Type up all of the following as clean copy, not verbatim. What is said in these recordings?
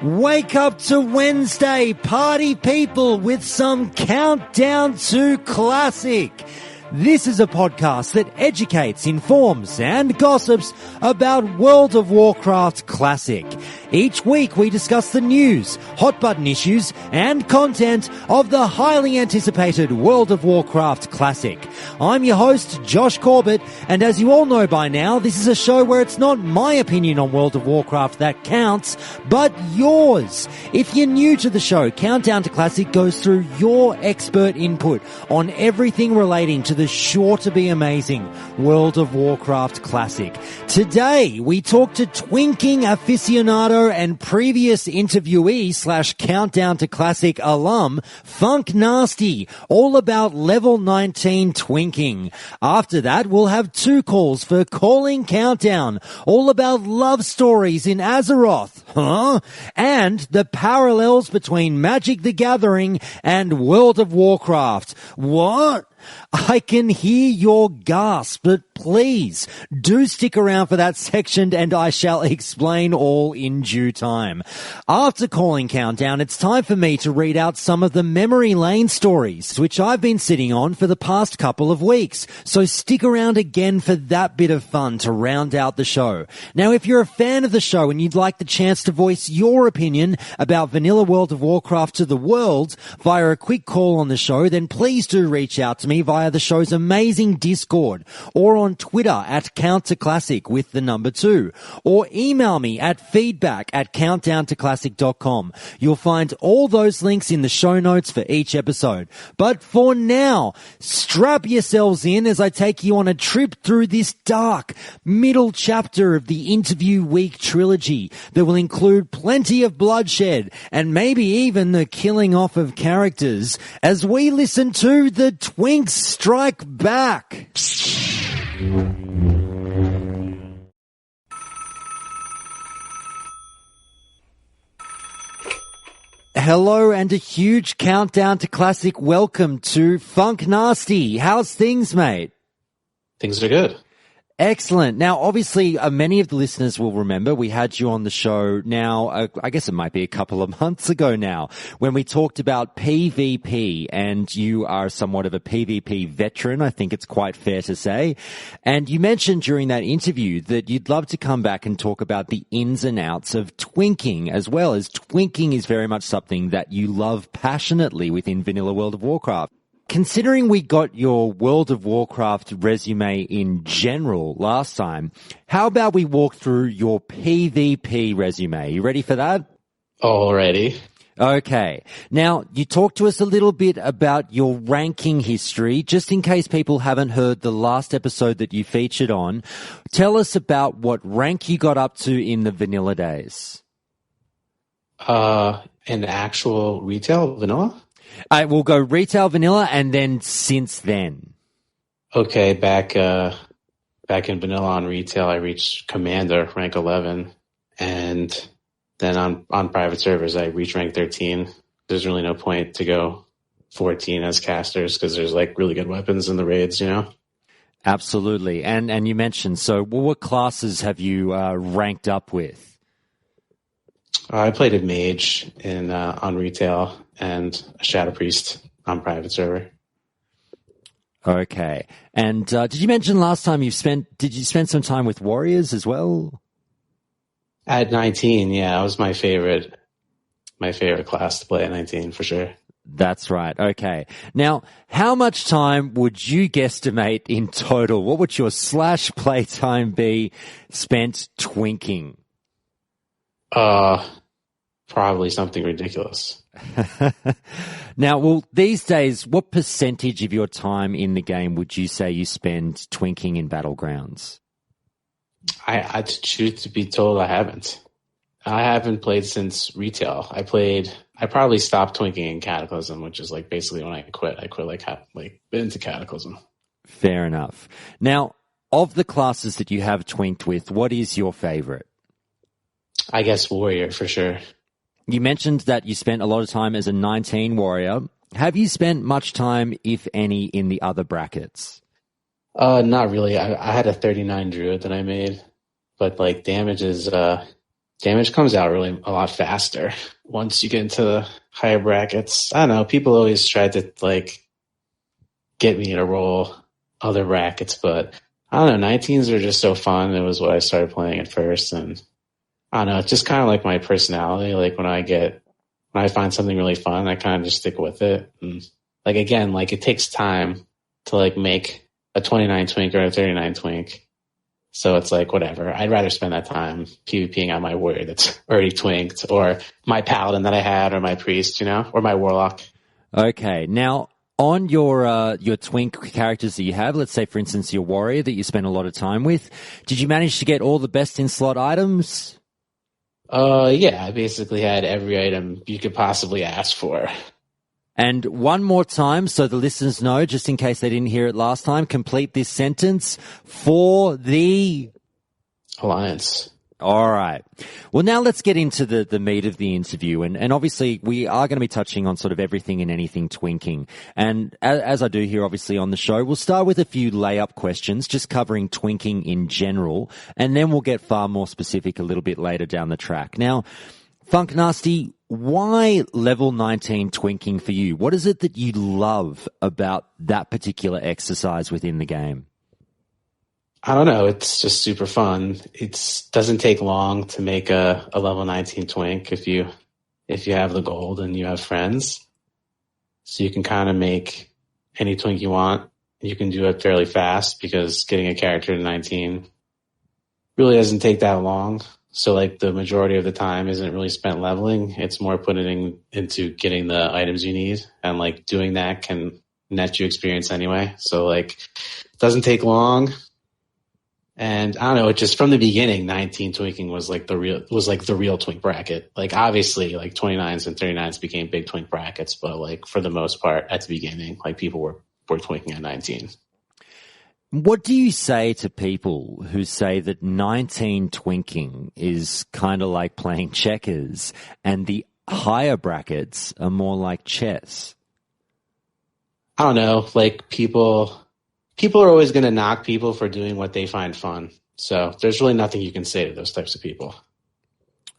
Wake up to Wednesday, party people, with some countdown to classic. This is a podcast that educates, informs, and gossips about World of Warcraft Classic. Each week we discuss the news, hot button issues, and content of the highly anticipated World of Warcraft Classic. I'm your host, Josh Corbett, and as you all know by now, this is a show where it's not my opinion on World of Warcraft that counts, but yours. If you're new to the show, Countdown to Classic goes through your expert input on everything relating to the sure-to-be amazing World of Warcraft Classic. Today, we talk to twinking aficionado and previous interviewee / Countdown to Classic alum, Funknasty, all about level 19 twinking. After that, we'll have two calls for Calling Countdown, all about love stories in Azeroth, and the parallels between Magic the Gathering and World of Warcraft. What? I can hear your gasp, but please do stick around for that section and I shall explain all in due time. After Calling Countdown, it's time for me to read out some of the memory lane stories, which I've been sitting on for the past couple of weeks. So stick around again for that bit of fun to round out the show. Now, if you're a fan of the show and you'd like the chance to voice your opinion about vanilla World of Warcraft to the world via a quick call on the show, then please do reach out to me via the show's amazing Discord, or on Twitter at CountToClassic with the number 2, or email me at feedback@countdowntoclassic.com. You'll find all those links in the show notes for each episode. But for now, strap yourselves in as I take you on a trip through this dark middle chapter of the Interview Week trilogy that will include plenty of bloodshed and maybe even the killing off of characters as we listen to the Twinks Strike Back. Hello and a huge Countdown to Classic welcome to Funknasty. How's things, mate? Things are good. Excellent. Now, obviously, many of the listeners will remember we had you on the show now, I guess it might be a couple of months ago now, when we talked about PvP, and you are somewhat of a PvP veteran, I think it's quite fair to say. And you mentioned during that interview that you'd love to come back and talk about the ins and outs of twinking, as well as twinking is very much something that you love passionately within vanilla World of Warcraft. Considering we got your World of Warcraft resume in general last time, how about we walk through your PvP resume? You ready for that? Already. Okay. Now, you talked to us a little bit about your ranking history, just in case people haven't heard the last episode that you featured on. Tell us about what rank you got up to in the vanilla days. In actual retail vanilla? We'll go retail vanilla and then since then. Okay, back in vanilla on retail, I reached commander, rank 11. And then on private servers, I reached rank 13. There's really no point to go 14 as casters because there's like really good weapons in the raids, you know? Absolutely. And you mentioned, so what classes have you ranked up with? I played a mage on retail and a shadow priest on private server. Okay. And did you mention last time did you spend some time with warriors as well? At 19, yeah, that was my favorite class to play at 19 for sure. That's right. Okay. Now, how much time would you guesstimate in total? What would your / play time be spent twinking? Probably something ridiculous. Now, well, these days, what percentage of your time in the game would you say you spend twinking in Battlegrounds? I'd choose to be told I haven't. I haven't played since retail. I probably stopped twinking in Cataclysm, which is like basically when I quit. I quit like into Cataclysm. Fair enough. Now, of the classes that you have twinked with, what is your favorite? I guess warrior for sure. You mentioned that you spent a lot of time as a 19 warrior. Have you spent much time, if any, in the other brackets? Not really. I had a 39 druid that I made, but like damage is damage comes out really a lot faster once you get into the higher brackets. I don't know. People always try to like get me to roll other brackets, but I don't know. 19s are just so fun. It was what I started playing at first, and I don't know. It's just kind of like my personality. Like when I find something really fun, I kind of just stick with it. And like again, like it takes time to like make a 29 twink or a 39 twink. So it's like, whatever. I'd rather spend that time PvPing on my warrior that's already twinked, or my paladin that I had, or my priest, or my warlock. Okay. Now, on your twink characters that you have, let's say, for instance, your warrior that you spend a lot of time with, did you manage to get all the best in slot items? Yeah, I basically had every item you could possibly ask for. And one more time, so the listeners know, just in case they didn't hear it last time, complete this sentence. For the Alliance. All right. Well, now let's get into the meat of the interview. And obviously we are going to be touching on sort of everything and anything twinking. And as I do here, obviously, on the show, we'll start with a few layup questions, just covering twinking in general. And then we'll get far more specific a little bit later down the track. Now, Funknasty, why level 19 twinking for you? What is it that you love about that particular exercise within the game? I don't know. It's just super fun. It doesn't take long to make a level 19 twink if you have the gold and you have friends. So you can kind of make any twink you want. You can do it fairly fast because getting a character to 19 really doesn't take that long. So like the majority of the time isn't really spent leveling. It's more putting into getting the items you need, and like doing that can net you experience anyway. So like it doesn't take long. And I don't know, it just from the beginning, 19 twinking was like the real twink bracket. Like obviously like 29s and 39s became big twink brackets, but like for the most part at the beginning, like people were twinking at 19. What do you say to people who say that 19 twinking is kind of like playing checkers and the higher brackets are more like chess? I don't know, like people are always going to knock people for doing what they find fun. So there's really nothing you can say to those types of people.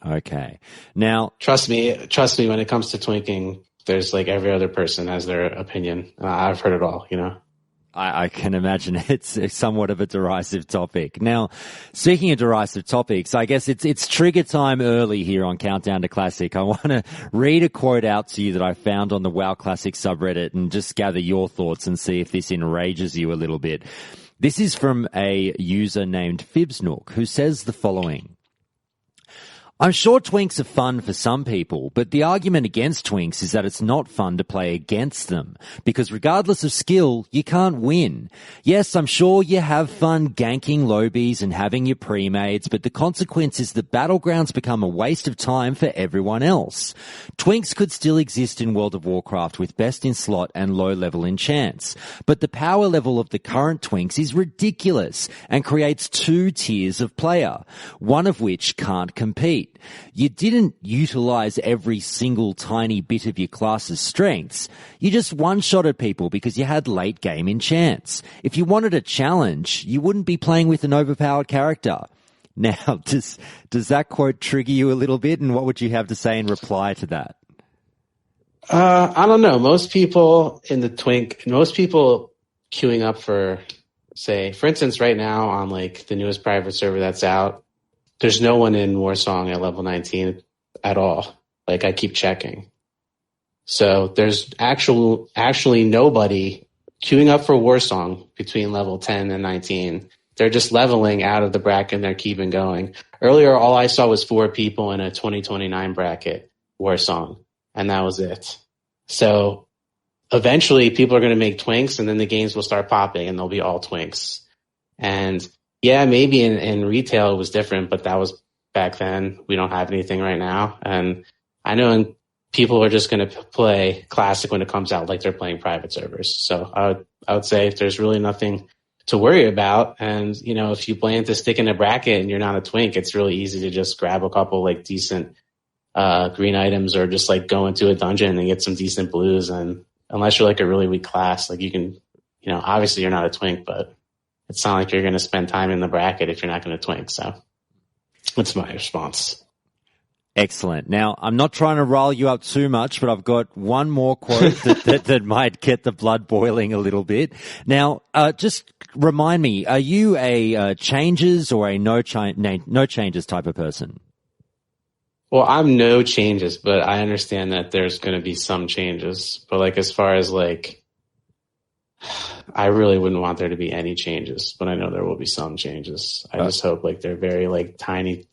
Okay. Now, trust me, when it comes to twinking, there's like every other person has their opinion. I've heard it all, I can imagine it's somewhat of a derisive topic. Now, speaking of derisive topics, I guess it's trigger time early here on Countdown to Classic. I want to read a quote out to you that I found on the WoW Classic subreddit and just gather your thoughts and see if this enrages you a little bit. This is from a user named Fibsnook, who says the following. I'm sure twinks are fun for some people, but the argument against twinks is that it's not fun to play against them, because regardless of skill, you can't win. Yes, I'm sure you have fun ganking lobies and having your pre-mades, but the consequence is that battlegrounds become a waste of time for everyone else. Twinks could still exist in World of Warcraft with best in slot and low level enchants, but the power level of the current twinks is ridiculous and creates two tiers of player, one of which can't compete. You didn't utilize every single tiny bit of your class's strengths. You just one-shotted people because you had late game enchants. If you wanted a challenge, you wouldn't be playing with an overpowered character. Now, does that quote trigger you a little bit, and what would you have to say in reply to that? I don't know. Most people queuing up for, say, for instance, right now on like the newest private server that's out, there's no one in Warsong at level 19 at all. Like I keep checking. So there's actually nobody queuing up for Warsong between level 10 and 19. They're just leveling out of the bracket and they're keeping going. Earlier, all I saw was 4 people in a 2029 bracket Warsong, and that was it. So eventually people are going to make twinks, and then the games will start popping and they'll be all twinks. And yeah, maybe in retail it was different, but that was back then. We don't have anything right now. And I know people are just going to play Classic when it comes out like they're playing private servers. So I would say if there's really nothing to worry about, and, if you plan to stick in a bracket and you're not a twink, it's really easy to just grab a couple like decent green items, or just like go into a dungeon and get some decent blues. And unless you're like a really weak class, like you can, obviously you're not a twink, but it's not like you're going to spend time in the bracket if you're not going to twink. So that's my response. Excellent. Now, I'm not trying to rile you up too much, but I've got one more quote that might get the blood boiling a little bit. Now, just remind me, are you a changes or a no changes type of person? Well, I'm no changes, but I understand that there's going to be some changes. But like, as far as like, I really wouldn't want there to be any changes, but I know there will be some changes. I just hope like they're very like tiny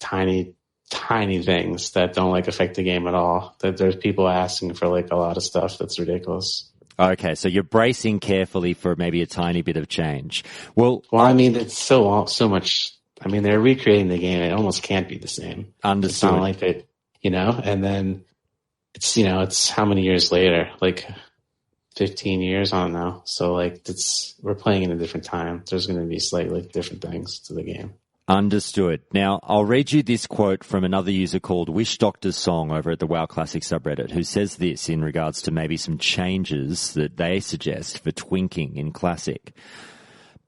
things that don't like affect the game at all. That there's people asking for like a lot of stuff that's ridiculous. Okay, so you're bracing carefully for maybe a tiny bit of change. Well, I mean, it's so much. I mean, they're recreating the game. It almost can't be the same. Understood. It's not like it, and then it's how many years later? Like 15 years, I don't know. So like we're playing in a different time. There's going to be slightly different things to the game. Understood. Now, I'll read you this quote from another user called Wish Doctor's Song over at the WoW Classic subreddit, who says this in regards to maybe some changes that they suggest for twinking in Classic.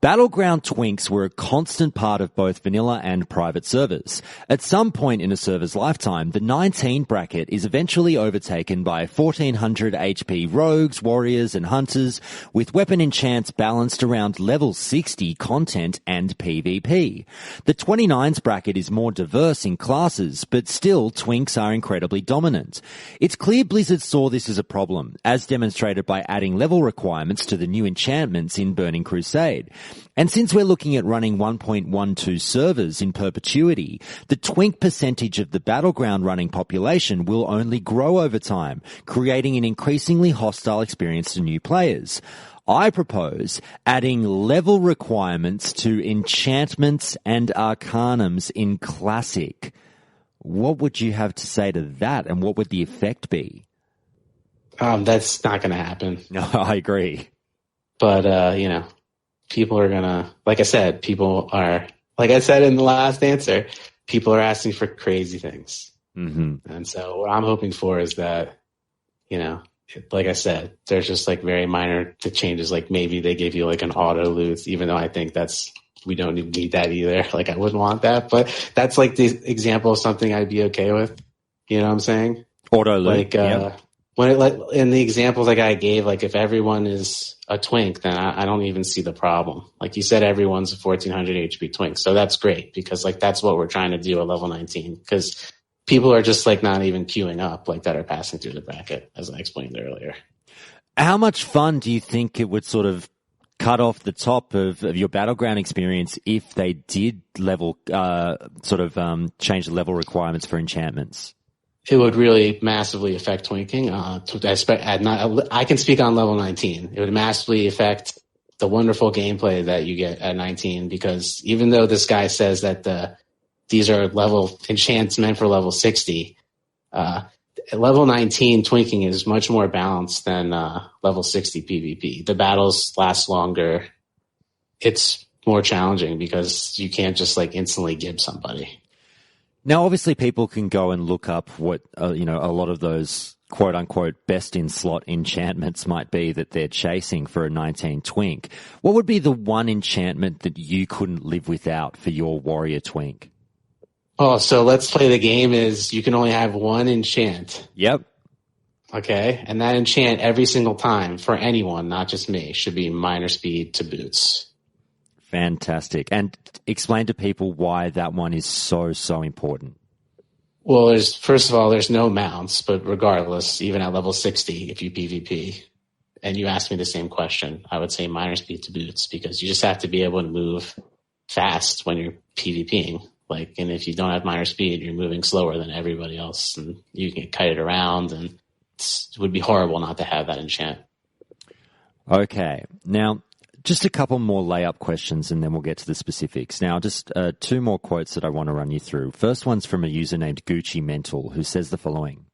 Battleground twinks were a constant part of both vanilla and private servers. At some point in a server's lifetime, the 19 bracket is eventually overtaken by 1400 HP rogues, warriors, and hunters, with weapon enchants balanced around level 60 content and PvP. The 29s bracket is more diverse in classes, but still twinks are incredibly dominant. It's clear Blizzard saw this as a problem, as demonstrated by adding level requirements to the new enchantments in Burning Crusade. And since we're looking at running 1.12 servers in perpetuity, the twink percentage of the battleground running population will only grow over time, creating an increasingly hostile experience to new players. I propose adding level requirements to enchantments and arcanums in Classic. What would you have to say to that, and what would the effect be? That's not going to happen. No, I agree. But, people are going to, like I said in the last answer, people are asking for crazy things. Mm-hmm. And so what I'm hoping for is that, like I said, there's just like very minor changes. Like maybe they give you like an auto loot, even though I think we don't even need that either. Like I wouldn't want that, but that's like the example of something I'd be okay with. You know what I'm saying? Auto loot. Like, yep. When in the examples like I gave, like if everyone is a twink, then I don't even see the problem. Like you said, everyone's a 1400 HP twink. So that's great because like that's what we're trying to do at level 19 because people are just like not even queuing up like that are passing through the bracket, as I explained earlier. How much fun do you think it would sort of cut off the top of your battleground experience if they did level, change the level requirements for enchantments? It would really massively affect twinking. I can speak on level 19. It would massively affect the wonderful gameplay that you get at 19 because even though this guy says that these are level enchants meant for level 60, level 19 twinking is much more balanced than level 60 PvP. The battles last longer. It's more challenging because you can't just like instantly give somebody. Now, obviously, people can go and look up what, a lot of those quote-unquote best in slot enchantments might be that they're chasing for a 19 twink. What would be the one enchantment that you couldn't live without for your warrior twink? Oh, so let's play the game is you can only have one enchant. Yep. Okay, and that enchant every single time for anyone, not just me, should be minor speed to boots. Fantastic. And explain to people why that one is so, so important. Well, first of all, there's no mounts, but regardless, even at level 60, if you PvP, and you ask me the same question, I would say minor speed to boots because you just have to be able to move fast when you're PvPing. And if you don't have minor speed, you're moving slower than everybody else, and you can kite it around, and it would be horrible not to have that enchant. Okay. Now, just a couple more layup questions and then we'll get to the specifics. Now, just two more quotes that I want to run you through. First one's from a user named Gucci Mental who says the following.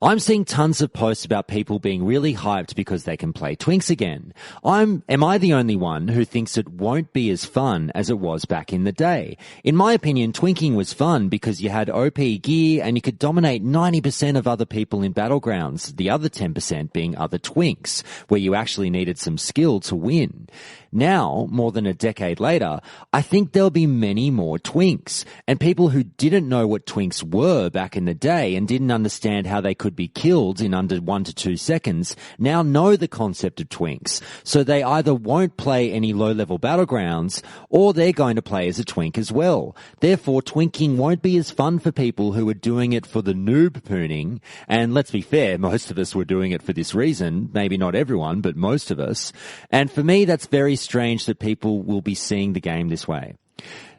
I'm seeing tons of posts about people being really hyped because they can play Twinks again. Am I the only one who thinks it won't be as fun as it was back in the day? In my opinion, twinking was fun because you had OP gear and you could dominate 90% of other people in Battlegrounds, the other 10% being other Twinks, where you actually needed some skill to win. Now, more than a decade later, I think there'll be many more Twinks, and people who didn't know what Twinks were back in the day and didn't understand how they could be killed in under 1 to 2 seconds now know the concept of Twinks, so they either won't play any low-level Battlegrounds or they're going to play as a Twink as well. Therefore, twinking won't be as fun for people who are doing it for the noob pooning, and let's be fair, most of us were doing it for this reason, maybe not everyone, but most of us. And for me, that's very strange that people will be seeing the game this way.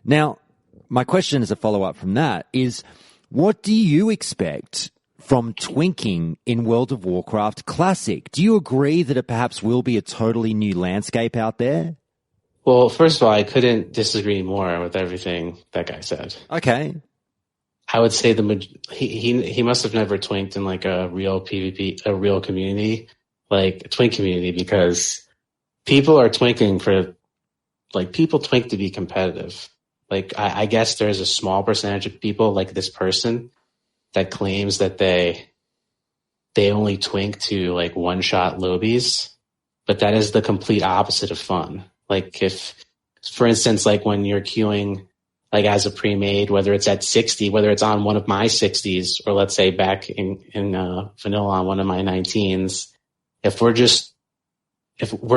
Now, my question as a follow-up from that is, what do you expect from twinking in World of Warcraft Classic? Do you agree that it perhaps will be a totally new landscape out there? Well, first of all, I couldn't disagree more with everything that guy said. Okay. I would say he must have never twinked in like a real PvP, a real community, like a twink community, because people are twinking for, like, people twink to be competitive. Like, I guess there's a small percentage of people like this person that claims that they only twink to, like, one-shot lobies, but that is the complete opposite of fun. Like, if, for instance, like when you're queuing, like as a pre-made, whether it's at 60, whether it's on one of my 60s, or let's say back in vanilla on one of my 19s, if we're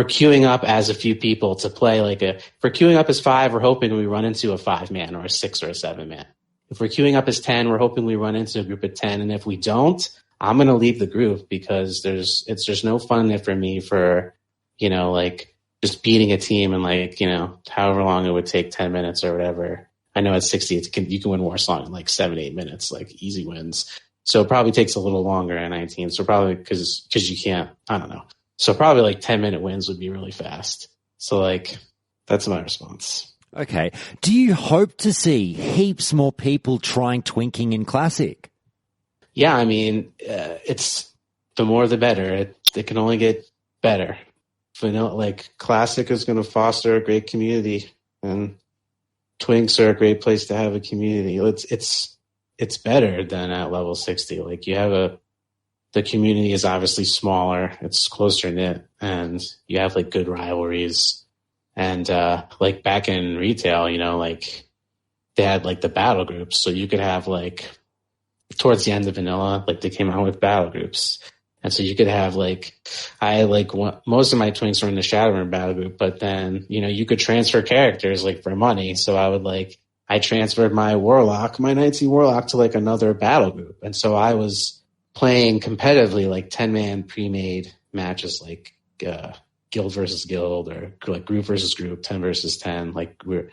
queuing up as a few people to play if we're queuing up as 5, we're hoping we run into a 5-man or a 6 or a 7-man. If we're queuing up as 10, we're hoping we run into a group of 10. And if we don't, I'm going to leave the group, because there's no fun in it for me for, like just beating a team in however long it would take, 10 minutes or whatever. I know at 60, you can win Warslong in like 7-8 minutes, like easy wins. So it probably takes a little longer at 19. So probably because you can't, I don't know. So probably like 10-minute wins would be really fast. So that's my response. Okay. Do you hope to see heaps more people trying twinking in Classic? Yeah, I mean, it's the more the better. It can only get better. Vanilla, Classic is going to foster a great community, and Twinks are a great place to have a community. It's better than at level 60. The community is obviously smaller, it's closer knit, and you have good rivalries. And back in retail, they had the battle groups, so you could have towards the end of vanilla, they came out with battle groups. And so you could have most of my twinks were in the Shadowrun battle group, but then, you could transfer characters for money. So I transferred my 19 Warlock to like another battle group. And so I was playing competitively 10-man pre-made matches, guild versus guild, or group versus group, 10 versus 10. We're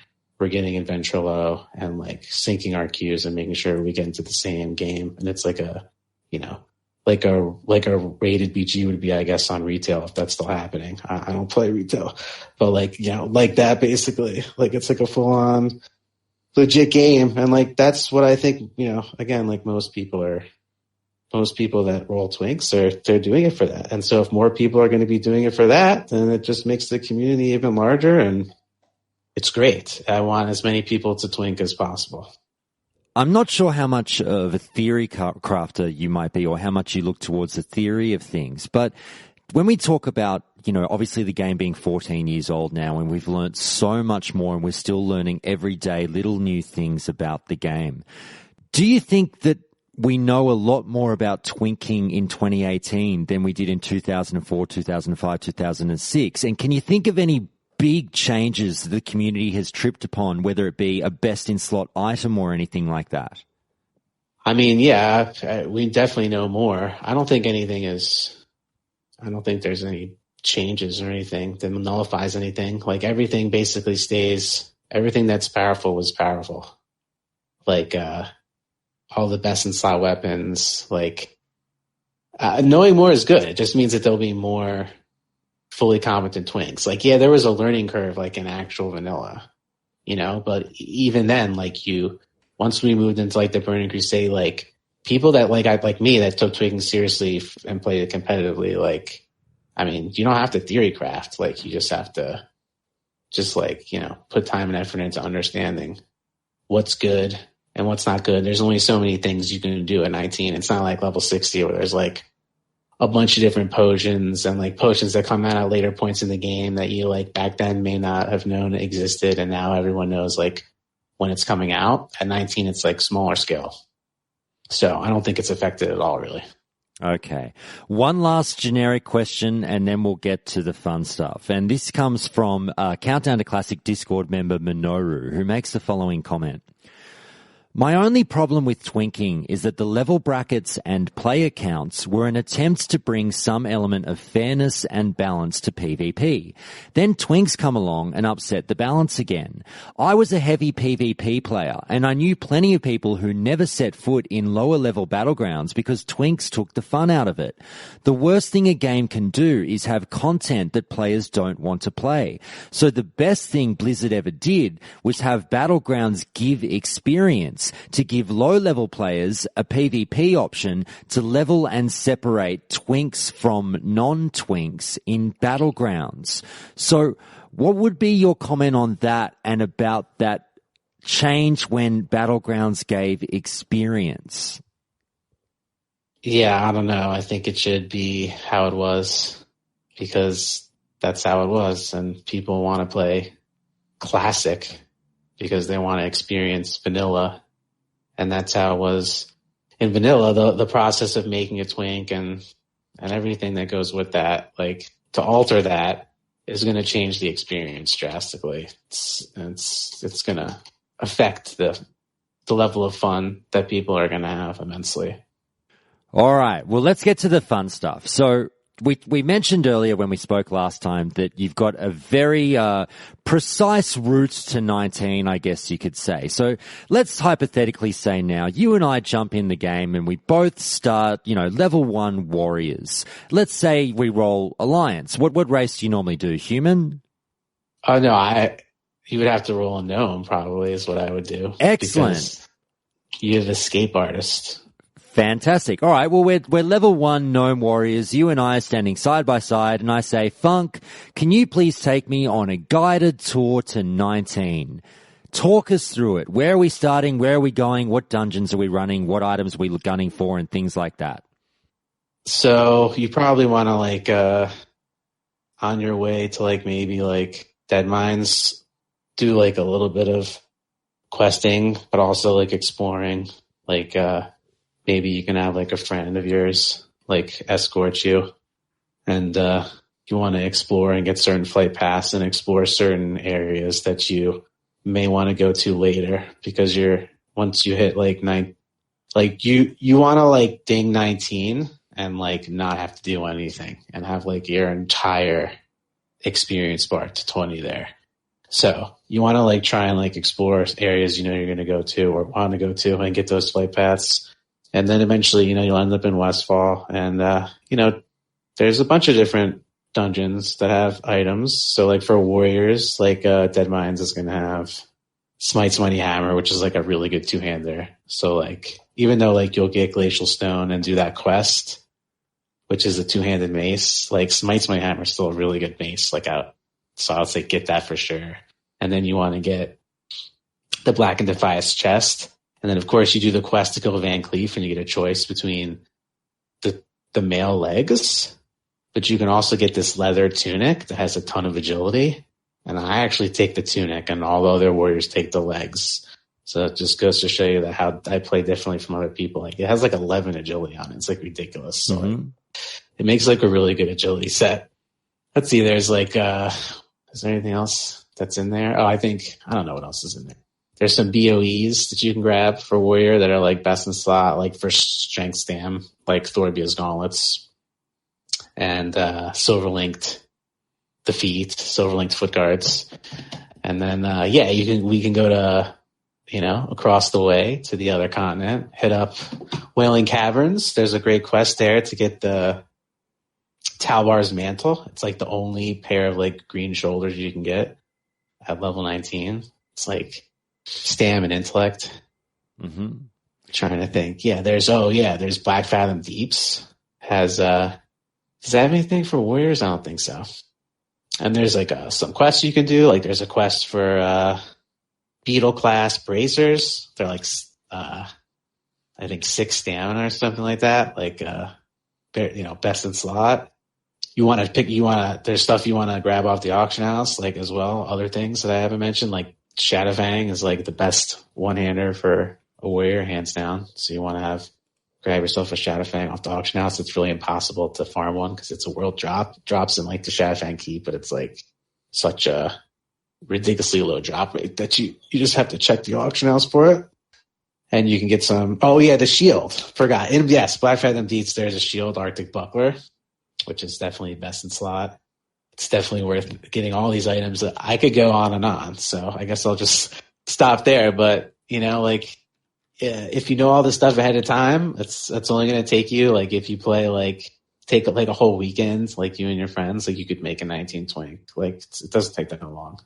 getting in Ventrilo and syncing our queues and making sure we get into the same game. And it's like a rated BG would be, I guess, on retail, if that's still happening. I don't play retail, but that basically, it's a full on legit game. And that's what I think, again, most people that roll Twinks they're doing it for that. And so if more people are going to be doing it for that, then it just makes the community even larger, and it's great. I want as many people to twink as possible. I'm not sure how much of a theory crafter you might be, or how much you look towards the theory of things. But when we talk about, obviously the game being 14 years old now, and we've learned so much more, and we're still learning every day little new things about the game. Do you think that we know a lot more about twinking in 2018 than we did in 2004, 2005, 2006? And can you think of any big changes the community has tripped upon, whether it be a best-in-slot item or anything like that? I mean, yeah, we definitely know more. I don't think there's any changes or anything that nullifies anything. Everything basically stays, everything that's powerful was powerful. All the best-in-slot weapons, knowing more is good. It just means that there'll be more fully competent twinks. There was a learning curve in actual vanilla, but even then, once we moved into the Burning Crusade, people that like me that took twinking seriously and played it competitively, like, I mean, you don't have to theory craft. Like, you just have to just like, you know, put time and effort into understanding what's good and what's not good. There's only so many things you can do at 19. It's not like level 60 where there's like a bunch of different potions and like potions that come out at later points in the game that you like back then may not have known existed. And now everyone knows like when it's coming out. At 19, it's like smaller scale. So I don't think it's affected at all, really. Okay. One last generic question, and then we'll get to the fun stuff. And this comes from Countdown to Classic Discord member Minoru, who makes the following comment. My only problem with twinking is that the level brackets and player counts were an attempt to bring some element of fairness and balance to PvP. Then Twinks come along and upset the balance again. I was a heavy PvP player, and I knew plenty of people who never set foot in lower level battlegrounds because Twinks took the fun out of it. The worst thing a game can do is have content that players don't want to play. So the best thing Blizzard ever did was have battlegrounds give experience, to give low-level players a PvP option to level and separate twinks from non-twinks in battlegrounds. So what would be your comment on that and about that change when battlegrounds gave experience? Yeah, I don't know. I think it should be how it was because that's how it was, and people want to play classic because they want to experience vanilla. And that's how it was in vanilla, the process of making a twink and everything that goes with that. Like, to alter that is going to change the experience drastically. It's going to affect the level of fun that people are going to have immensely. All right. Well, let's get to the fun stuff. So we mentioned earlier when we spoke last time that you've got a very precise route to 19, I guess you could say. So let's hypothetically say now you and I jump in the game and we both start, you know, level 1 warriors. Let's say we roll alliance. What race do you normally do? Human? Oh, no, you would have to roll a gnome probably is what I would do. Excellent. You're the escape artist. Fantastic. All right. Well, we're level 1 gnome warriors. You and I are standing side by side, and I say, Funk, can you please take me on a guided tour to 19? Talk us through it. Where are we starting? Where are we going? What dungeons are we running? What items are we gunning for? And things like that. So you probably want to like on your way to like maybe like Dead Mines, do like a little bit of questing, but also like exploring, like maybe you can have like a friend of yours like escort you, and you want to explore and get certain flight paths and explore certain areas that you may want to go to later because once you hit like you want to like ding 19 and like not have to do anything and have like your entire experience bar to 20 there. So you want to like try and like explore areas you know you're going to go to or want to go to and get those flight paths. And then eventually, you know, you'll end up in Westfall. And, you know, there's a bunch of different dungeons that have items. So, like, for warriors, like, Dead Mines is going to have Smite's Mighty Hammer, which is, like, a really good two-hander. So, like, even though, like, you'll get Glacial Stone and do that quest, which is a two-handed mace, like, Smite's Mighty Hammer is still a really good mace. Like, so I'll say get that for sure. And then you want to get the Black and Defias chest. And then, of course, you do the quest to kill Van Cleef, and you get a choice between the male legs. But you can also get this leather tunic that has a ton of agility. And I actually take the tunic, and all the other warriors take the legs. So it just goes to show you that how I play differently from other people. Like, it has like 11 agility on it. It's like ridiculous. So like, it makes like a really good agility set. Let's see. There's like, is there anything else that's in there? Oh, I don't know what else is in there. There's some BOEs that you can grab for warrior that are like best in slot, like for strength stam, like Thorbia's gauntlets and silver-linked the feet, silver-linked foot guards. And then, we can go to, you know, across the way to the other continent, hit up Wailing Caverns. There's a great quest there to get the Talbar's mantle. It's like the only pair of like green shoulders you can get at level 19. It's like stam and intellect. Mm-hmm. Trying to think. Yeah, there's Black Fathom Deeps. Does that have anything for warriors? I don't think so. And there's like some quests you can do. Like there's a quest for beetle class bracers. They're like I think 6 stamina or something like that. Like best in slot. There's stuff you want to grab off the auction house, like as well. Other things that I haven't mentioned, like Shadowfang is like the best one-hander for a warrior, hands down. So you want to grab yourself a Shadowfang off the auction house. It's really impossible to farm one because it's a world drop. Drops in like the Shadowfang keep, but it's like such a ridiculously low drop rate that you just have to check the auction house for it. And you can get some. Oh yeah, the shield. Forgot. And yes, Black Fathom Deets. There's a shield, Arctic Buckler, which is definitely best in slot. It's definitely worth getting all these items. That I could go on and on. So I guess I'll just stop there. But if you know all this stuff ahead of time, that's only going to take you, like, if you play, take a whole weekend, like you and your friends, like you could make a 19 twink. Like it doesn't take that long.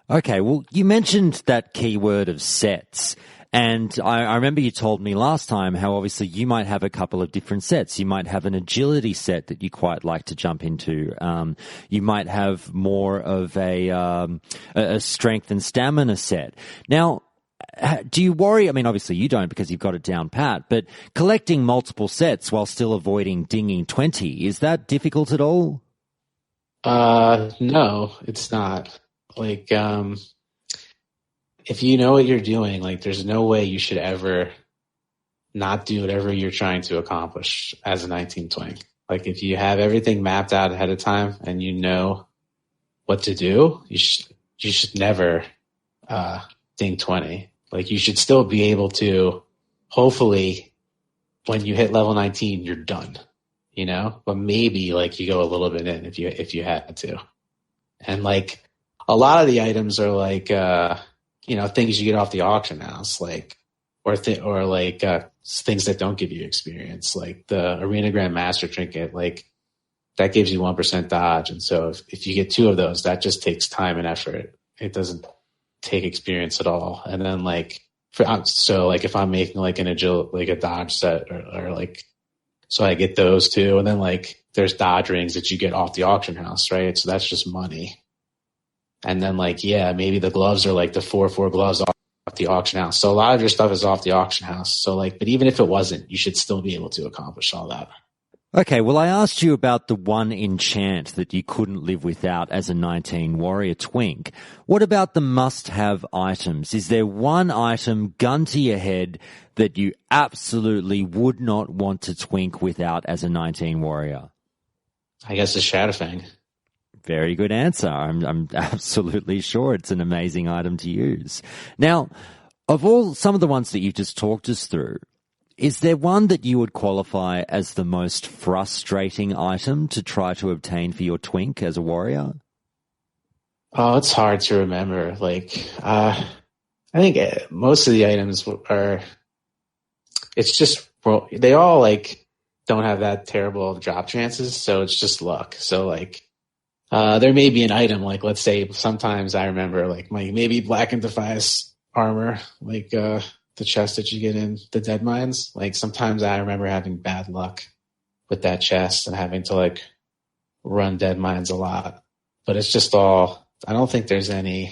Okay. Well, you mentioned that keyword of sets. And I remember you told me last time how obviously you might have a couple of different sets. You might have an agility set that you quite like to jump into. You might have more of a strength and stamina set. Now, do you worry? I mean, obviously you don't because you've got it down pat, but collecting multiple sets while still avoiding dinging 20, is that difficult at all? No, it's not. Like, if you know what you're doing, like there's no way you should ever not do whatever you're trying to accomplish as a 19 twink. Like if you have everything mapped out ahead of time and you know what to do, you should never ding 20. Like you should still be able to, hopefully when you hit level 19, you're done, but maybe like you go a little bit in if you had to. And like a lot of the items are like, things you get off the auction house, like, or things that don't give you experience, like the Arena Grand Master trinket, like that gives you 1% dodge. And so if you get 2 of those, that just takes time and effort. It doesn't take experience at all. And then if I'm making like an a dodge set or like, so I get those 2. And then like there's dodge rings that you get off the auction house, right? So that's just money. And then maybe the gloves are like the 4 gloves off the auction house. So a lot of your stuff is off the auction house. So but even if it wasn't, you should still be able to accomplish all that. Okay, well, I asked you about the one enchant that you couldn't live without as a 19 warrior twink. What about the must-have items? Is there one item, gun to your head, that you absolutely would not want to twink without as a 19 warrior? I guess the Shadowfang. Very good answer. I'm absolutely sure it's an amazing item to use. Now, of some of the ones that you've just talked us through, is there one that you would qualify as the most frustrating item to try to obtain for your twink as a warrior? Oh, it's hard to remember. I think most of the items it's just, they all don't have that terrible drop chances. So it's just luck. So there may be an item, let's say sometimes I remember maybe Black and Defias armor, the chest that you get in the Dead Mines. Sometimes I remember having bad luck with that chest and having to run Dead Mines a lot. But it's just all, I don't think there's any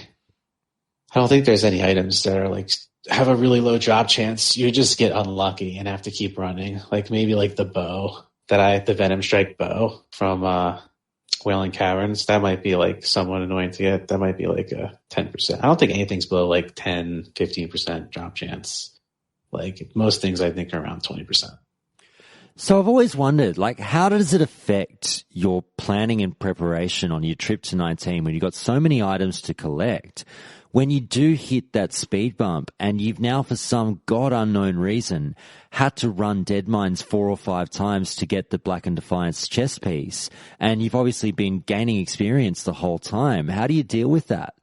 items that are have a really low drop chance. You just get unlucky and have to keep running. Maybe the bow the Venom Strike bow from Wailing Caverns, that might be somewhat annoying to get. That might be a 10%. I don't think anything's below 10, 15% drop chance. Most things I think are around 20%. So I've always wondered, how does it affect your planning and preparation on your trip to 19 when you've got so many items to collect? When you do hit that speed bump and you've now, for some god unknown reason, had to run Dead Mines 4 or 5 times to get the Black and Defiance chest piece, and you've obviously been gaining experience the whole time, how do you deal with that?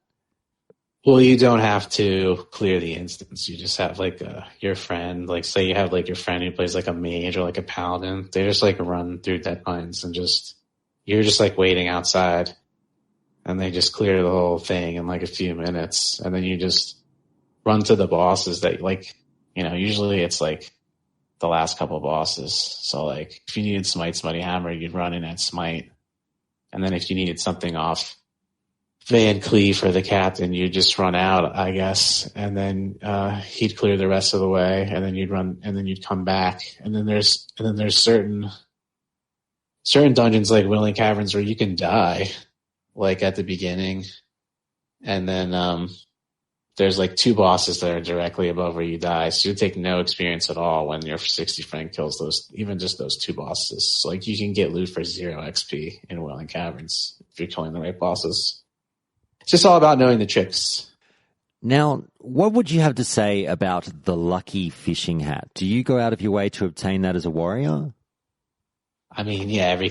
Well, you don't have to clear the instance. You just have your friend, say you have your friend who plays a mage or a paladin. They just run through Dead Mines and you're just waiting outside. And they just clear the whole thing in a few minutes. And then you just run to the bosses that Usually it's like the last couple of bosses. So like if you needed Smite, Smutty Hammer, you'd run in at Smite. And then if you needed something off Van Clee for the captain, you'd just run out, I guess. And then he'd clear the rest of the way, and then you'd run, and then you'd come back. And then there's certain dungeons like Willing Caverns where you can die, like at the beginning. And then there's like 2 bosses that are directly above where you die, so you take no experience at all when your 60 friend kills those 2 bosses. So like you can get loot for 0 XP in Willing Caverns if you're killing the right bosses. It's just all about knowing the tricks. Now, what would you have to say about the lucky fishing hat? Do you go out of your way to obtain that as a warrior? I mean, yeah, every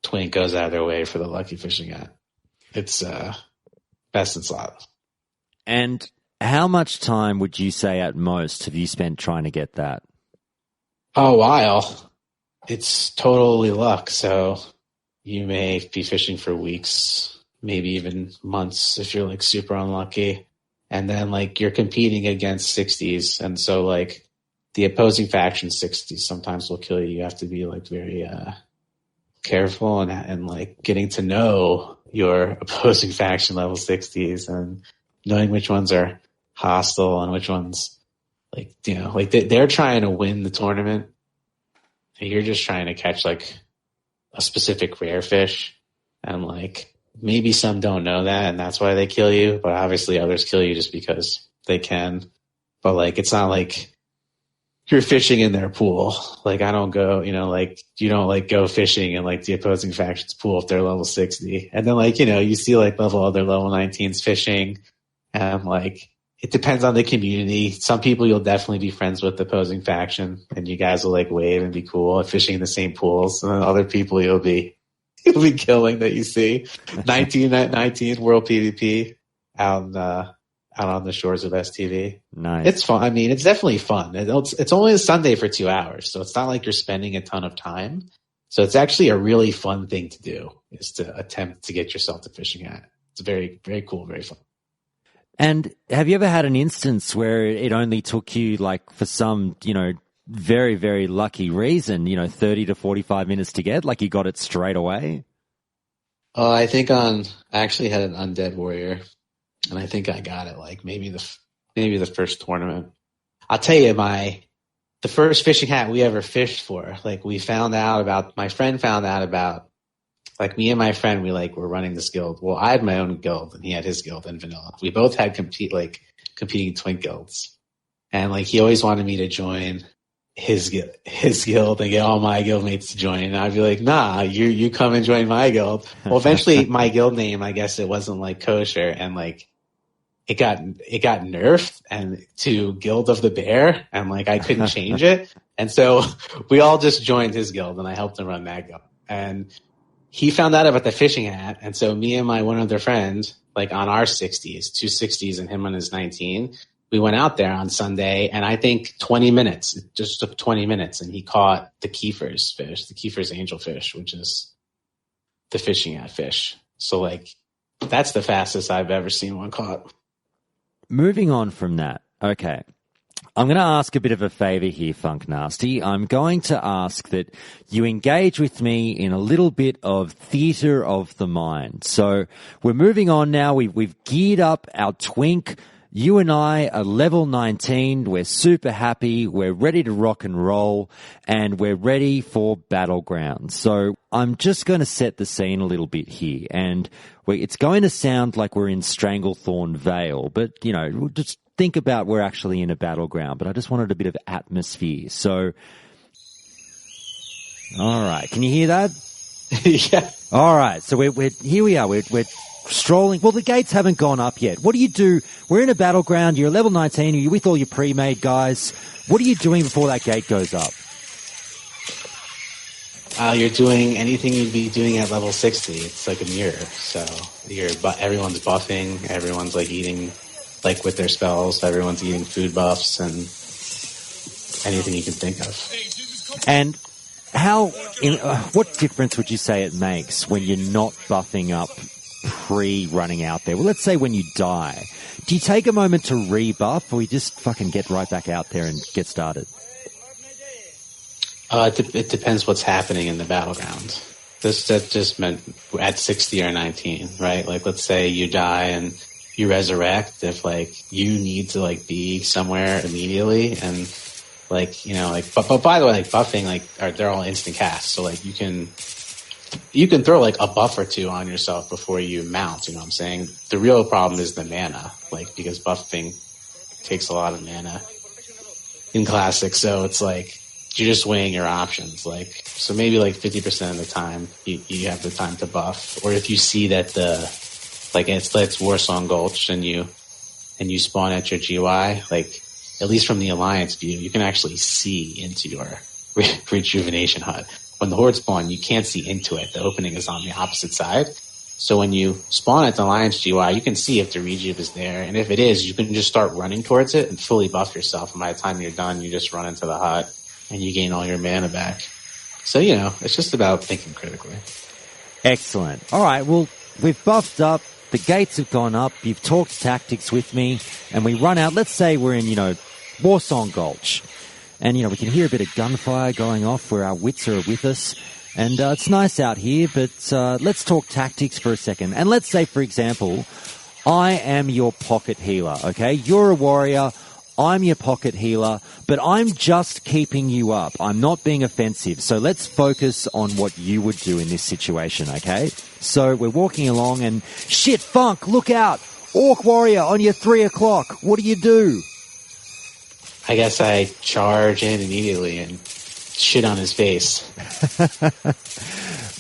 twink goes out of their way for the lucky fishing hat. It's best in slot. And how much time would you say at most have you spent trying to get that? A while. It's totally luck. So you may be fishing for weeks, maybe even months if you're like super unlucky. And then like you're competing against 60s. And so like the opposing faction 60s sometimes will kill you. You have to be like very careful and like getting to know your opposing faction level 60s and knowing which ones are hostile and which ones like, like they're trying to win the tournament and you're just trying to catch like a specific rare fish. And like, maybe some don't know that and that's why they kill you, but obviously others kill you just because they can. But like, it's not like you're fishing in their pool. Like I don't go, like you don't like go fishing in like the opposing faction's pool if they're level 60. And then like, you see like other level 19s fishing and like, it depends on the community. Some people you'll definitely be friends with the opposing faction and you guys will like wave and be cool at fishing in the same pools. And then other people you'll be killing that you see. 19 World PvP out on the shores of STV. Nice. It's fun. I mean, it's definitely fun. It's only a Sunday for 2 hours, so it's not like you're spending a ton of time. So it's actually a really fun thing to do, is to attempt to get yourself to fishing hat. It's very, very cool, very fun. And have you ever had an instance where it only took you like for some, very, very lucky reason, 30 to 45 minutes to get, like you got it straight away? I think I actually had an Undead Warrior, and I think I got it like maybe the first tournament. I'll tell you, the first fishing hat we ever fished for, like my friend found out about, like me and my friend, we like were running this guild. Well, I had my own guild and he had his guild in vanilla. We both had competing twin guilds, and like he always wanted me to join his guild and get all my guildmates to join. And I'd be like, nah, you come and join my guild. Well, eventually my guild name, I guess it wasn't like kosher, and like it got nerfed and to Guild of the Bear, and like I couldn't change it. And so we all just joined his guild and I helped him run that guild. And he found out about the fishing hat. And so me and my one other friend, like on our 2 60s and him on his 19, we went out there on Sunday, and I think 20 minutes, it just took 20 minutes, and he caught the Kiefer's fish, the Kiefer's angelfish, which is the fishing hat fish. So like, that's the fastest I've ever seen one caught. Moving on from that. Okay. I'm going to ask a bit of a favor here, Funknasty. I'm going to ask that you engage with me in a little bit of theater of the mind. So we're moving on now. We've geared up our twink. You and I are level 19. We're super happy. We're ready to rock and roll, and we're ready for Battleground. So I'm just going to set the scene a little bit here, and it's going to sound like we're in Stranglethorn Vale, but, just think about we're actually in a battleground, but I just wanted a bit of atmosphere. So, all right. Can you hear that? Yeah. All right. So we're here we are. We're strolling. Well, the gates haven't gone up yet. What do you do? We're in a battleground. You're level 19. You're with all your pre-made guys. What are you doing before that gate goes up? You're doing anything you'd be doing at level 60. It's like a mirror. So everyone's buffing. Everyone's like eating, like with their spells. Everyone's eating food buffs and anything you can think of. And what difference would you say it makes when you're not buffing up pre-running out there? Well, let's say when you die, do you take a moment to rebuff, or you just fucking get right back out there and get started? It depends what's happening in the battleground. That just meant at 60 or 19, right? Like, let's say you die and you resurrect. If like you need to like be somewhere immediately, and like, you know, like, but by the way, like buffing, like they're all instant casts, so like you can throw like a buff or two on yourself before you mount. You know what I'm saying? The real problem is the mana, like, because buffing takes a lot of mana in Classic, so it's like you're just weighing your options. Like, so maybe like 50% of the time you have the time to buff, or if you see that it's Warsong Gulch and you spawn at your GY, like at least from the Alliance view, you can actually see into your rejuvenation hut. When the Horde spawn, you can't see into it. The opening is on the opposite side. So when you spawn at the Alliance GY, you can see if the rejuve is there. And if it is, you can just start running towards it and fully buff yourself. And by the time you're done, you just run into the hut and you gain all your mana back. So, you know, it's just about thinking critically. Excellent. All right, well, we've buffed up. The gates have gone up. You've talked tactics with me. And we run out. Let's say we're in, you know, Warsong Gulch. And, you know, we can hear a bit of gunfire going off where our wits are with us. And it's nice out here, but let's talk tactics for a second. And let's say, for example, I am your pocket healer, okay? You're a warrior. I'm your pocket healer, but I'm just keeping you up. I'm not being offensive. So let's focus on what you would do in this situation, okay? So we're walking along and, shit, Funk, look out. Orc warrior on your 3 o'clock. What do? I guess I charge in immediately and shit on his face.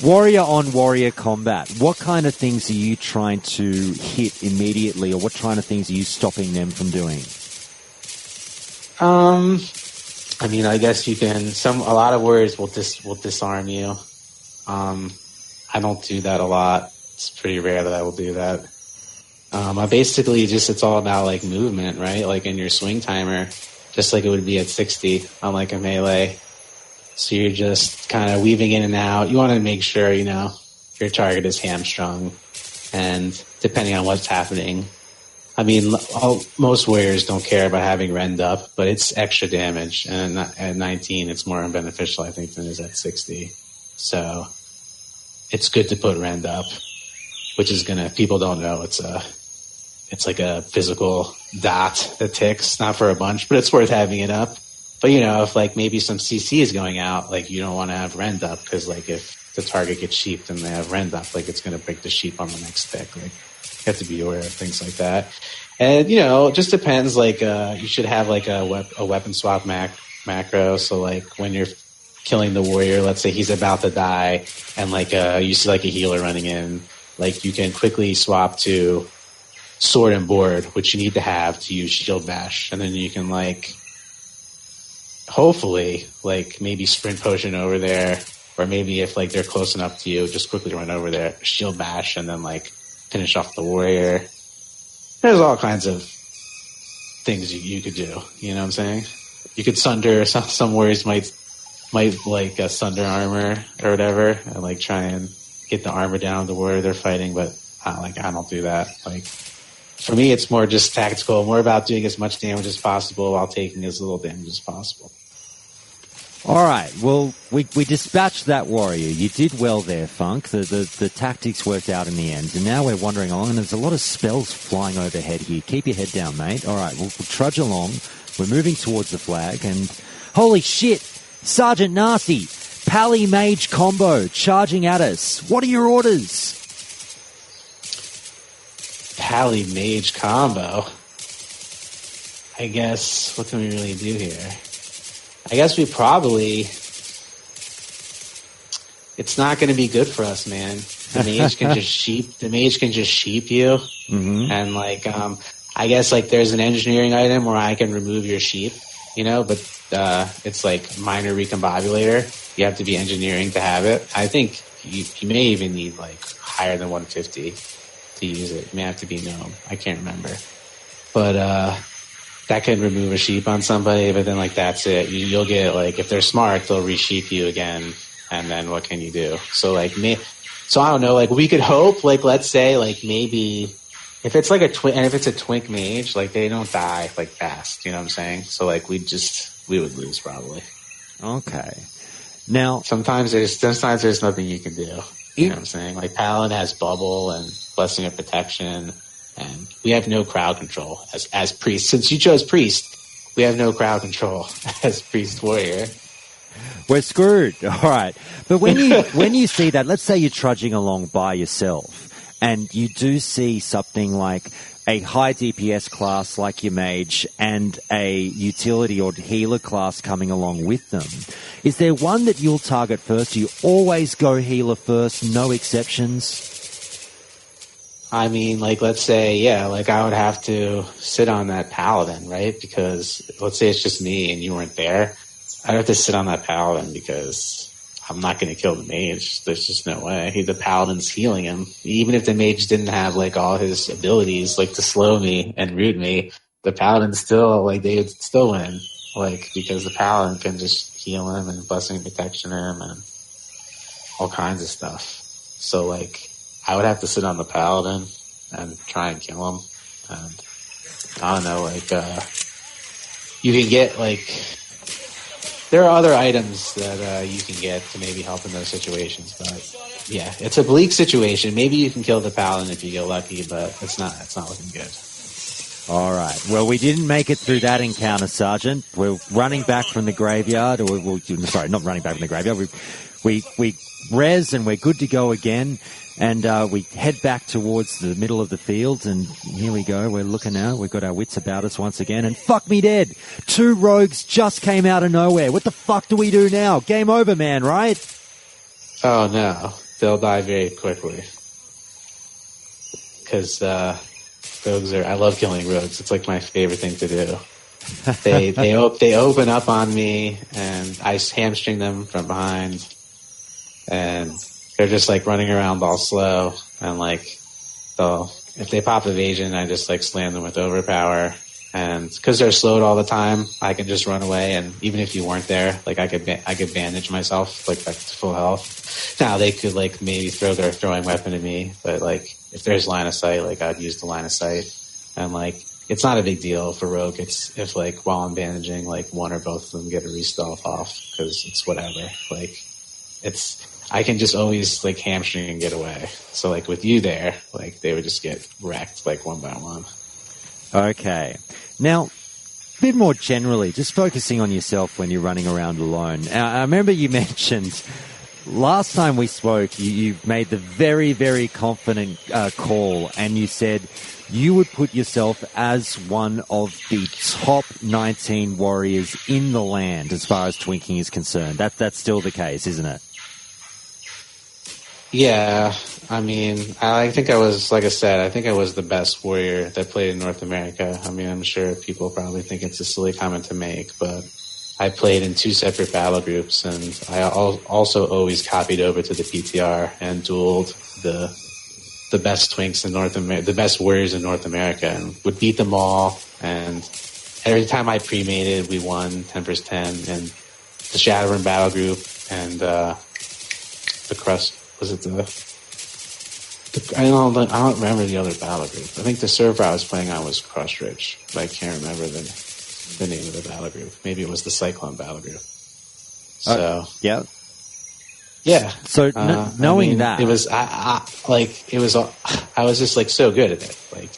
Warrior on warrior combat. What kind of things are you trying to hit immediately, or what kind of things are you stopping them from doing? I mean, I guess you can. A lot of warriors will disarm you. I don't do that a lot. It's pretty rare that I will do that. I basically it's all about like movement, right? Like in your swing timer, just like it would be at 60 on like a melee. So you're just kind of weaving in and out. You want to make sure, you know, your target is hamstrung, and depending on what's happening. I mean, most warriors don't care about having rend up, but it's extra damage, and at 19 it's more beneficial, I think, than it is at 60. So it's good to put rend up, which is people don't know, it's like a physical dot that ticks, not for a bunch, but it's worth having it up. But, you know, if like maybe some CC is going out, like you don't want to have rend up, because like if the target gets sheeped and they have rend up, like it's going to break the sheep on the next tick. Like, you have to be aware of things like that. And, you know, it just depends. Like, you should have like a weapon swap macro. So like when you're killing the warrior, let's say he's about to die, and like you see like a healer running in, like you can quickly swap to sword and board, which you need to have to use shield bash, and then you can like hopefully like maybe sprint potion over there, or maybe if like they're close enough to you, just quickly run over there, shield bash, and then like finish off the warrior. There's all kinds of things you could do. You know what I'm saying? You could sunder. Some warriors might like sunder armor or whatever, and like try and get the armor down of the warrior they're fighting. But I don't do that. Like, for me, it's more just tactical, more about doing as much damage as possible while taking as little damage as possible. All right. Well, we dispatched that warrior. You did well there, Funk. The tactics worked out in the end. And now we're wandering along, and there's a lot of spells flying overhead here. Keep your head down, mate. All right. We'll trudge along. We're moving towards the flag, and holy shit, Sergeant Nasty, Pally Mage combo charging at us. What are your orders? Pally Mage combo? I guess, what can we really do here? I guess we probably... It's not going to be good for us, man. The mage can just sheep. The mage can just sheep you, and like, I guess like there's an engineering item where I can remove your sheep, you know, but it's like minor recombobulator. You have to be engineering to have it. I think you may even need like higher than 150 to use it. You may have to be gnome. I can't remember, but that can remove a sheep on somebody. But then like that's it. You'll get like, if they're smart, they'll resheep you again. And then what can you do? So like So I don't know, like we could hope, like let's say, like maybe if it's like and if it's a twink mage, like they don't die like fast. You know what I'm saying? So like we would lose probably. Okay. Now sometimes there's nothing you can do. You know what I'm saying? Like Paladin has bubble and blessing of protection, and we have no crowd control as priest. Since you chose priest, we have no crowd control as priest warrior. We're screwed. All right. But when you see that, let's say you're trudging along by yourself and you do see something like a high DPS class like your mage and a utility or healer class coming along with them. Is there one that you'll target first? Do you always go healer first, no exceptions? I mean, like, let's say, yeah, like I would have to sit on that paladin, right? Because let's say it's just me and you weren't there. I'd have to sit on that paladin because I'm not going to kill the mage. There's just no way. The paladin's healing him. Even if the mage didn't have like all his abilities, like to slow me and root me, the paladin still, like they would still win. Like, because the paladin can just heal him and blessing and protection him and all kinds of stuff. So like, I would have to sit on the paladin and try and kill him. And I don't know, like, you can get like, there are other items that you can get to maybe help in those situations, but yeah, it's a bleak situation. Maybe you can kill the paladin if you get lucky, but it's not looking good. All right. Well, we didn't make it through that encounter, Sergeant. We're running back from the graveyard, sorry, not running back from the graveyard. We res and we're good to go again. And we head back towards the middle of the field, and here we go. We're looking out. We've got our wits about us once again. And fuck me dead. 2 rogues just came out of nowhere. What the fuck do we do now? Game over, man, right? Oh, no. They'll die very quickly. Because rogues I love killing rogues. It's like my favorite thing to do. They open up on me, and I hamstring them from behind. And they're just like running around all slow, and like, so if they pop evasion, I just like slam them with overpower, and because they're slowed all the time, I can just run away. And even if you weren't there, like I could bandage myself like back to full health. Now they could like maybe throw their throwing weapon at me, but like if there's line of sight, like I'd use the line of sight, and like it's not a big deal for rogue. It's if like while I'm bandaging, like one or both of them get a re-stealth off because it's whatever. Like I can just always like hamstring and get away. So like with you there, like they would just get wrecked like one by one. Okay. Now, a bit more generally, just focusing on yourself when you're running around alone. I remember you mentioned last time we spoke, you made the very, very confident call, and you said you would put yourself as one of the top 19 warriors in the land as far as twinking is concerned. That's still the case, isn't it? Yeah, I mean, I think I was, like I said, I think I was the best warrior that played in North America. I mean, I'm sure people probably think it's a silly comment to make, but I played in 2 separate battle groups, and I also always copied over to the PTR and dueled the best twinks in North America, the best warriors in North America, and would beat them all. And every time I pre-mated, we won 10 vs 10, and the Shadowrun battle group and the Crust. Was it I don't remember the other battle group. I think the server I was playing on was Cross Ridge, but I can't remember the name of the battle group. Maybe it was the Cyclone battle group. So yeah. So knowing that, it was I was just like so good at it. Like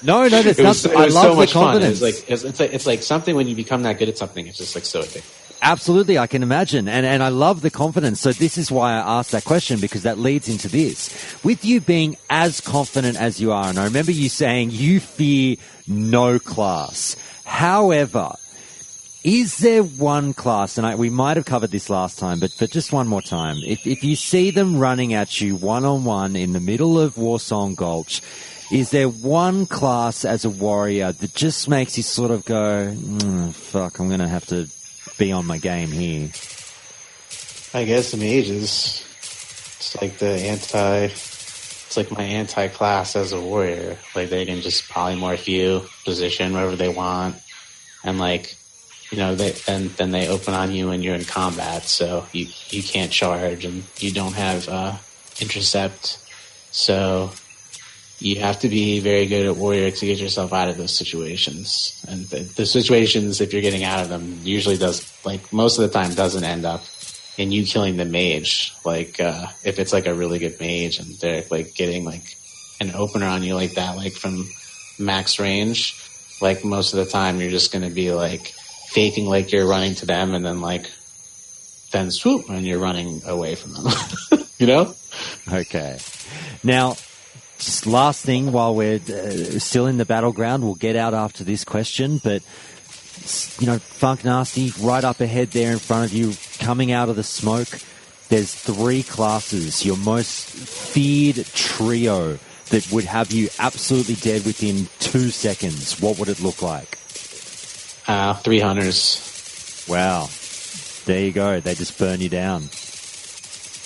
no, that's not. I love the confidence. It's like something when you become that good at something, it's just like so addictive. Absolutely, I can imagine. And I love the confidence. So this is why I asked that question, because that leads into this. With you being as confident as you are, and I remember you saying you fear no class. However, is there one class, and we might have covered this last time, but just one more time. If you see them running at you one-on-one in the middle of Warsong Gulch, is there one class as a warrior that just makes you sort of go, fuck, I'm going to have to be on my game here? I guess the mages. It's like it's like my anti-class as a warrior. Like they can just polymorph you, position wherever they want, and like, you know, then they open on you and you're in combat, so you can't charge, and you don't have intercept. So you have to be very good at warrior to get yourself out of those situations. And the situations, if you're getting out of them, usually most of the time doesn't end up in you killing the mage. If it's like a really good mage and they're like getting like an opener on you like that, like from max range, like most of the time you're just going to be like faking like you're running to them and then swoop and you're running away from them, you know? Okay. Now, just last thing while we're still in the battleground, we'll get out after this question, but, Funknasty, right up ahead there in front of you, coming out of the smoke, there's 3 classes, your most feared trio that would have you absolutely dead within 2 seconds. What would it look like? 3 hunters. Wow. There you go. They just burn you down.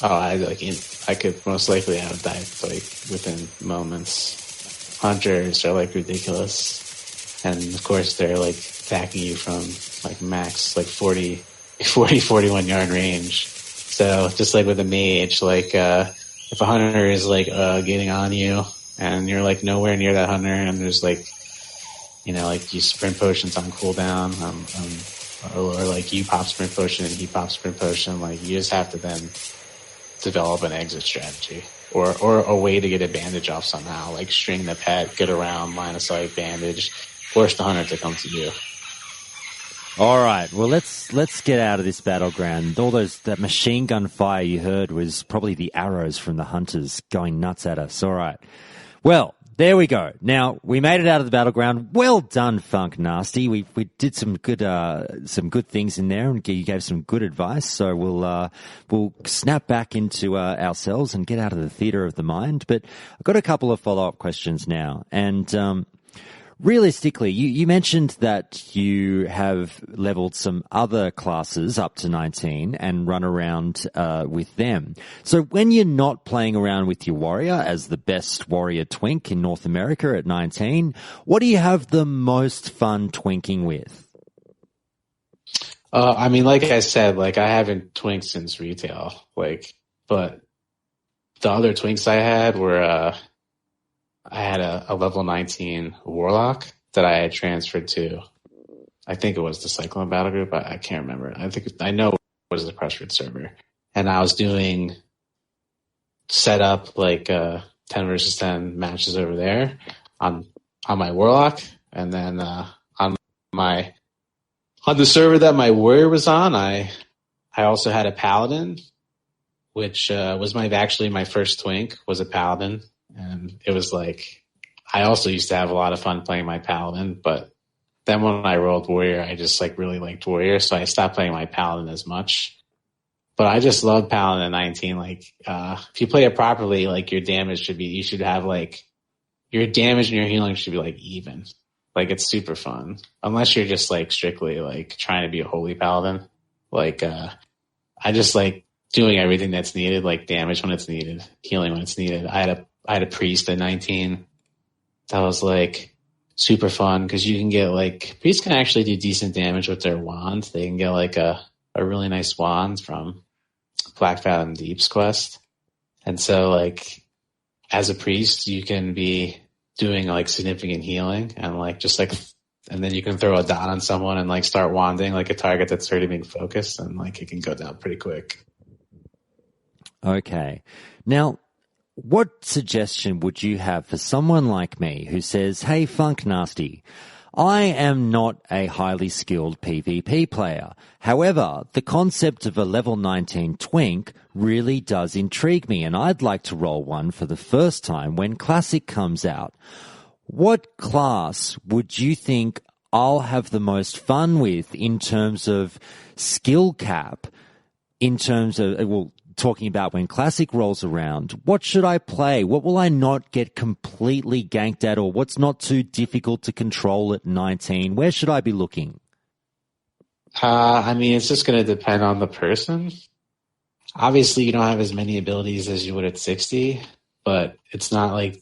Oh, I could most likely have died within moments. Hunters are ridiculous, and of course they're attacking you from max 41 yard range. So just with a mage, if a hunter is getting on you and you're nowhere near that hunter, and there's you sprint potions on cooldown, or you pop sprint potion and he pops sprint potion, you just have to then develop an exit strategy or a way to get a bandage off somehow, string the pet, get around, line of sight, bandage, force the hunter to come to you. All right, well let's get out of this battleground. All that machine gun fire you heard was probably the arrows from the hunters going nuts at us. All right, well, there we go. Now we made it out of the battleground. Well done, Funknasty. We did some good things in there, and you gave some good advice. So we'll snap back into ourselves and get out of the theater of the mind. But I've got a couple of follow-up questions now, and realistically, you mentioned that you have leveled some other classes up to 19 and run around with them. So when you're not playing around with your warrior as the best warrior twink in North America at 19, what do you have the most fun twinking with? Like I said, I haven't twinked since retail, but the other twinks I had were, I had a level 19 warlock that I had transferred to, I think it was the Cyclone Battle Group. I can't remember. I know it was the Presswood server. And I was doing set up 10 versus 10 matches over there on my warlock. And then on the server that my warrior was on, I also had a paladin, which was my first twink, was a paladin. And it was I also used to have a lot of fun playing my paladin, but then when I rolled warrior, I just really liked warrior, so I stopped playing my paladin as much. But I just love paladin at 19. If you play it properly, your damage you should have your damage and your healing should be even. It's super fun. Unless you're just strictly trying to be a holy paladin. I just doing everything that's needed, damage when it's needed, healing when it's needed. I had a priest at 19 that was super fun because you can get priests can actually do decent damage with their wands. They can get a really nice wand from Black Fathom Deep's quest. And so as a priest you can be doing significant healing and and then you can throw a dot on someone and start wanding a target that's already being focused, and it can go down pretty quick. Okay. Now, what suggestion would you have for someone like me who says, hey, Funknasty, I am not a highly skilled PvP player. However, the concept of a level 19 twink really does intrigue me, and I'd like to roll one for the first time when Classic comes out. What class would you think I'll have the most fun with in terms of skill cap, in terms of, talking about when Classic rolls around, what should I play? What will I not get completely ganked at, or what's not too difficult to control at 19? Where should I be looking? It's just going to depend on the person. Obviously, you don't have as many abilities as you would at 60, but it's not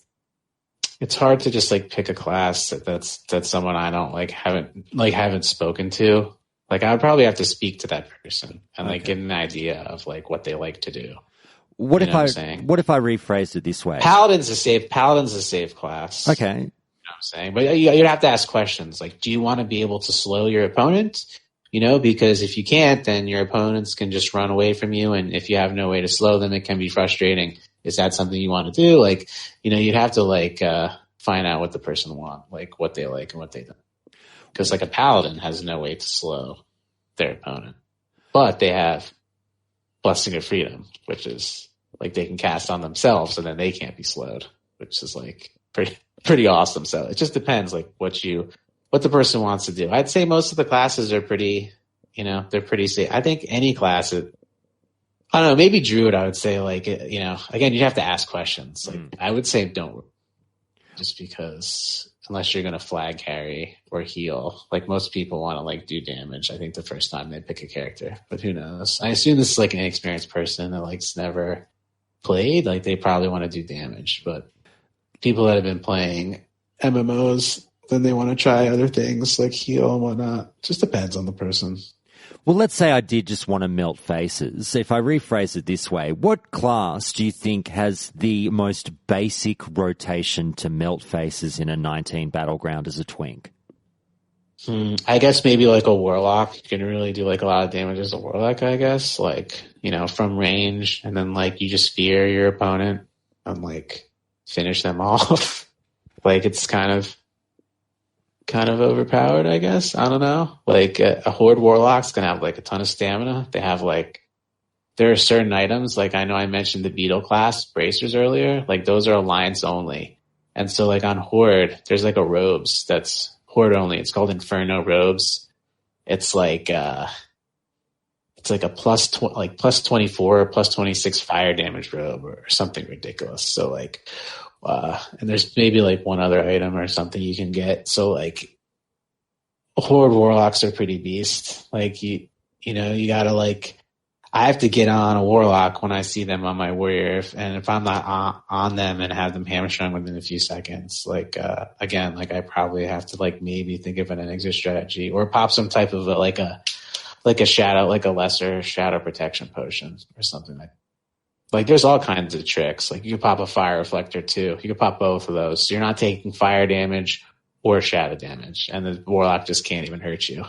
it's hard to just pick a class that's someone I don't haven't spoken to. I would probably have to speak to that person and get an idea of what they like to do. What You if know I what I'm saying? what if I rephrased it this way? Paladin's a safe class. Okay. You know what I'm saying? But you'd have to ask questions like, do you want to be able to slow your opponent? You know, because if you can't, then your opponents can just run away from you. And if you have no way to slow them, it can be frustrating. Is that something you want to do? Like, you know, you'd have to find out what the person wants, like what they like and what they don't. Because like a paladin has no way to slow their opponent, but they have Blessing of Freedom, which is like they can cast on themselves and then they can't be slowed, which is like pretty awesome. So it just depends like what the person wants to do. I'd say most of the classes are pretty, you know, they're pretty safe. I think any class, I don't know, maybe Druid, I would say like, you know, again, you'd have to ask questions. Like I would say don't, just because unless you're going to flag carry or heal, like most people want to like do damage. I think the first time they pick a character, but who knows? I assume this is like an inexperienced person that like's never played. Like they probably want to do damage, but people that have been playing MMOs, then they want to try other things like heal and whatnot. Just depends on the person. Well, let's say I did just want to melt faces. If I rephrase it this way, what class do you think has the most basic rotation to melt faces in a 19 battleground as a twink? I guess maybe like a warlock. You can really do like a lot of damage as a warlock, I guess. Like, you know, from range, and then like you just fear your opponent and like finish them off. Like it's kind of overpowered, I guess. I don't know. Like a horde warlock's gonna have like a ton of stamina. They have like, there are certain items, like I know I mentioned the beetle class bracers earlier, like those are alliance only. And so like on horde, there's like a robes that's horde only. It's called Inferno robes. It's like it's like a plus 24 or plus 26 fire damage robe or something ridiculous. So like and there's maybe like one other item or something you can get. So like horde warlocks are pretty beast. Like you know, you gotta like, I have to get on a warlock when I see them on my warrior, and if I'm not on them and have them hamstrung within a few seconds, like again, like I probably have to like maybe think of an exit strategy or pop some type of like a shadow, like a lesser shadow protection potion or something like there's all kinds of tricks. Like you could pop a fire reflector too. You could pop both of those. So you're not taking fire damage or shadow damage, and the warlock just can't even hurt you.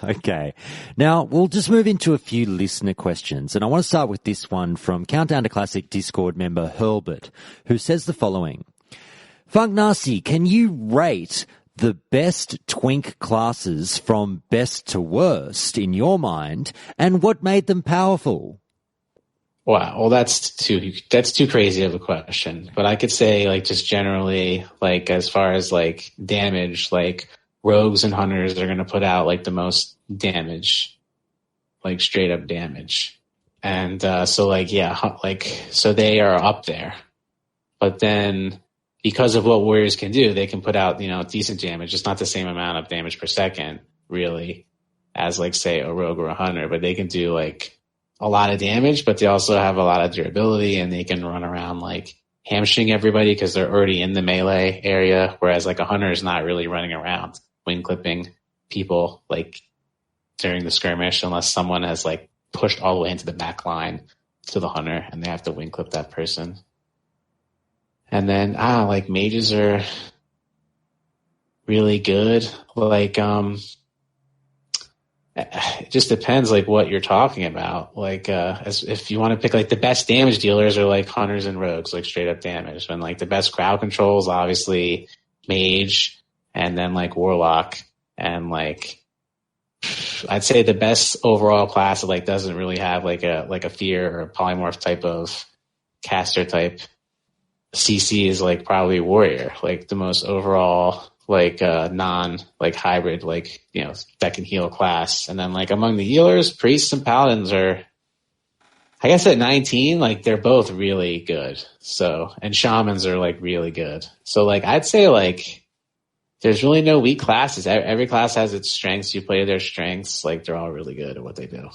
Okay. Now, we'll just move into a few listener questions, and I want to start with this one from Countdown to Classic Discord member Hurlbert, who says the following. Funknasty, can you rate the best twink classes from best to worst in your mind, and what made them powerful? Wow. Well, that's too crazy of a question, but I could say like just generally, like as far as like damage, like rogues and hunters are going to put out like the most damage, like straight up damage. And, so like, yeah, like, so they are up there, but then because of what warriors can do, they can put out, you know, decent damage. It's not the same amount of damage per second really as like say a rogue or a hunter, but they can do like a lot of damage, but they also have a lot of durability, and they can run around like hamstring everybody because they're already in the melee area. Whereas like a hunter is not really running around wing clipping people like during the skirmish unless someone has like pushed all the way into the back line to the hunter and they have to wing clip that person. And then like mages are really good. Like it just depends like what you're talking about. Like if you want to pick like the best damage dealers are like hunters and rogues, like straight up damage. And like the best crowd control is obviously mage, and then like warlock, and like I'd say the best overall class that like doesn't really have like a fear or a polymorph type of caster type CC is like probably warrior. Like the most overall like non like hybrid, like, you know, that can heal class. And then like among the healers, priests and paladins are, I guess at 19, like they're both really good. So, and shamans are like really good. So like I'd say like there's really no weak classes. Every class has its strengths. You play their strengths. Like they're all really good at what they do.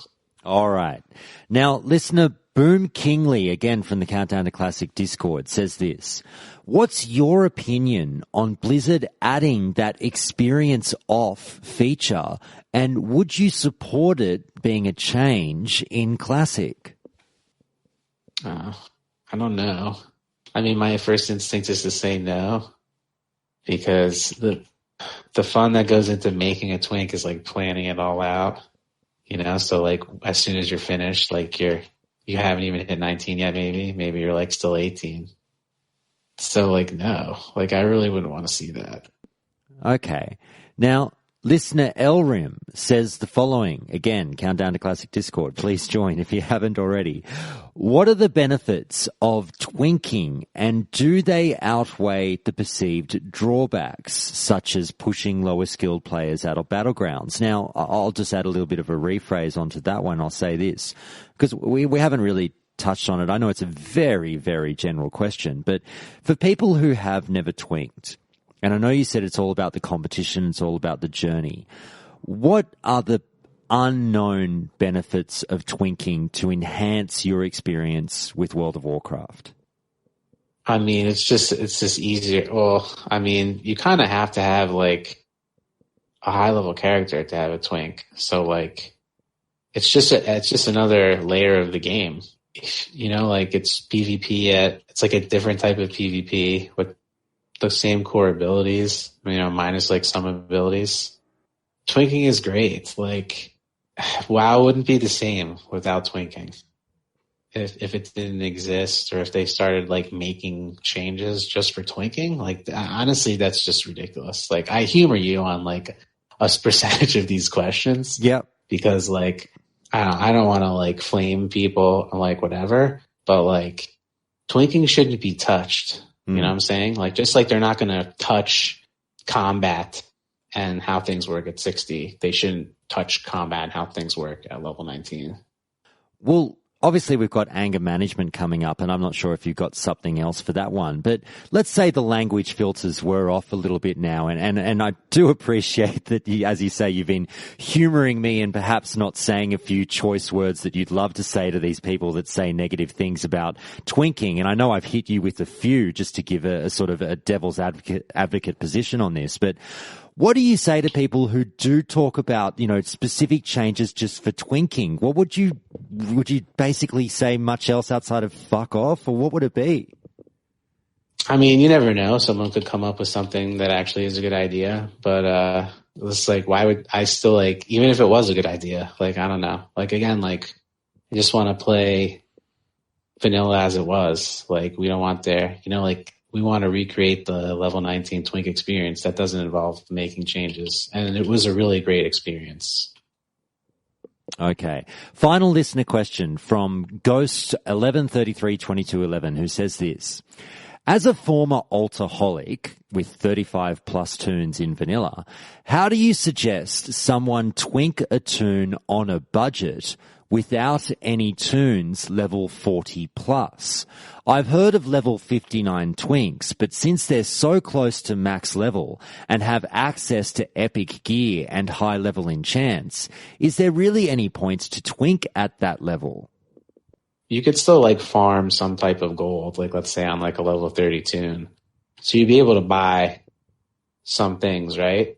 All right. Now, listener Boom Kingley, again from the Countdown to Classic Discord, says this. What's your opinion on Blizzard adding that experience off feature, and would you support it being a change in Classic? Uh, I don't know. I mean, my first instinct is to say no because the fun that goes into making a twink is like planning it all out, you know? So like as soon as you're finished, like you haven't even hit 19 yet, maybe you're like still 18. So like, no, like I really wouldn't want to see that. Okay. Now, listener Elrim says the following. Again, Countdown to Classic Discord. Please join if you haven't already. What are the benefits of twinking, and do they outweigh the perceived drawbacks, such as pushing lower skilled players out of battlegrounds? Now, I'll just add a little bit of a rephrase onto that one. I'll say this, because we haven't really touched on it. I know it's a very, very general question, but for people who have never twinked, and I know you said it's all about the competition, it's all about the journey, what are the unknown benefits of twinking to enhance your experience with World of Warcraft? I mean, it's just easier. Well, I mean, you kind of have to have like a high level character to have a twink. So like, it's just another layer of the game. You know, like it's PvP it's like a different type of PvP with the same core abilities, you know, minus like some abilities. Twinking is great. Like, WoW wouldn't be the same without twinking. If it didn't exist, or if they started like making changes just for twinking, like honestly, that's just ridiculous. Like, I humor you on like a percentage of these questions. Yep. Because like, I don't want to like flame people or like whatever, but like twinking shouldn't be touched. You know what I'm saying? Like, just like they're not going to touch combat and how things work at 60, they shouldn't touch combat and how things work at level 19. Well, obviously we've got anger management coming up, and I'm not sure if you've got something else for that one, but let's say the language filters were off a little bit now, and I do appreciate that, as you say, you've been humoring me and perhaps not saying a few choice words that you'd love to say to these people that say negative things about twinking, and I know I've hit you with a few just to give a sort of a devil's advocate position on this, but what do you say to people who do talk about, you know, specific changes just for twinking? What would you basically say much else outside of fuck off, or what would it be? I mean, you never know. Someone could come up with something that actually is a good idea, but it's like, why would I still like, even if it was a good idea, like, I don't know. Like, again, like, I just want to play vanilla as it was. Like, we don't want like, we want to recreate the level 19 twink experience. That doesn't involve making changes. And it was a really great experience. Okay. Final listener question from Ghost 11332211, who says this. As a former altaholic with 35 plus tunes in vanilla, how do you suggest someone twink a tune on a budget without any tunes level 40 plus? I've heard of level 59 twinks, but since they're so close to max level and have access to epic gear and high level enchants, is there really any point to twink at that level? You could still like farm some type of gold, like let's say on like a level 30 tune. So you'd be able to buy some things, right?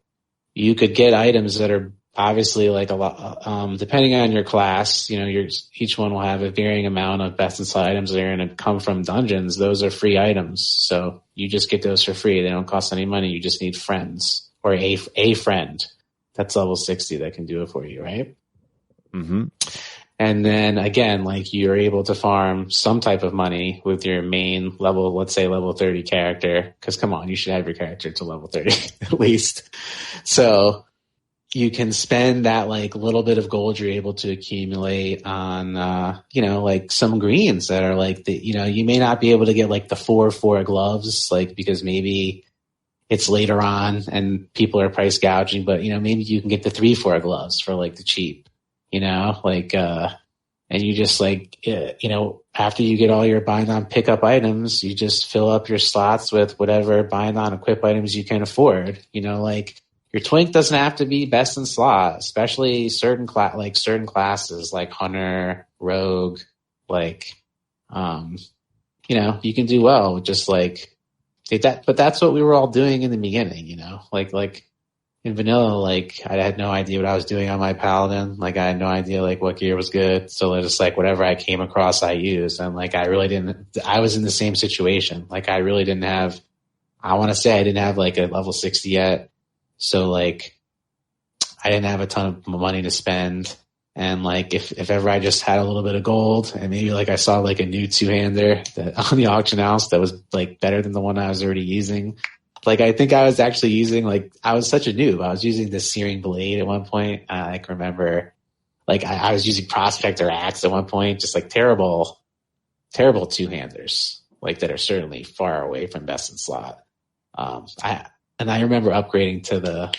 You could get items that are obviously like a lot, depending on your class, you know, each one will have a varying amount of best in slot items that are going to come from dungeons. Those are free items. So you just get those for free. They don't cost any money. You just need friends or a friend that's level 60 that can do it for you, right? Mm-hmm. And then again, like you're able to farm some type of money with your main level, let's say level 30 character. Cause come on, you should have your character to level 30 at least. So you can spend that like little bit of gold you're able to accumulate on, you know, like some greens that are like you know, you may not be able to get like the 4 gloves, like because maybe it's later on and people are price gouging, but you know, maybe you can get the 3 gloves for like the cheap, you know, like, and you just like, you know, after you get all your bind on pickup items, you just fill up your slots with whatever bind on equip items you can afford, you know, like, your twink doesn't have to be best in slot, especially certain classes like hunter, rogue, like, you know, you can do well with just like that. But that's what we were all doing in the beginning, you know, like in vanilla, like I had no idea what I was doing on my paladin. Like I had no idea like what gear was good. So just like whatever I came across, I used. And like I was in the same situation. Like I really didn't have, I want to say I didn't have like a level 60 yet. So like I didn't have a ton of money to spend. And like if ever I just had a little bit of gold and maybe like I saw like a new two-hander that on the auction house that was like better than the one I was already using. Like, I think I was actually using, like, I was such a noob. I was using the Searing Blade at one point. I can remember, like, I was using Prospector Axe at one point, just like terrible two-handers, like, that are certainly far away from best in slot. I remember upgrading to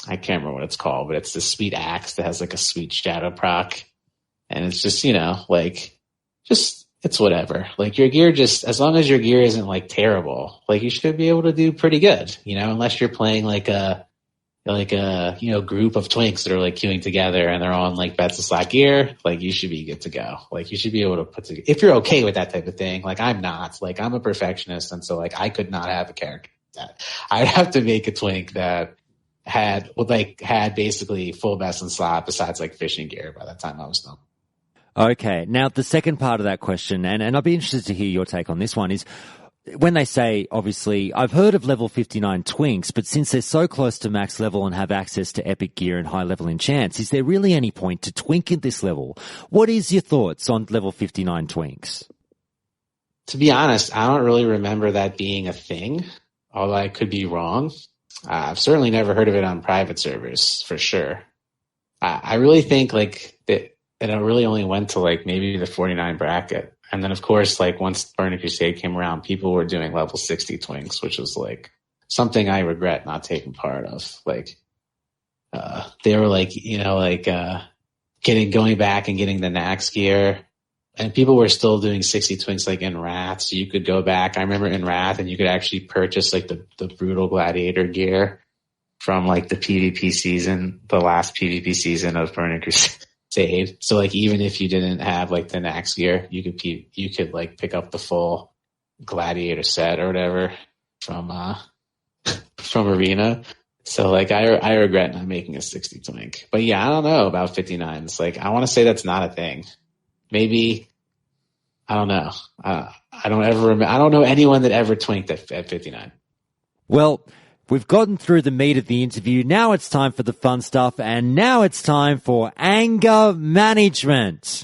I can't remember what it's called, but it's the sweet axe that has like a sweet shadow proc. And it's just, like, it's whatever. Like your gear as long as your gear isn't like terrible, like you should be able to do pretty good, unless you're playing like a group of twinks that are like queuing together and they're on like best in slot gear, like you should be good to go. Like you should be able to put together, if you're okay with that type of thing. Like I'm not, like I'm a perfectionist. And so like I could not have a character like that. I'd have to make a twink that had basically full best in slot besides like fishing gear by the time I was done. Okay. Now, the second part of that question, and I'd be interested to hear your take on this one, is when they say, obviously, I've heard of level 59 twinks, but since they're so close to max level and have access to epic gear and high level enchants, is there really any point to twink at this level? What is your thoughts on level 59 twinks? To be honest, I don't really remember that being a thing, although I could be wrong. I've certainly never heard of it on private servers, for sure. I really think like that it really only went to like maybe the 49 bracket. And then of course, like once Burning Crusade came around, people were doing level 60 twinks, which was like something I regret not taking part of. Like, they were like, going back and getting the Nax gear, and people were still doing 60 twinks like in Wrath. So you could go back. I remember in Wrath and you could actually purchase like the brutal gladiator gear from like the PvP season, the last PvP season of Burning Crusade. So like even if you didn't have like the Nax gear, you could like pick up the full gladiator set or whatever from Arena. So like I regret not making a 60 twink. But yeah, I don't know about 59. It's like I want to say that's not a thing. Maybe I don't know. I don't ever remember. I don't know anyone that ever twinked at 59. Well, we've gotten through the meat of the interview. Now it's time for the fun stuff, and now it's time for anger management.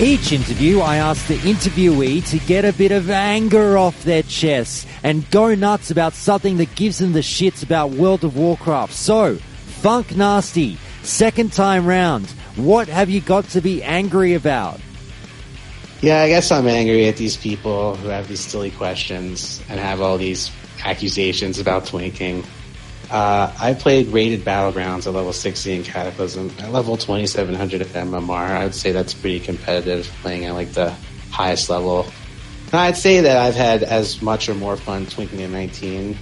Each interview, I ask the interviewee to get a bit of anger off their chests and go nuts about something that gives them the shits about World of Warcraft. So, Funknasty, second time round, what have you got to be angry about? Yeah, I guess I'm angry at these people who have these silly questions and have all these accusations about twinking. I played rated Battlegrounds at level 60 in Cataclysm. At level 2700 at MMR, I would say that's pretty competitive, playing at like the highest level. And I'd say that I've had as much or more fun twinking at 19.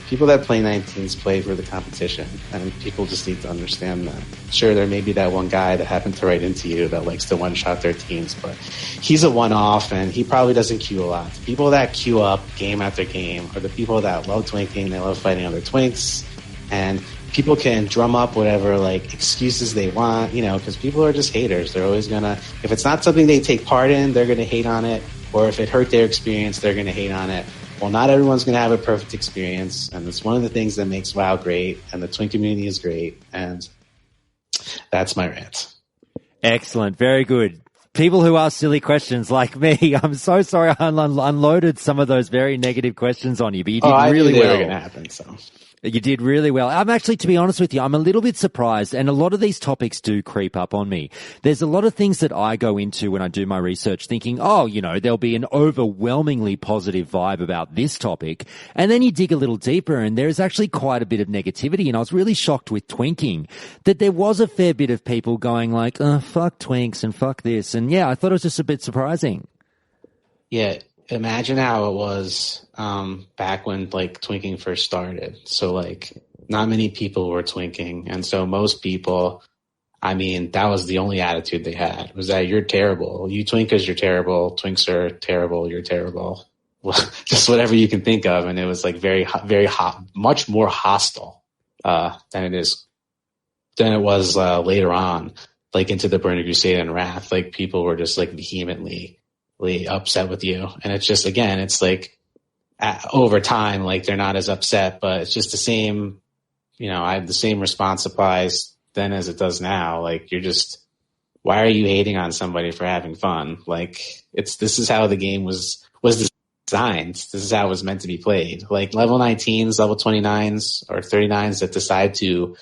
People that play 19s play for the competition, and people just need to understand that. Sure, there may be that one guy that happened to write into you that likes to one-shot their teams, but he's a one-off, and he probably doesn't queue a lot. The people that queue up game after game are the people that love twinking, they love fighting other twinks, and people can drum up whatever like excuses they want, because people are just haters. They're always gonna, if it's not something they take part in, they're gonna hate on it. Or if it hurt their experience, they're going to hate on it. Well, not everyone's going to have a perfect experience, and it's one of the things that makes WoW great, and the twink community is great, and that's my rant. Excellent. Very good. People who ask silly questions like me, I'm so sorry I unloaded some of those very negative questions on you, but you did really well. They were going to happen, so... You did really well. I'm actually, to be honest with you, I'm a little bit surprised, and a lot of these topics do creep up on me. There's a lot of things that I go into when I do my research thinking, there'll be an overwhelmingly positive vibe about this topic. And then you dig a little deeper and there's actually quite a bit of negativity. And I was really shocked with twinking that there was a fair bit of people going like, fuck twinks and fuck this. And yeah, I thought it was just a bit surprising. Yeah. Imagine how it was back when like twinking first started. So like not many people were twinking, and so most people, I mean, that was the only attitude they had, was that you're terrible. You twinkers, you're terrible. Twinks are terrible. You're terrible. Just whatever you can think of. And it was like very hot, much more hostile, than it was later on, like into the Burning Crusade and Wrath. Like people were just like vehemently upset with you. And it's just, again, it's like over time, like they're not as upset, but it's just the same, the same response applies then as it does now. Like why are you hating on somebody for having fun? Like this is how the game was designed. This is how it was meant to be played. Like level 19s, level 29s, or 39s that decide to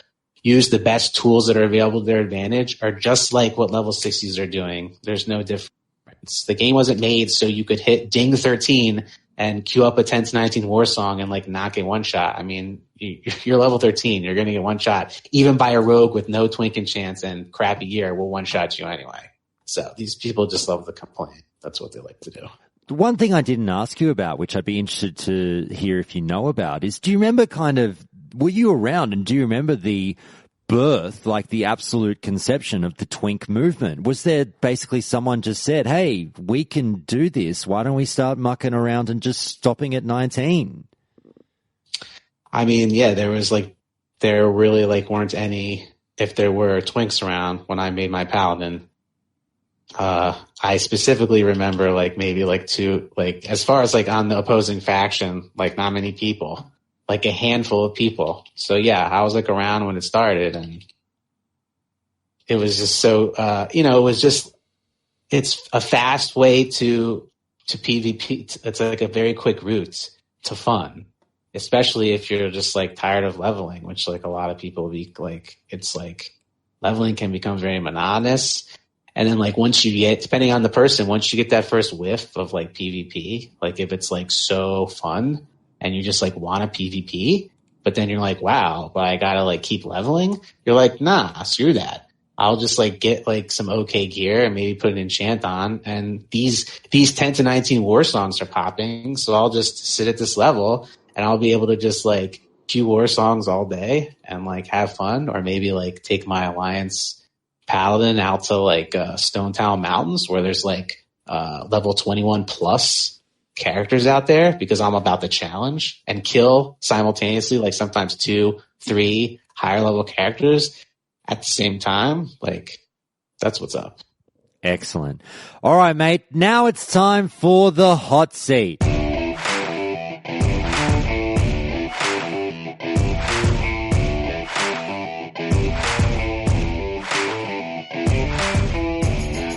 use the best tools that are available to their advantage are just like what level 60s are doing. There's no difference. The game wasn't made so you could hit ding 13 and queue up a 10 to 19 war song and like not get one shot. I mean, you're level 13. You're going to get one shot. Even by a rogue with no twinking chance and crappy gear will one shot you anyway. So these people just love to complain. That's what they like to do. One thing I didn't ask you about, which I'd be interested to hear if you know about, is do you remember were you around and do you remember the birth, like the absolute conception of the twink movement? Was there basically someone just said, hey, we can do this. Why don't we start mucking around and just stopping at 19? I mean, yeah, there really like weren't any, if there were twinks around when I made my paladin. I specifically remember like maybe like two, like as far as like on the opposing faction, like not many people. Like a handful of people. So yeah, I was like around when it started, and it was just so, it's a fast way to PvP. It's like a very quick route to fun, especially if you're just like tired of leveling, which like a lot of people be like, it's like leveling can become very monotonous. And then like once you get, depending on the person, once you get that first whiff of like PvP, like if it's like so fun, and you just like want a PvP, but then you're like, wow, but I gotta like keep leveling. You're like, nah, screw that. I'll just like get like some okay gear and maybe put an enchant on. And these 10 to 19 war songs are popping. So I'll just sit at this level and I'll be able to just like queue war songs all day and like have fun, or maybe like take my Alliance Paladin out to like Stone Town Mountains where there's like level 21 plus characters out there, because I'm about the challenge, and kill simultaneously like sometimes 2, 3 higher level characters at the same time. Like that's what's up. Excellent. All right, mate. Now it's time for the hot seat.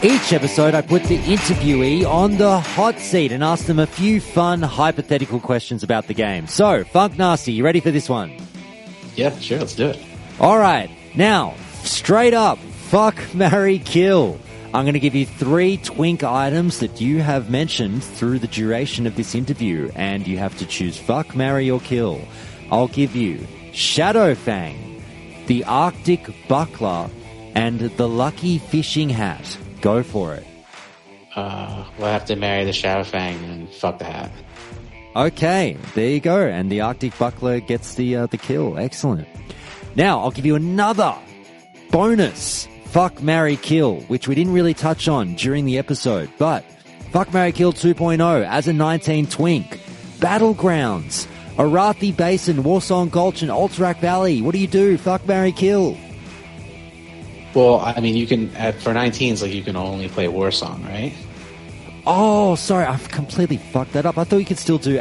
Each episode, I put the interviewee on the hot seat and ask them a few fun, hypothetical questions about the game. So, Funknasty, you ready for this one? Yeah, sure, let's do it. All right. Now, straight up, fuck, marry, kill. I'm going to give you 3 twink items that you have mentioned through the duration of this interview, and you have to choose fuck, marry, or kill. I'll give you Shadowfang, the Arctic Buckler, and the Lucky Fishing Hat. Go for it. We'll have to marry the Shadowfang and fuck the hat. Okay, there you go. And the Arctic Buckler gets the kill. Excellent. Now, I'll give you another bonus fuck, marry, kill, which we didn't really touch on during the episode. But fuck, marry, kill 2.0 as a 19 twink. Battlegrounds, Arathi Basin, Warsong Gulch, and Alterac Valley. What do you do? Fuck, marry, kill. Well, I mean, you can, for 19s, like, you can only play Warsong, right? Oh, sorry, I've completely fucked that up. I thought you could still do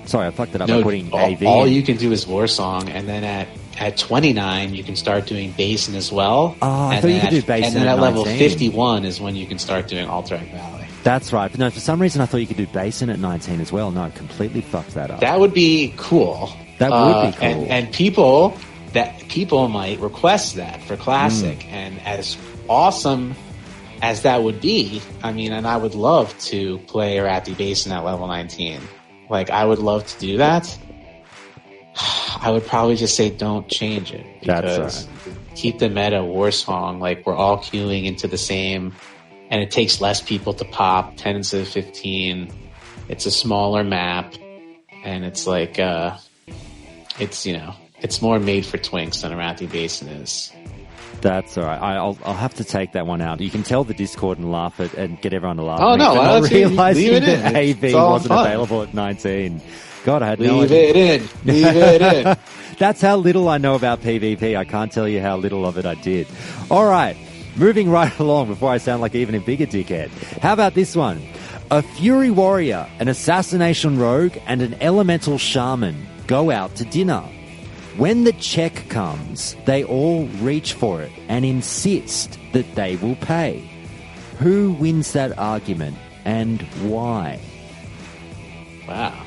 sorry, I fucked it up by putting AV. All you can do is Warsong, and then at 29, you can start doing Basin as well. Oh, I thought you could do Basin. And then at level 51 is when you can start doing Alterac Valley. That's right. But no, for some reason, I thought you could do Basin at 19 as well. No, I completely fucked that up. That would be cool. That would be cool. And people might request that for Classic. And as awesome as that would be, I mean, and I would love to play Arathi Basin at level 19. Like, I would love to do that. I would probably just say don't change it. Because keep the meta Warsong. Like, we're all queuing into the same, and it takes less people to pop, 10 instead of 15. It's a smaller map, and it's like, it's more made for Twinks than Arathi Basin is. That's all right. I'll have to take that one out. You can tell the Discord and laugh at and get everyone to laugh. Oh at me no! for not realizing that AV AV wasn't available at 19. God, I had no idea. Leave it in. That's how little I know about PvP. I can't tell you how little of it I did. All right, moving right along before I sound like even a bigger dickhead. How about this one? A Fury Warrior, an Assassination Rogue, and an Elemental Shaman go out to dinner. When the check comes, they all reach for it and insist that they will pay. Who wins that argument and why? Wow.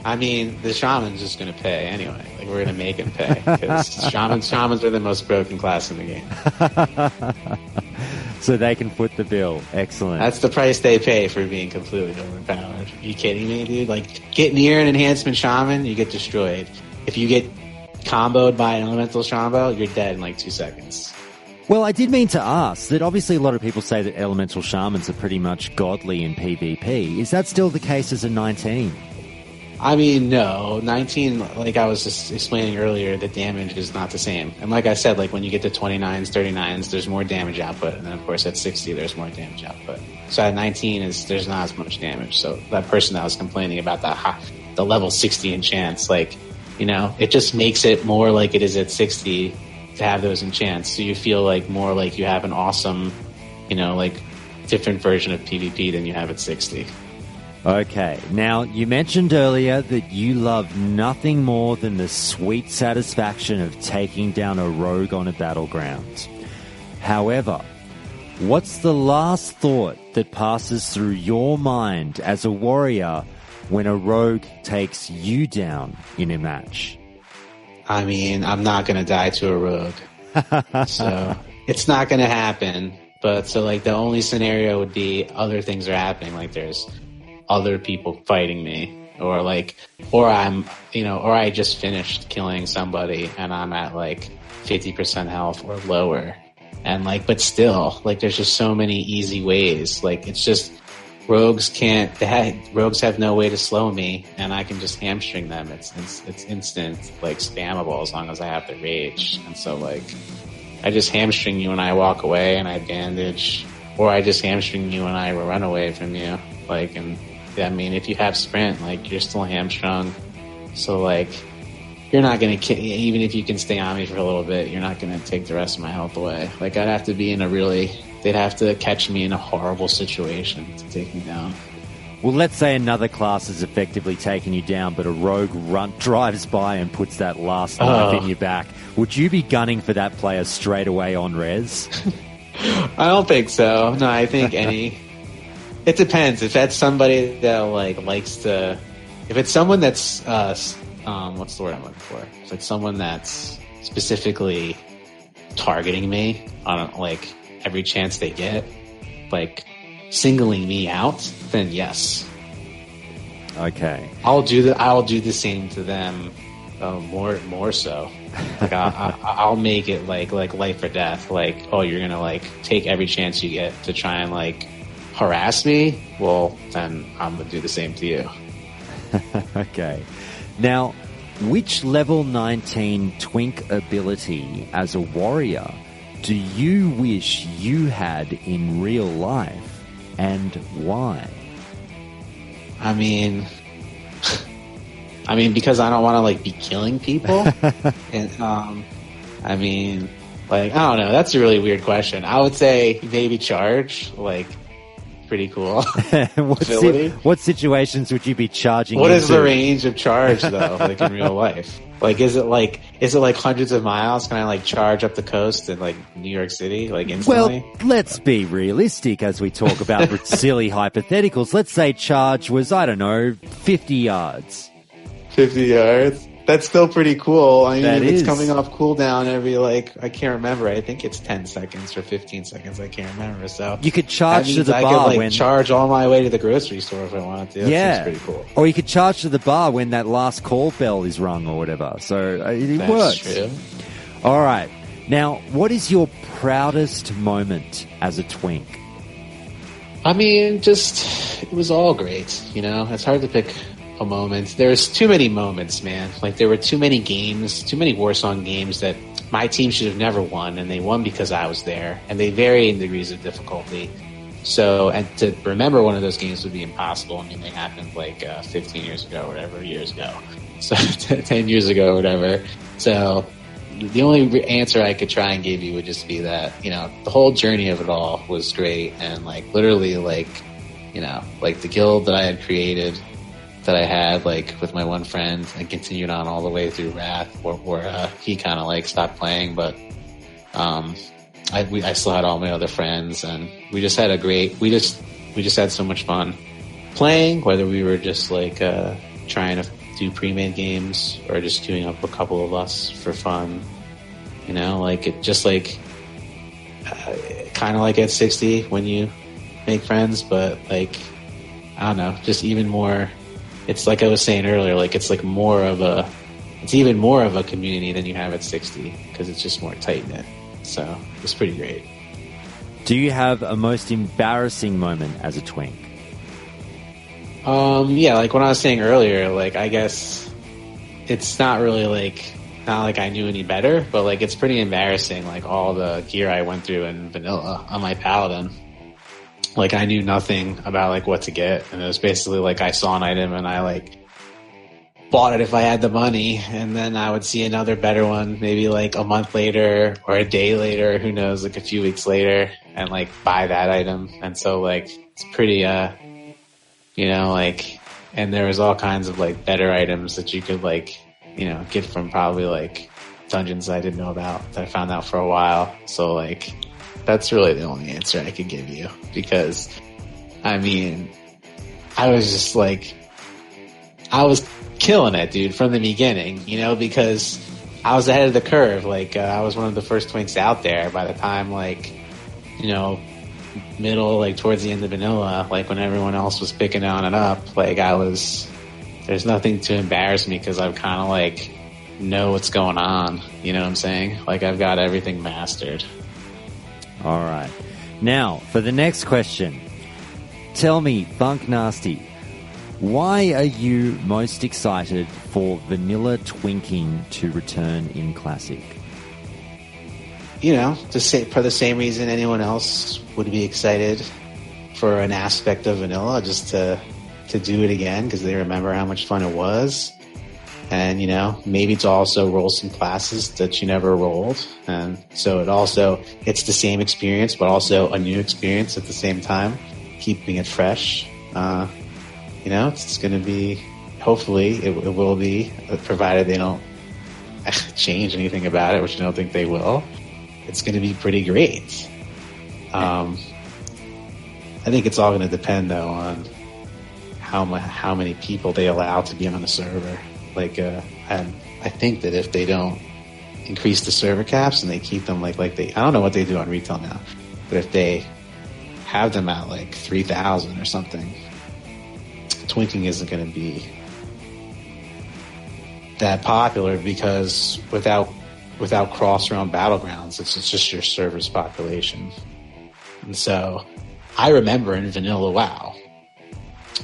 I mean, the shaman's just going to pay anyway. Like, we're going to make him pay because shamans are the most broken class in the game. So they can foot the bill. Excellent. That's the price they pay for being completely overpowered. Are you kidding me, dude? Like, get near an enhancement shaman, you get destroyed. If you get comboed by an elemental shaman, you're dead in like 2 seconds. Well, I did mean to ask that obviously a lot of people say that elemental shamans are pretty much godly in PvP. Is that still the case as a 19? I mean, no. 19, like I was just explaining earlier, the damage is not the same. And like I said, like when you get to 29s, 39s, there's more damage output. And then, of course, at 60, there's more damage output. So at 19, there's not as much damage. So that person that was complaining about the level 60 enchants, like, you know, it just makes it more like it is at 60 to have those enchants. So you feel like more like you have an awesome, you know, like different version of PvP than you have at 60. Okay, now you mentioned earlier that you love nothing more than the sweet satisfaction of taking down a rogue on a battleground. However, what's the last thought that passes through your mind as a warrior when a rogue takes you down in a match? I mean, I'm not going to die to a rogue. So it's not going to happen. But so like the only scenario would be other things are happening. Like there's other people fighting me, or I'm, you know, or I just finished killing somebody and I'm at like 50% health or lower. And like, but still, like there's just so many easy ways. Like it's just, rogues have no way to slow me and I can just hamstring them. It's instant, like spammable as long as I have the rage. And so like, I just hamstring you and I walk away and I bandage, or I just hamstring you and I run away from you. Like, and I mean, if you have sprint, like, you're still hamstrung. So, like, you're not going to, even if you can stay on me for a little bit, you're not going to take the rest of my health away. Like, I'd have to be in they'd have to catch me in a horrible situation to take me down. Well, let's say another class is effectively taking you down, but a rogue drives by and puts that last knife in your back. Would you be gunning for that player straight away on res? I don't think so. No, I think it depends. If that's somebody that like likes to, if it's someone that's what's the word I'm looking for? It's like someone that's specifically targeting me on like every chance they get, like singling me out, then yes. Okay. I'll do the same to them, more so. Like I'll make it like life or death. Like, oh, you're gonna like take every chance you get to try and like harass me, well, then I'm going to do the same to you. Okay. Now, which level 19 twink ability as a warrior do you wish you had in real life, and why? I mean, because I don't want to like be killing people. And I mean, like, I don't know. That's a really weird question. I would say maybe charge, like, pretty cool. What situations would you be charging? What is the range of charge though, like in real life? Like, is it like hundreds of miles? Can I like charge up the coast in like New York City, like instantly? Well, let's be realistic as we talk about silly hypotheticals. Let's say charge was, I don't know, 50 yards. 50 yards? That's still pretty cool. I mean, it's coming off cooldown every, like, I can't remember. I think it's 10 seconds or 15 seconds. I can't remember. So you could charge to the bar. I could, charge all my way to the grocery store if I wanted to. That seems pretty cool. Or you could charge to the bar when that last call bell is rung or whatever. So it works. That's true. All right. Now, what is your proudest moment as a twink? I mean, it was all great. You know, it's hard to pick a moment. There's too many moments, man. Like, there were too many games, too many Warsong games that my team should have never won, and they won because I was there, and they vary in degrees of difficulty. So, and to remember one of those games would be impossible. I mean, they happened like 15 years ago, or whatever, years ago. So 10 years ago, or whatever. So the only answer I could try and give you would just be that, you know, the whole journey of it all was great. And like, literally, like, you know, like the guild that I had created, that I had like with my one friend, and continued on all the way through Wrath, where he kind of like stopped playing, but I still had all my other friends, and we just had we just had so much fun playing, whether we were just like trying to do pre-made games or just queuing up a couple of us for fun, you know, like it just like kind of like at 60 when you make friends, but like I don't know, just even more. It's like I was saying earlier, like it's even more of a community than you have at 60 because it's just more tight knit. So it's pretty great. Do you have a most embarrassing moment as a twink? Yeah, like what I was saying earlier, like I guess it's not really like, not like I knew any better, but like it's pretty embarrassing, like all the gear I went through in vanilla on my paladin. Like I knew nothing about like what to get, and it was basically like I saw an item and I like bought it if I had the money, and then I would see another better one maybe like a month later or a day later, who knows, like a few weeks later, and like buy that item. And so like it's pretty you know, like, and there was all kinds of like better items that you could like, you know, get from probably like dungeons I didn't know about that I found out for a while. So like that's really the only answer I could give you, because I mean I was just like, I was killing it, dude, from the beginning, you know, because I was ahead of the curve. Like I was one of the first twinks out there by the time, like, you know, middle, like towards the end of vanilla, like when everyone else was picking on and up, like there's nothing to embarrass me because I've kind of like know what's going on, you know what I'm saying? Like I've got everything mastered. All right. Now, for the next question, tell me, Funknasty, why are you most excited for vanilla twinking to return in Classic? You know, for the same reason anyone else would be excited for an aspect of vanilla, just to do it again because they remember how much fun it was. And, you know, maybe to also roll some classes that you never rolled. And so it's the same experience, but also a new experience at the same time, keeping it fresh. You know, it's going to be, hopefully it will be, provided they don't change anything about it, which I don't think they will. It's going to be pretty great. I think it's all going to depend, though, on how many people they allow to be on the server. Like, and I think that if they don't increase the server caps and they keep them like I don't know what they do on retail now, but if they have them at like 3,000 or something, twinking isn't going to be that popular, because without cross-realm battlegrounds, it's just your server's population. And so I remember in vanilla WoW,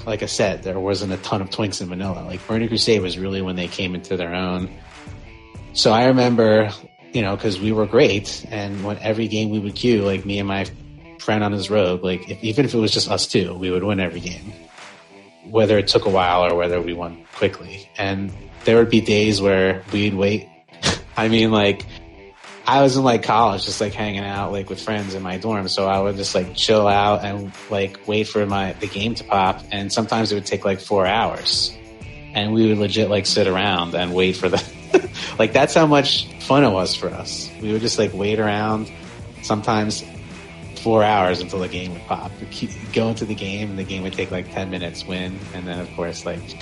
like I said, there wasn't a ton of twinks in vanilla. Like Burning Crusade was really when they came into their own. So I remember, you know, because we were great, and when every game we would queue, like me and my friend on his rogue, like even if it was just us two, we would win every game, whether it took a while or whether we won quickly. And there would be days where we'd wait. I mean, like, I was in like college, just like hanging out like with friends in my dorm, so I would just like chill out and like wait for the game to pop, and sometimes it would take like 4 hours, and we would legit like sit around and wait for the like that's how much fun it was for us. We would just like wait around, sometimes 4 hours until the game would pop. We'd go into the game, and the game would take like 10 minutes, win, and then of course like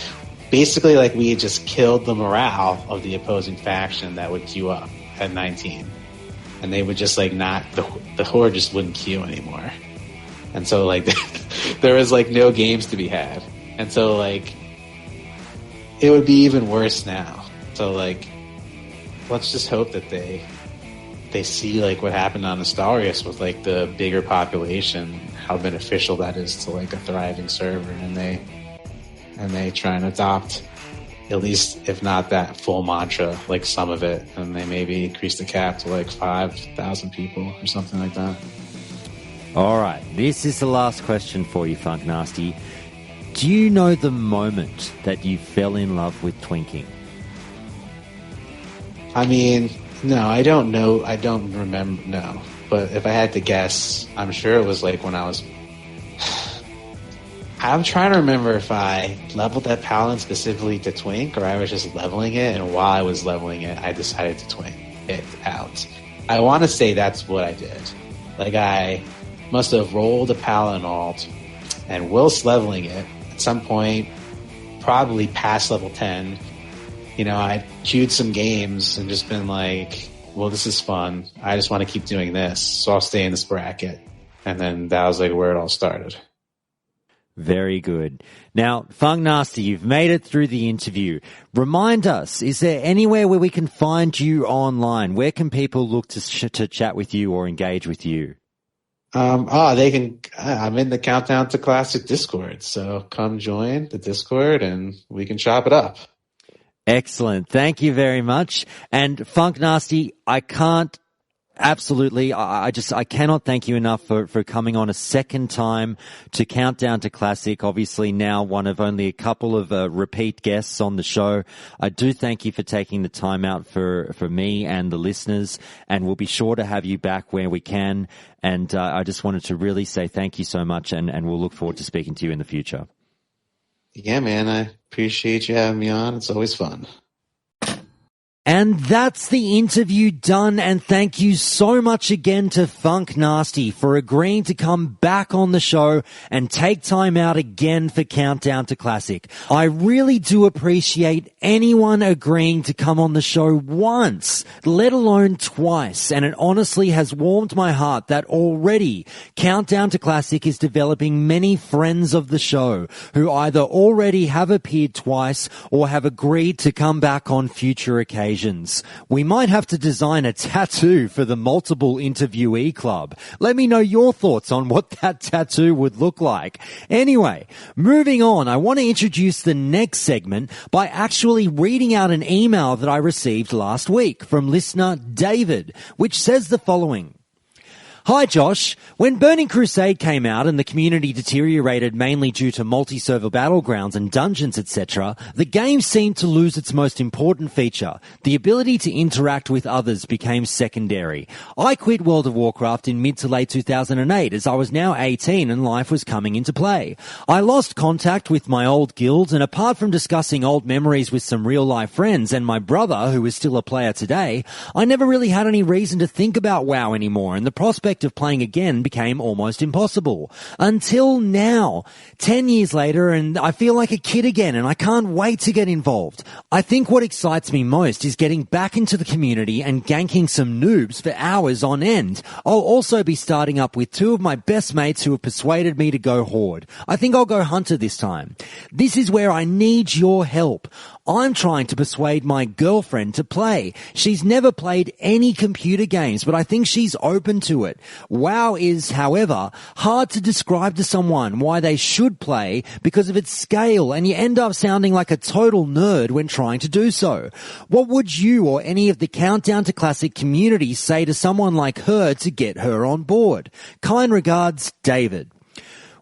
basically like we had just killed the morale of the opposing faction that would queue up at 19, and they would just like not, the horde just wouldn't queue anymore, and so like there was like no games to be had, and so like it would be even worse now. So like let's just hope that they see like what happened on Astarias with like the bigger population, how beneficial that is to like a thriving server, and they try and adopt at least, if not that full mantra, like some of it, and they maybe increase the cap to like 5,000 people or something like that. All right, this is the last question for you, Funknasty. Do you know the moment that you fell in love with twinking? I mean, no, I don't know. I don't remember, no. But if I had to guess, I'm sure it was like when I was... I'm trying to remember if I leveled that paladin specifically to twink, or I was just leveling it, and while I was leveling it, I decided to twink it out. I want to say that's what I did. Like, I must have rolled a paladin alt, and whilst leveling it, at some point, probably past level 10, I queued some games and just been like, well, this is fun. I just want to keep doing this, so I'll stay in this bracket. And then that was like where it all started. Very good. Now, Funknasty, you've made it through the interview. Remind us, is there anywhere where we can find you online? Where can people look to chat with you or engage with you? They can. I'm in the Countdown to Classic Discord, so come join the Discord and we can chop it up. Excellent. Thank you very much. And Funknasty, I cannot thank you enough for coming on a second time to Countdown to Classic. Obviously now one of only a couple of repeat guests on the show. I do thank you for taking the time out for me and the listeners, and we'll be sure to have you back where we can. And I just wanted to really say thank you so much, and we'll look forward to speaking to you in the future. Yeah, man, I appreciate you having me on. It's always fun. And that's the interview done, and thank you so much again to Funknasty for agreeing to come back on the show and take time out again for Countdown to Classic. I really do appreciate anyone agreeing to come on the show once, let alone twice, and it honestly has warmed my heart that already Countdown to Classic is developing many friends of the show who either already have appeared twice or have agreed to come back on future occasions. We might have to design a tattoo for the multiple interviewee club. Let me know your thoughts on what that tattoo would look like. Anyway, moving on, I want to introduce the next segment by actually reading out an email that I received last week from listener David, which says the following. Hi Josh, when Burning Crusade came out and the community deteriorated mainly due to multi-server battlegrounds and dungeons etc., the game seemed to lose its most important feature. The ability to interact with others became secondary. I quit World of Warcraft in mid to late 2008 as I was now 18 and life was coming into play. I lost contact with my old guilds, and apart from discussing old memories with some real life friends and my brother who is still a player today, I never really had any reason to think about WoW anymore, and the prospect of playing again became almost impossible. Until now, 10 years later, and I feel like a kid again, and I can't wait to get involved. I think what excites me most is getting back into the community and ganking some noobs for hours on end. I'll also be starting up with two of my best mates who have persuaded me to go Horde. I think I'll go Hunter this time. This is where I need your help. I'm trying to persuade my girlfriend to play. She's never played any computer games, but I think she's open to it. WoW is, however, hard to describe to someone why they should play because of its scale, and you end up sounding like a total nerd when trying to do so. What would you or any of the Countdown to Classic community say to someone like her to get her on board? Kind regards, David.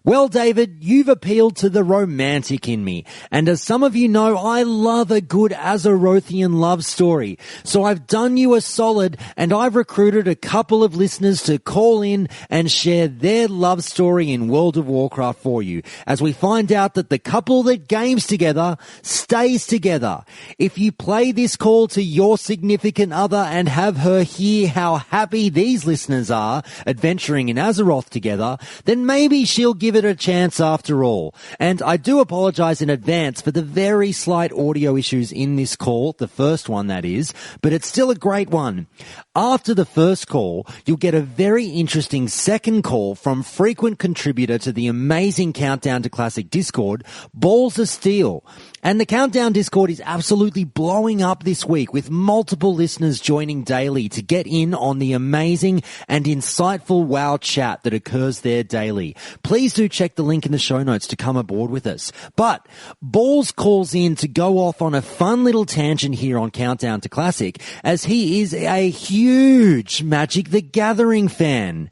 Well, David, you've appealed to the romantic in me, and as some of you know, I love a good Azerothian love story. So I've done you a solid, and I've recruited a couple of listeners to call in and share their love story in World of Warcraft for you, as we find out that the couple that games together stays together. If you play this call to your significant other and have her hear how happy these listeners are adventuring in Azeroth together, then maybe she'll give it a chance after all. And I do apologize in advance for the very slight audio issues in this call, the first one that is, but it's still a great one. After the first call, you'll get a very interesting second call from frequent contributor to the amazing Countdown to Classic Discord, Balls of Steel. And the Countdown Discord is absolutely blowing up this week with multiple listeners joining daily to get in on the amazing and insightful WoW chat that occurs there daily. Please do do check the link in the show notes to come aboard with us. But Balls calls in to go off on a fun little tangent here on Countdown to Classic, as he is a huge Magic the Gathering fan.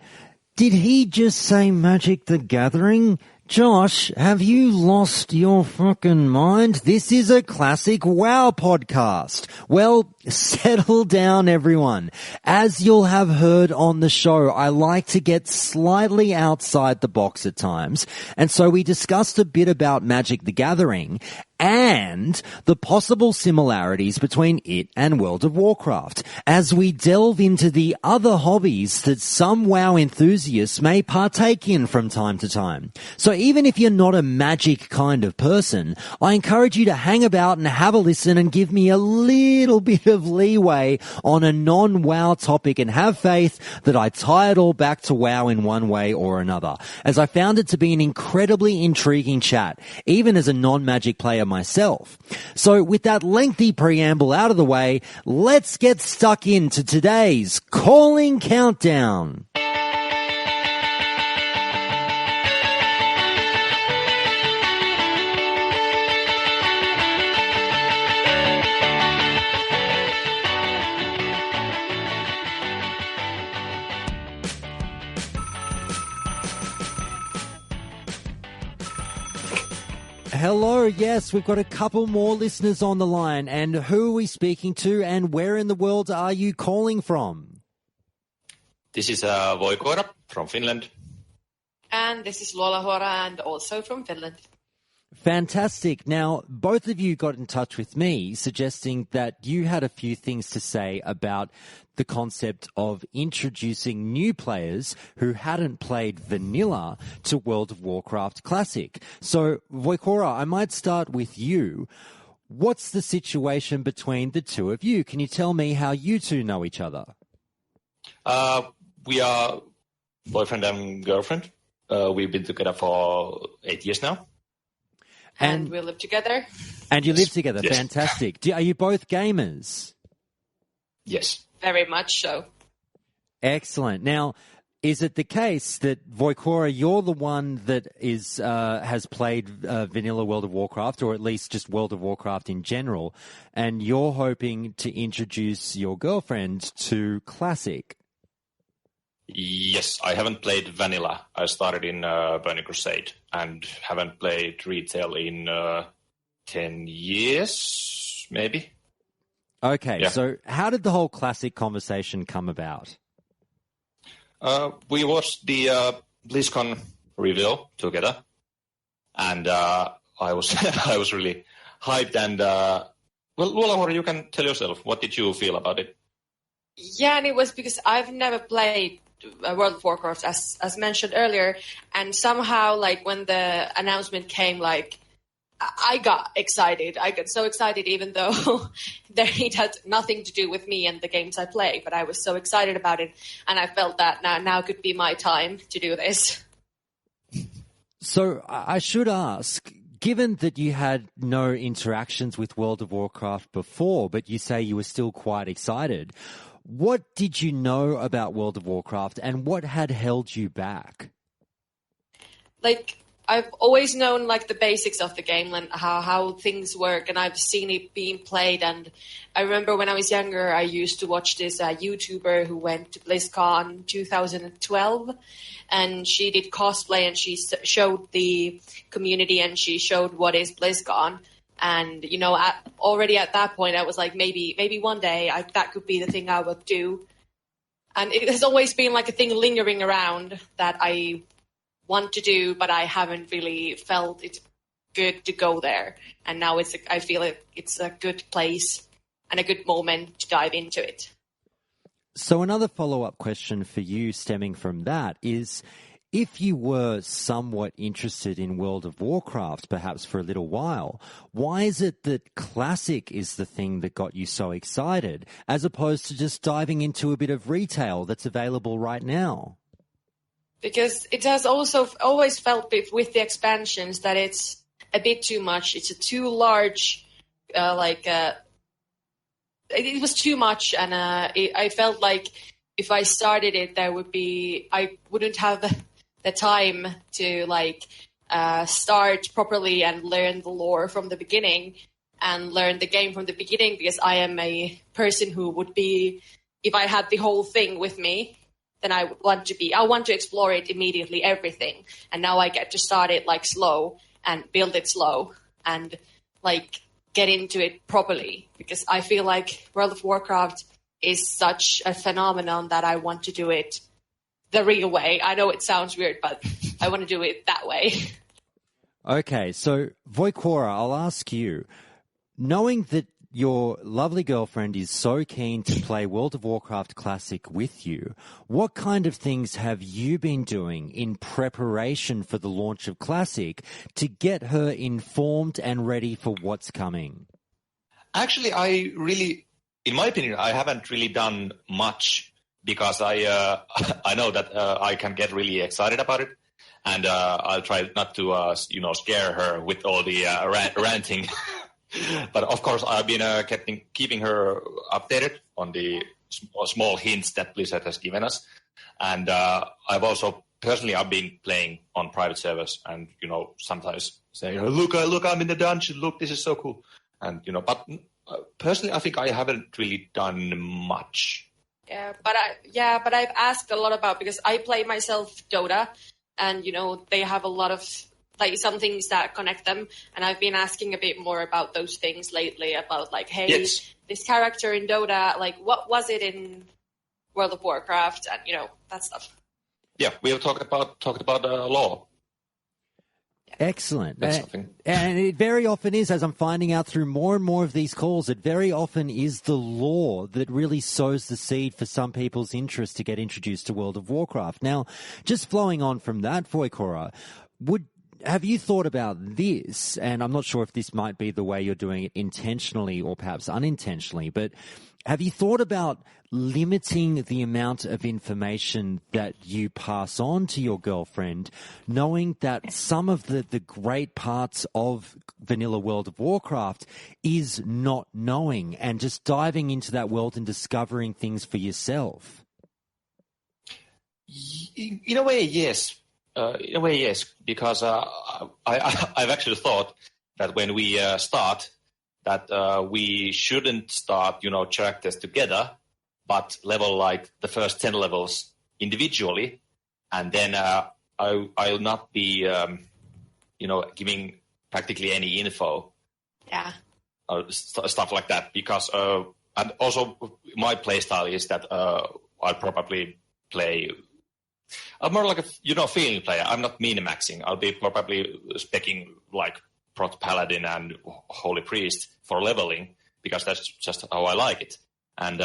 Did he just say Magic the Gathering? Josh, have you lost your fucking mind? This is a classic WoW podcast. Well, settle down, everyone. As you'll have heard on the show, I like to get slightly outside the box at times. And so we discussed a bit about Magic the Gathering and the possible similarities between it and World of Warcraft, as we delve into the other hobbies that some WoW enthusiasts may partake in from time to time. So even if you're not a Magic kind of person, I encourage you to hang about and have a listen and give me a little bit of leeway on a non-WoW topic, and have faith that I tie it all back to WoW in one way or another, as I found it to be an incredibly intriguing chat, even as a non-Magic player myself. So with that lengthy preamble out of the way, let's get stuck into today's Calling Countdown. Hello, yes, we've got a couple more listeners on the line. And who are we speaking to, and where in the world are you calling from? This is Voikora from Finland. And this is Lola Hora, and also from Finland. Fantastic. Now, both of you got in touch with me suggesting that you had a few things to say about the concept of introducing new players who hadn't played vanilla to World of Warcraft Classic. So, Voikora, I might start with you. What's the situation between the two of you? Can you tell me how you two know each other? We are boyfriend and girlfriend. We've been together for 8 years now. And we live together. And you live together. Yes. Fantastic. Are you both gamers? Yes. Very much so. Excellent. Now, is it the case that, Voikora, you're the one that has played vanilla World of Warcraft, or at least just World of Warcraft in general, and you're hoping to introduce your girlfriend to Classic? Yes, I haven't played vanilla. I started in Burning Crusade and haven't played retail in 10 years, maybe. Okay, Yeah. So how did the whole Classic conversation come about? We watched the BlizzCon reveal together, and I was I was really hyped. And well, Lola, you can tell yourself, what did you feel about it? Yeah, and it was because I've never played World of Warcraft, as mentioned earlier, and somehow, like, when the announcement came, like, I got excited. I got so excited, even though it had nothing to do with me and the games I play, but I was so excited about it, and I felt that now could be my time to do this. So I should ask, given that you had no interactions with World of Warcraft before, but you say you were still quite excited, what did you know about World of Warcraft, and what had held you back? Like, I've always known, like, the basics of the game and how things work, and I've seen it being played. And I remember when I was younger, I used to watch this YouTuber who went to BlizzCon 2012, and she did cosplay, and she showed the community, and she showed what is BlizzCon. And, you know, already at that point, I was like, maybe one day that could be the thing I would do. And it has always been like a thing lingering around that I want to do, but I haven't really felt it's good to go there. And now I feel it's a good place and a good moment to dive into it. So another follow-up question for you stemming from that is, if you were somewhat interested in World of Warcraft, perhaps for a little while, why is it that Classic is the thing that got you so excited, as opposed to just diving into a bit of retail that's available right now? Because it has also always felt with the expansions that it's a bit too much. It's a too large, it was too much, and I felt like if I started it, I wouldn't have the time to like start properly and learn the lore from the beginning and learn the game from the beginning, because I am a person who would be, if I had the whole thing with me, then I want to explore it immediately, everything. And now I get to start it like slow and build it slow and like get into it properly, because I feel like World of Warcraft is such a phenomenon that I want to do it the real way. I know it sounds weird, but I want to do it that way. Okay, so Voikora, I'll ask you, knowing that your lovely girlfriend is so keen to play World of Warcraft Classic with you, what kind of things have you been doing in preparation for the launch of Classic to get her informed and ready for what's coming? Actually, in my opinion, I haven't really done much, because I know that I can get really excited about it, and I'll try not to scare her with all the ranting. But of course, I've been keeping her updated on the small hints that Blizzard has given us, and I've also personally I've been playing on private servers, and sometimes say, look, I'm in the dungeon. Look, this is so cool, and but. Personally, I think I haven't really done much. Yeah, but I've asked a lot about, because I play myself Dota, and they have a lot of like some things that connect them, and I've been asking a bit more about those things lately, about like, hey, yes, this character in Dota, like what was it in World of Warcraft, and that stuff. Yeah, we have talked about law. Excellent. That's something. And it very often is, as I'm finding out through more and more of these calls, it very often is the lore that really sows the seed for some people's interest to get introduced to World of Warcraft. Now, just flowing on from that, Voikora, have you thought about this? And I'm not sure if this might be the way you're doing it intentionally or perhaps unintentionally, but have you thought about limiting the amount of information that you pass on to your girlfriend, knowing that some of the great parts of vanilla World of Warcraft is not knowing, and just diving into that world and discovering things for yourself? In a way, yes. Because I've actually thought that when we start, that we shouldn't start, characters together, but level like the first 10 levels individually, and then I'll not be, giving practically any info. Yeah. Or stuff like that, because and also my playstyle is that I'll probably play. I'm more like a feeling player. I'm not min-maxing. I'll be probably specking like Prot Paladin and Holy Priest for leveling, because that's just how I like it. And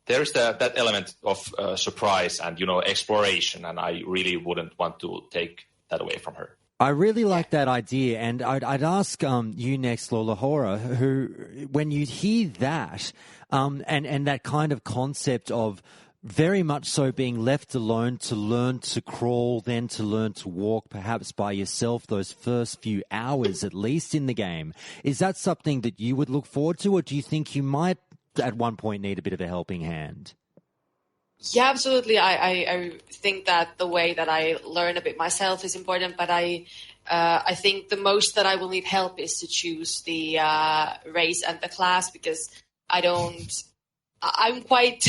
there's that element of surprise and exploration, and I really wouldn't want to take that away from her. I really like that idea, and I'd ask you next, Lolahora, who, when you hear that, and that kind of concept of very much so being left alone to learn to crawl, then to learn to walk, perhaps by yourself, those first few hours at least in the game, is that something that you would look forward to, or do you think you might at one point need a bit of a helping hand? Yeah, absolutely. I think that the way that I learn a bit myself is important, but I think the most that I will need help is to choose the race and the class, because I'm quite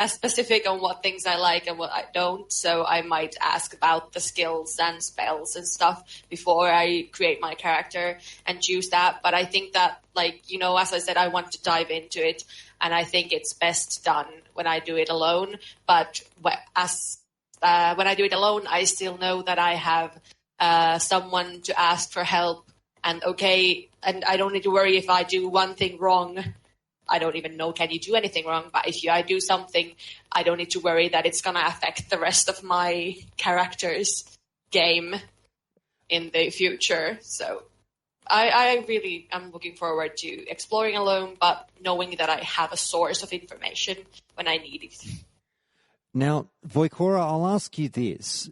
specific on what things I like and what I don't, so I might ask about the skills and spells and stuff before I create my character and choose that. But I think that, as I said, I want to dive into it, and I think it's best done when I do it alone. But when I do it alone, I still know that I have someone to ask for help, and I don't need to worry if I do one thing wrong. I don't even know, can you do anything wrong? But if I do something, I don't need to worry that it's going to affect the rest of my character's game in the future. So I really am looking forward to exploring alone, but knowing that I have a source of information when I need it. Now, Voikora, I'll ask you this.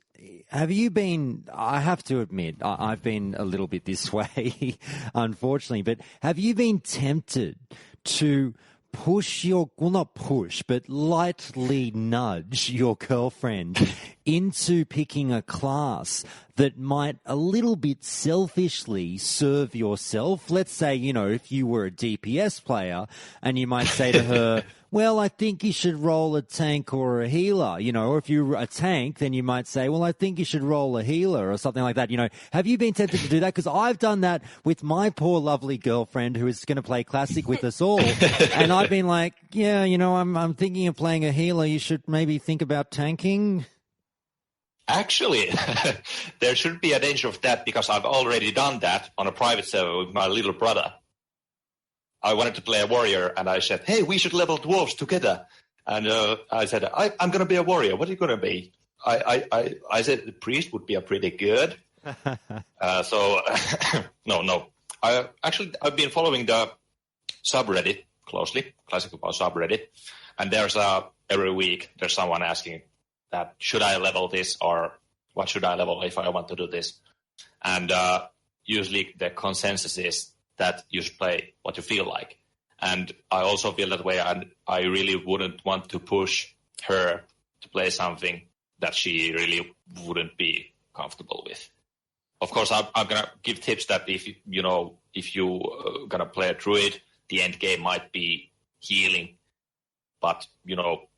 Have you been, I have to admit, I've been a little bit this way, unfortunately, but have you been tempted to not push, but lightly nudge your girlfriend into picking a class that might a little bit selfishly serve yourself? Let's say, if you were a DPS player and you might say to her, well, I think you should roll a tank or a healer, or if you're a tank, then you might say, well, I think you should roll a healer or something like that. Have you been tempted to do that? Because I've done that with my poor lovely girlfriend who is going to play Classic with us all. And I've been like, yeah, I'm thinking of playing a healer. You should maybe think about tanking. Actually, there should be a danger of that because I've already done that on a private server with my little brother. I wanted to play a warrior, and I said, hey, we should level dwarves together. And I said, I'm going to be a warrior. What are you going to be? I said the priest would be a pretty good. No. I've been following the subreddit closely, Classic WoW subreddit, and there's every week there's someone asking that, should I level this, or what should I level if I want to do this? And usually the consensus is that you should play what you feel like. And I also feel that way, and I really wouldn't want to push her to play something that she really wouldn't be comfortable with. Of course, I'm going to give tips that if you're going to play a druid, the end game might be healing, but,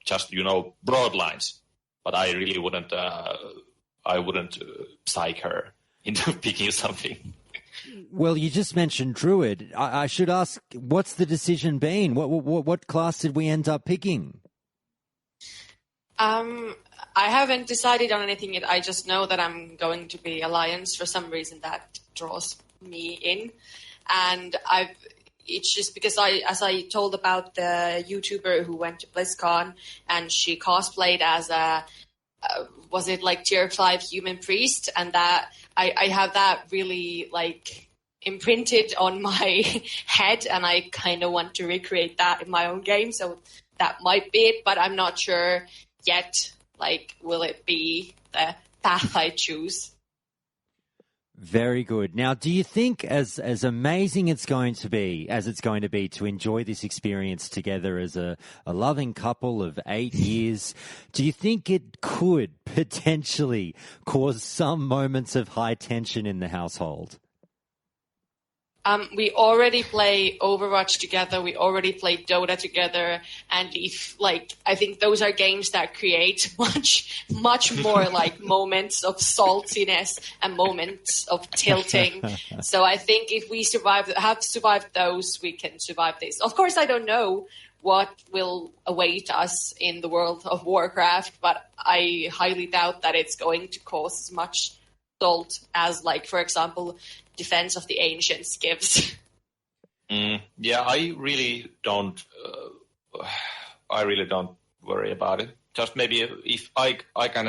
just, broad lines. But I really wouldn't psych her into picking something. Well, you just mentioned druid. I should ask, what's the decision been? What class did we end up picking? I haven't decided on anything yet. I just know that I'm going to be Alliance for some reason that draws me in. And it's just because as I told about the YouTuber who went to BlizzCon and she cosplayed as was it like tier 5 human priest, and that I have that really like imprinted on my head, and I kind of want to recreate that in my own game. So that might be it, but I'm not sure yet. Like, will it be the path I choose? Very good. Now, do you think as amazing it's going to be to enjoy this experience together as a loving couple of 8 years, do you think it could potentially cause some moments of high tension in the household? We already play Overwatch together. We already play Dota together. And I think those are games that create much more like moments of saltiness and moments of tilting. So I think if we have survived those, we can survive this. Of course, I don't know what will await us in the world of Warcraft, but I highly doubt that it's going to cause as much salt as, like, for example, Defense of the Ancients gives. Yeah, I really don't worry about it. Just maybe if I can,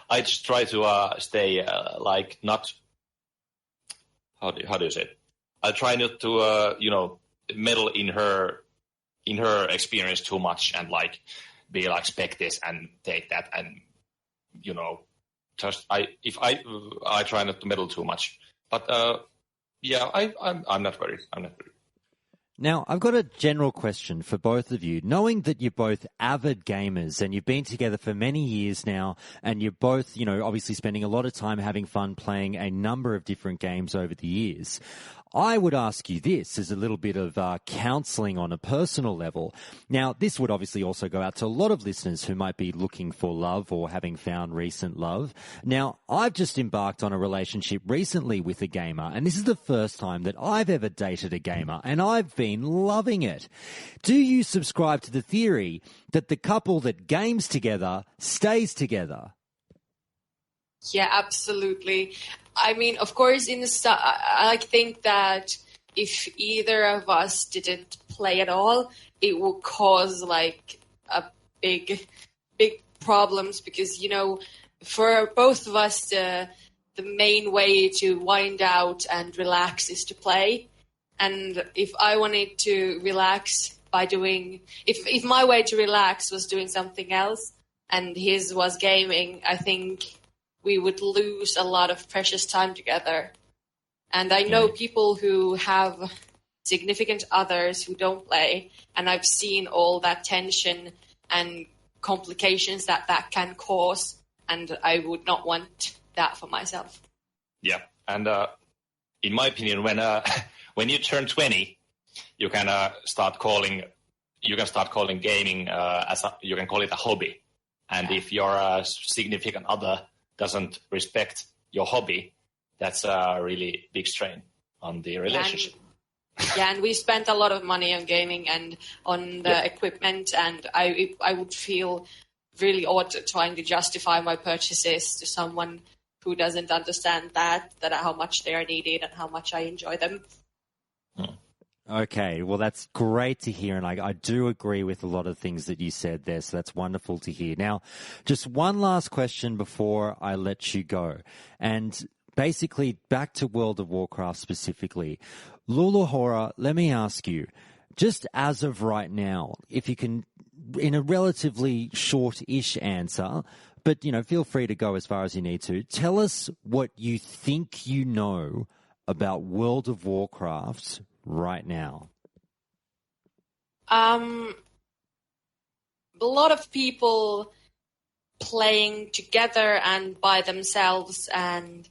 I just try to stay like not. How do you say it? I try not to meddle in her experience too much and like be like expect this and take that and just I try not to meddle too much. But yeah, I'm not worried. Now, I've got a general question for both of you. Knowing that you're both avid gamers and you've been together for many years now, and you're both, obviously spending a lot of time having fun playing a number of different games over the years, I would ask you this as a little bit of counseling on a personal level. Now, this would obviously also go out to a lot of listeners who might be looking for love or having found recent love. Now, I've just embarked on a relationship recently with a gamer, and this is the first time that I've ever dated a gamer, and I've been loving it. Do you subscribe to the theory that the couple that games together stays together? Yeah, absolutely. I mean, of course, I think that if either of us didn't play at all, it would cause like a big problems because, for both of us, the main way to wind out and relax is to play. And if I wanted to relax by if my way to relax was doing something else and his was gaming, I think we would lose a lot of precious time together. And I know people who have significant others who don't play, and I've seen all that tension and complications that can cause, and I would not want that for myself. Yeah, and in my opinion, when you turn 20, you can start calling gaming you can call it a hobby, and if your significant other doesn't respect your hobby, that's a really big strain on the relationship. And we spent a lot of money on gaming and on the equipment, and I would feel really odd trying to justify my purchases to someone who doesn't understand that how much they are needed and how much I enjoy them. Okay, well, that's great to hear, and I do agree with a lot of things that you said there, so that's wonderful to hear. Now, just one last question before I let you go, and basically back to World of Warcraft specifically. Luluhora, let me ask you, just as of right now, if you can, in a relatively short-ish answer, but, feel free to go as far as you need to, tell us what you think you know about World of Warcraft right now. A lot of people playing together and by themselves and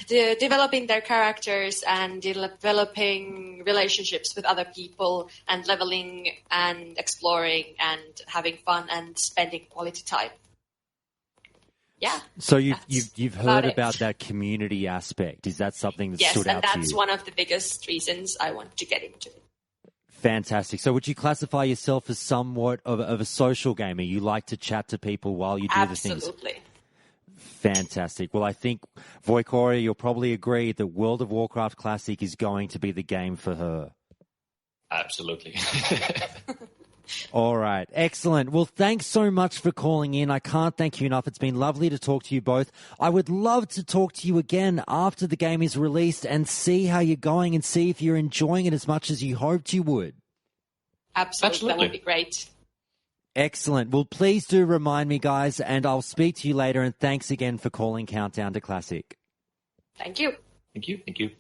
developing their characters and developing relationships with other people and leveling and exploring and having fun and spending quality time. Yeah. So you've heard about that community aspect. Is that something that stood out to you? Yes, and that's one of the biggest reasons I want to get into it. Fantastic. So would you classify yourself as somewhat of a social gamer? You like to chat to people while you do the things? Absolutely. Fantastic. Well, I think, Voikora, you'll probably agree that World of Warcraft Classic is going to be the game for her. Absolutely. All right. Excellent. Well, thanks so much for calling in. I can't thank you enough. It's been lovely to talk to you both. I would love to talk to you again after the game is released and see how you're going and see if you're enjoying it as much as you hoped you would. Absolutely. That would be great. Excellent. Well, please do remind me, guys, and I'll speak to you later. And thanks again for calling Countdown to Classic. Thank you. Thank you. Thank you.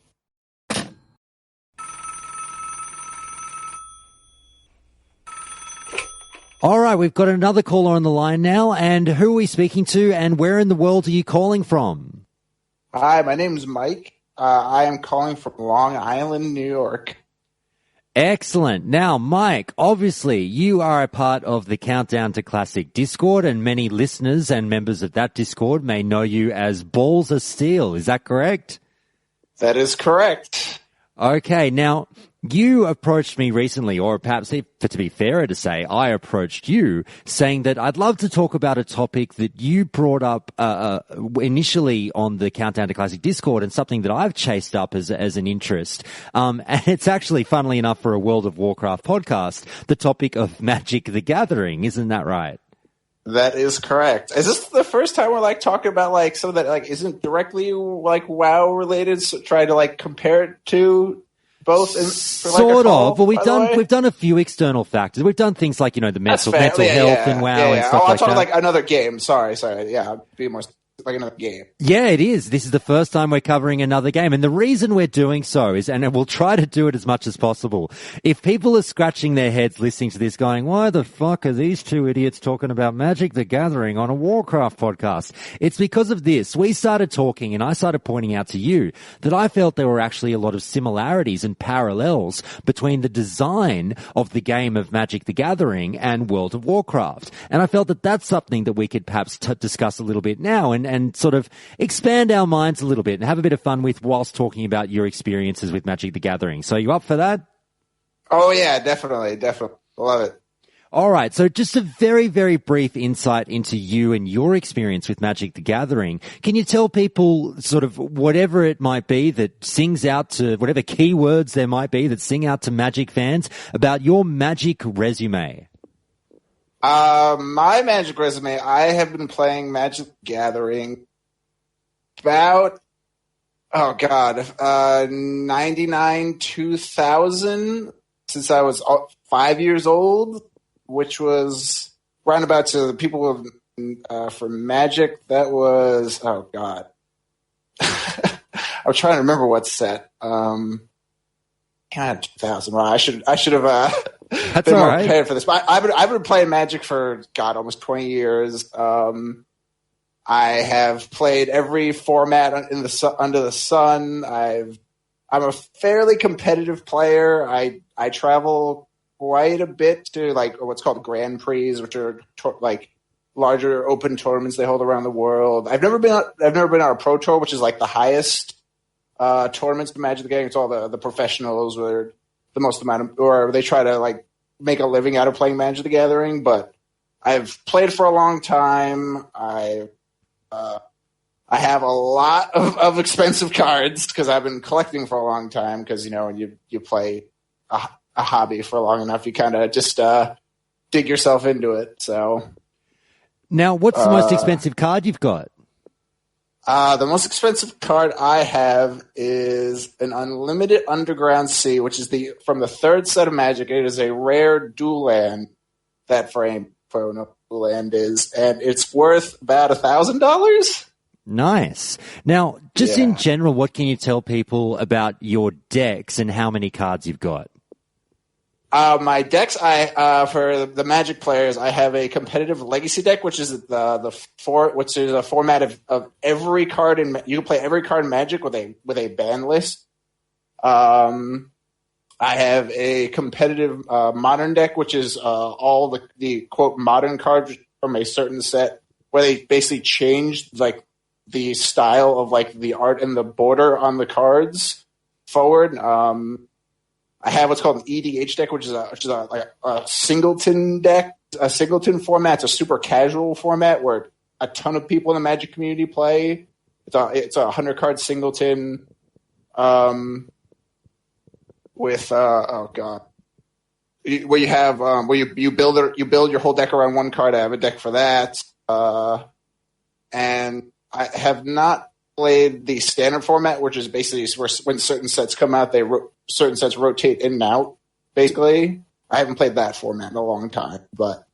All right, we've got another caller on the line now. And who are we speaking to, and where in the world are you calling from? Hi, my name is Mike. I am calling from Long Island, New York. Excellent. Now, Mike, obviously you are a part of the Countdown to Classic Discord, and many listeners and members of that Discord may know you as Balls of Steel. Is that correct? That is correct. Okay. Now, you approached me recently, or perhaps, to be fairer to say, I approached you saying that I'd love to talk about a topic that you brought up initially on the Countdown to Classic Discord, and something that I've chased up as an interest. And it's actually, funnily enough, for a World of Warcraft podcast, the topic of Magic the Gathering. Isn't that right? That is correct. Is this the first time we're talking about something that isn't directly WoW related? So try to compare it to both sort of. Well, we've done a few external factors. We've done things like the mental health and WoW and stuff I'll like that. talk another game. Sorry. Yeah, I'll be more another game. Yeah, it is. This is the first time we're covering another game, and the reason we're doing so is, and we'll try to do it as much as possible. If people are scratching their heads listening to this, going, "Why the fuck are these two idiots talking about Magic the Gathering on a Warcraft podcast?" It's because of this. We started talking, and I started pointing out to you that I felt there were actually a lot of similarities and parallels between the design of the game of Magic the Gathering and World of Warcraft, and I felt that that's something that we could perhaps discuss a little bit now, and sort of expand our minds a little bit and have a bit of fun with whilst talking about your experiences with Magic the Gathering. So you up for that? Oh, yeah, definitely. Love it. All right. So just a very, very brief insight into you and your experience with Magic the Gathering. Can you tell people sort of whatever it might be that sings out to, whatever keywords there might be that sing out to Magic fans about your Magic resume? My Magic resume, I have been playing Magic the Gathering about, 99, 2000, since I was 5 years old, which was roundabout to the people for Magic. That was, I'm trying to remember what set. God, 2000. Well, I should have That's been all more right. prepared for this. But I've been playing Magic for almost 20 years. I have played every format under the sun. I'm a fairly competitive player. I travel quite a bit to like what's called Grand Prix, which are like larger open tournaments they hold around the world. I've never been on a Pro Tour, which is like the highest tournaments to Magic the Gathering. It's all the professionals where the most amount of, or they try to like make a living out of playing Magic the Gathering. But I've played for a long time. I have a lot of expensive cards because I've been collecting for a long time. Because when you play a hobby for long enough, you kind of just dig yourself into it. So Now, what's the most expensive card you've got? the most expensive card I have is an Unlimited Underground Sea, which is from the third set of Magic. It is a rare dual land. That frame for no land is, and it's worth about $1,000. Nice. Now, just in general, what can you tell people about your decks and how many cards you've got? My decks, for the Magic players, I have a competitive Legacy deck, which is which is a format of every card you can play every card in Magic with a ban list. I have a competitive Modern deck, which is all the quote modern cards from a certain set, where they basically changed like the style of like the art and the border on the cards forward. I have what's called an EDH deck, which is a singleton deck, a singleton format. It's a super casual format where a ton of people in the Magic community play. It's a 100-card singleton with where you have where you build your whole deck around one card. I have a deck for that, and I have not played the standard format, which is basically where when certain sets come out, certain sets rotate in and out. Basically, I haven't played that format in a long time, but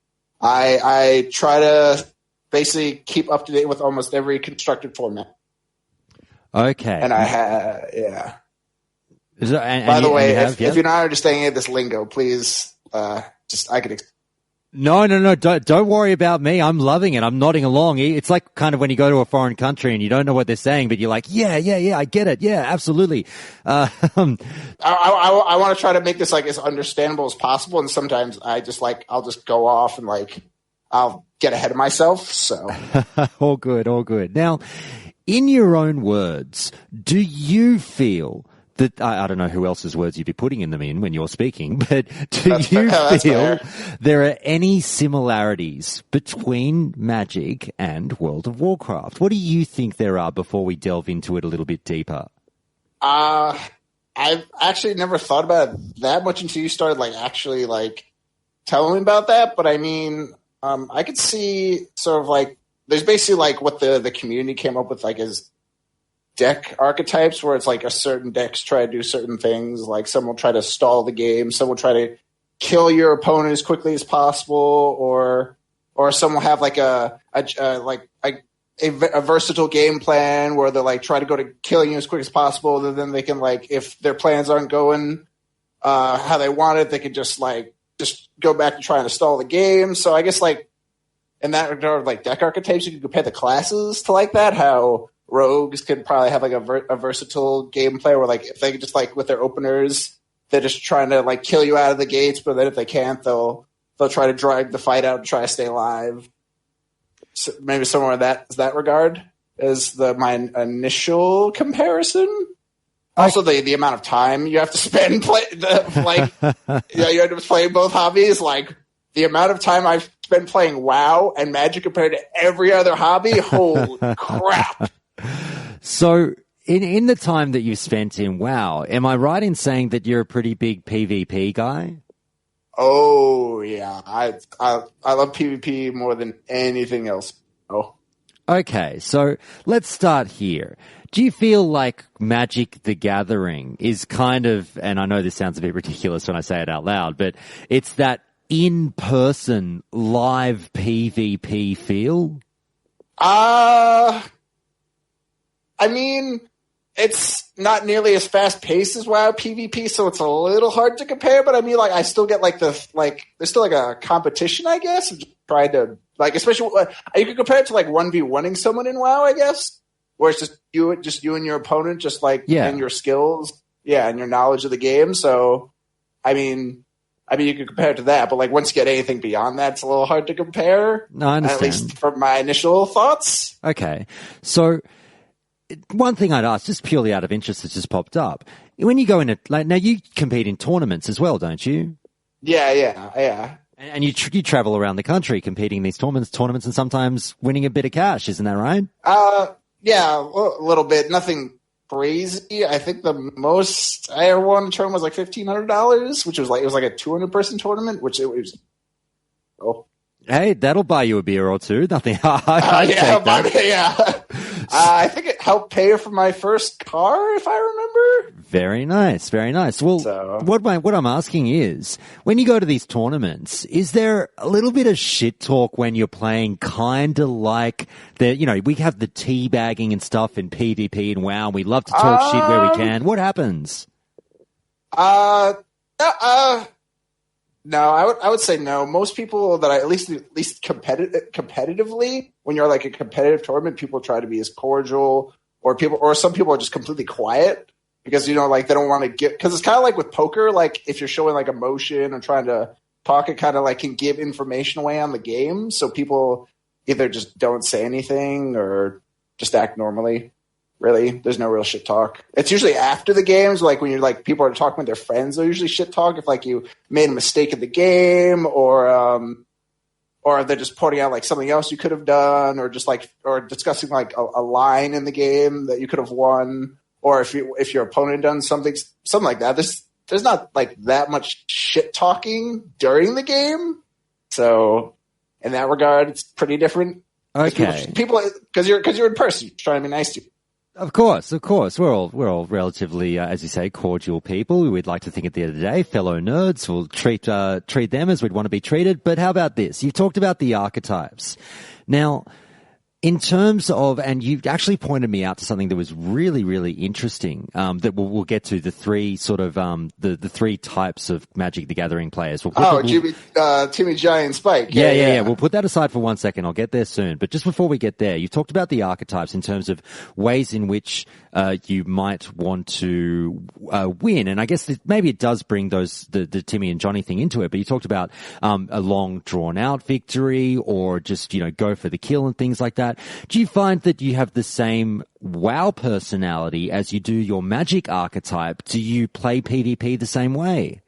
I try to basically keep up to date with almost every constructed format. Okay, and I have By the way, if you're not understanding any of this lingo, please I could. No. Don't worry about me. I'm loving it. I'm nodding along. It's like kind of when you go to a foreign country and you don't know what they're saying, but you're like, yeah, I get it. Yeah, absolutely. I want to try to make this like as understandable as possible, and sometimes I'll just go off and like I'll get ahead of myself. So all good. Now, in your own words, do you feel that I don't know who else's words you'd be putting them in when you're speaking, but do you feel there are any similarities between Magic and World of Warcraft? What do you think there are before we delve into it a little bit deeper? I've actually never thought about it that much until you started actually telling me about that. But I mean, I could see sort of there's basically what the community came up with is deck archetypes, where it's a certain decks try to do certain things. Like some will try to stall the game, some will try to kill your opponent as quickly as possible, or some will have a versatile game plan where they try to go to killing you as quick as possible. And then they can if their plans aren't going how they want it, they can just go back to trying to stall the game. So I guess in that regard, deck archetypes, you can compare the classes to that. How rogues could probably have a versatile gameplay where if they could just with their openers, they're just trying to kill you out of the gates, but then if they can't, they'll try to drag the fight out and try to stay alive. So maybe somewhere in that regard is my initial comparison. Also, the amount of time you have to spend you have to play both hobbies. The amount of time I've spent playing WoW and Magic compared to every other hobby, holy crap. So, in the time that you've spent in WoW, am I right in saying that you're a pretty big PvP guy? Oh yeah, I love PvP more than anything else. Oh, okay. So let's start here. Do you feel like Magic the Gathering is kind of, and I know this sounds a bit ridiculous when I say it out loud, but it's that in-person live PvP feel? I mean, it's not nearly as fast paced as WoW PvP, so it's a little hard to compare. But I mean, like, I still get there's still like a competition, I guess. I'm just trying to especially you can compare it to like 1v1ing someone in WoW, I guess, where it's just you and your opponent, just and your skills, and your knowledge of the game. So, I mean, you could compare it to that, but like once you get anything beyond that, it's a little hard to compare. No, I understand. At least from my initial thoughts. Okay, so. One thing I'd ask, just purely out of interest, that's just popped up. When you go in, now you compete in tournaments as well, don't you? Yeah. And you travel around the country competing in these tournaments, and sometimes winning a bit of cash, isn't that right? Yeah, a little bit. Nothing crazy. I think the most I ever won a tournament was like $1,500, which was it was like a 200-person tournament, which it was. Oh. Hey, that'll buy you a beer or two. Nothing. I'd take that. Yeah. I think it helped pay for my first car, if I remember. Very nice, very nice. Well, what I'm asking is, when you go to these tournaments, is there a little bit of shit talk when you're playing, kind of like we have the teabagging and stuff in PvP and WoW, and we love to talk shit where we can. What happens? No, I would say no. Most people that at least competitively, when you're like a competitive tournament, people try to be as cordial, or some people are just completely quiet because they don't want to get, because it's kind of like with poker, like if you're showing like emotion or trying to talk, it kind of like can give information away on the game. So people either just don't say anything or just act normally. Really, there's no real shit talk. It's usually after the games, like when you're like people are talking with their friends. They'll usually shit talk if like you made a mistake in the game, or they're just pointing out like something else you could have done, or just or discussing like a line in the game that you could have won, or if your opponent done something like that. There's not like that much shit talking during the game, so in that regard, it's pretty different. Okay, people because you're in person, you're trying to be nice to you. Of course. We're all relatively, as you say, cordial people. We'd like to think at the end of the day, fellow nerds. We'll treat them as we'd want to be treated. But how about this? You've talked about the archetypes. Now, in terms of, and you actually pointed me out to something that was really, really interesting, that we'll get to, the three sort of, the three types of Magic the Gathering players. Timmy, Johnny, and Spike. Yeah. We'll put that aside for 1 second. I'll get there soon. But just before we get there, you talked about the archetypes in terms of ways in which you might want to win. And I guess maybe it does bring the Timmy and Johnny thing into it. But you talked about a long, drawn-out victory, or just, go for the kill and things like that. Do you find that you have the same WoW personality as you do your Magic archetype? Do you play PvP the same way?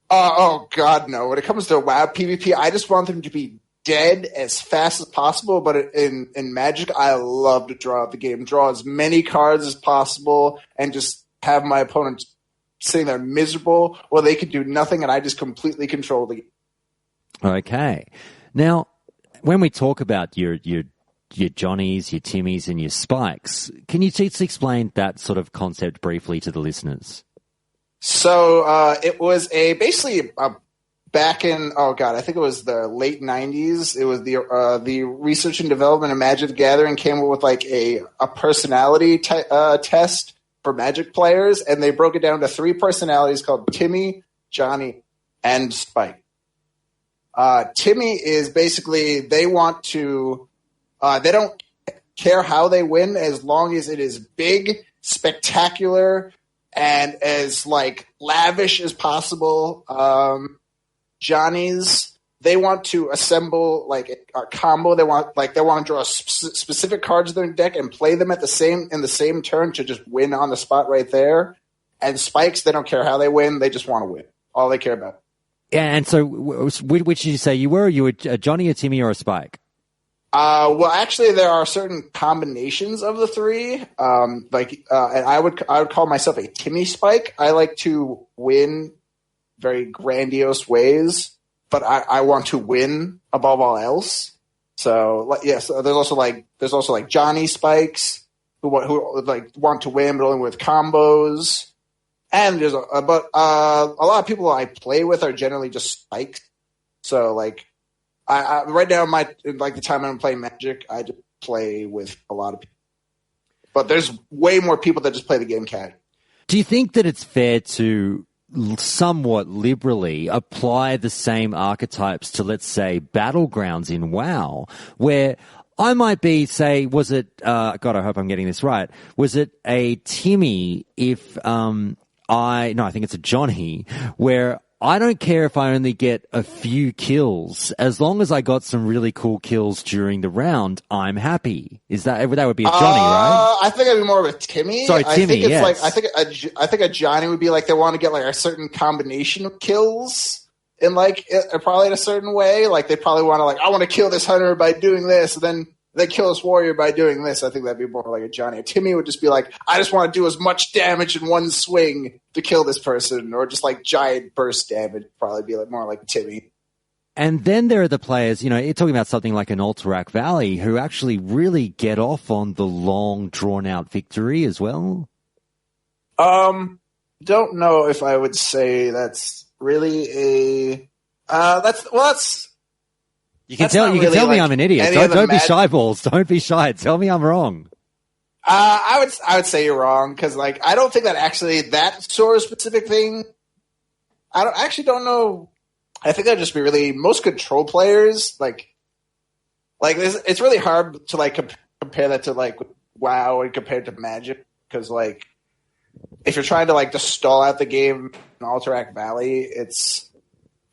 Oh, God, no. When it comes to WoW PvP, I just want them to be dead as fast as possible. But in Magic, I love to draw out the game. Draw as many cards as possible and just have my opponent sitting there miserable where they can do nothing and I just completely control the game. Okay. Now, when we talk about your Johnnies, your Timmies, and your Spikes, can you just explain that sort of concept briefly to the listeners? So it was back in, I think it was the late 90s. It was the research and development of Magic the Gathering came up with like a personality test for Magic players, and they broke it down to three personalities called Timmy, Johnny, and Spike. Timmy is basically, they want to, they don't care how they win as long as it is big, spectacular, and as like lavish as possible. Johnny's, they want to assemble like a combo. They want to draw specific cards in their deck and play them in the same turn to just win on the spot right there. And Spikes, they don't care how they win. They just want to win. All they care about. Yeah, and so which did you say you were? You were a Johnny, a Timmy, or a Spike? Well, actually, there are certain combinations of the three. And I would call myself a Timmy Spike. I like to win very grandiose ways, but I want to win above all else. So yes, there's also like Johnny Spikes who want to win, but only with combos. And there's a lot of people I play with are generally just Spikes. So like. I right now, the time I'm playing Magic, I just play with a lot of people. But there's way more people that just play the game casually. Do you think that it's fair to somewhat liberally apply the same archetypes to, let's say, battlegrounds in WoW, where I might be, say, was it, God, I hope I'm getting this right, was it a Timmy if I think it's a Johnny, where I don't care if I only get a few kills. As long as I got some really cool kills during the round, I'm happy. That would be a Johnny, right? I think it'd be more of a Timmy. Sorry, Timmy, I think it's yes. I think a Johnny would be like they want to get like a certain combination of kills in like probably in a certain way. Like they probably want to like, I want to kill this hunter by doing this, and then they kill this warrior by doing this. I think that'd be more like a Johnny. A Timmy would just be like, I just want to do as much damage in one swing to kill this person, or just like giant burst damage. Probably be like more like a Timmy. And then there are the players, you're talking about something like an Alterac Valley, who actually really get off on the long, drawn-out victory as well. Don't know if I would say that's really a. That's. You can tell me I'm an idiot. Don't be shy, balls. Don't be shy. Tell me I'm wrong. I would say you're wrong, because like I don't think that actually that sort of specific thing. I don't know. I think that'd just be really most control players like this. It's really hard to like compare that to like WoW and compare it to Magic, because like if you're trying to like just stall out the game in Alterac Valley, it's.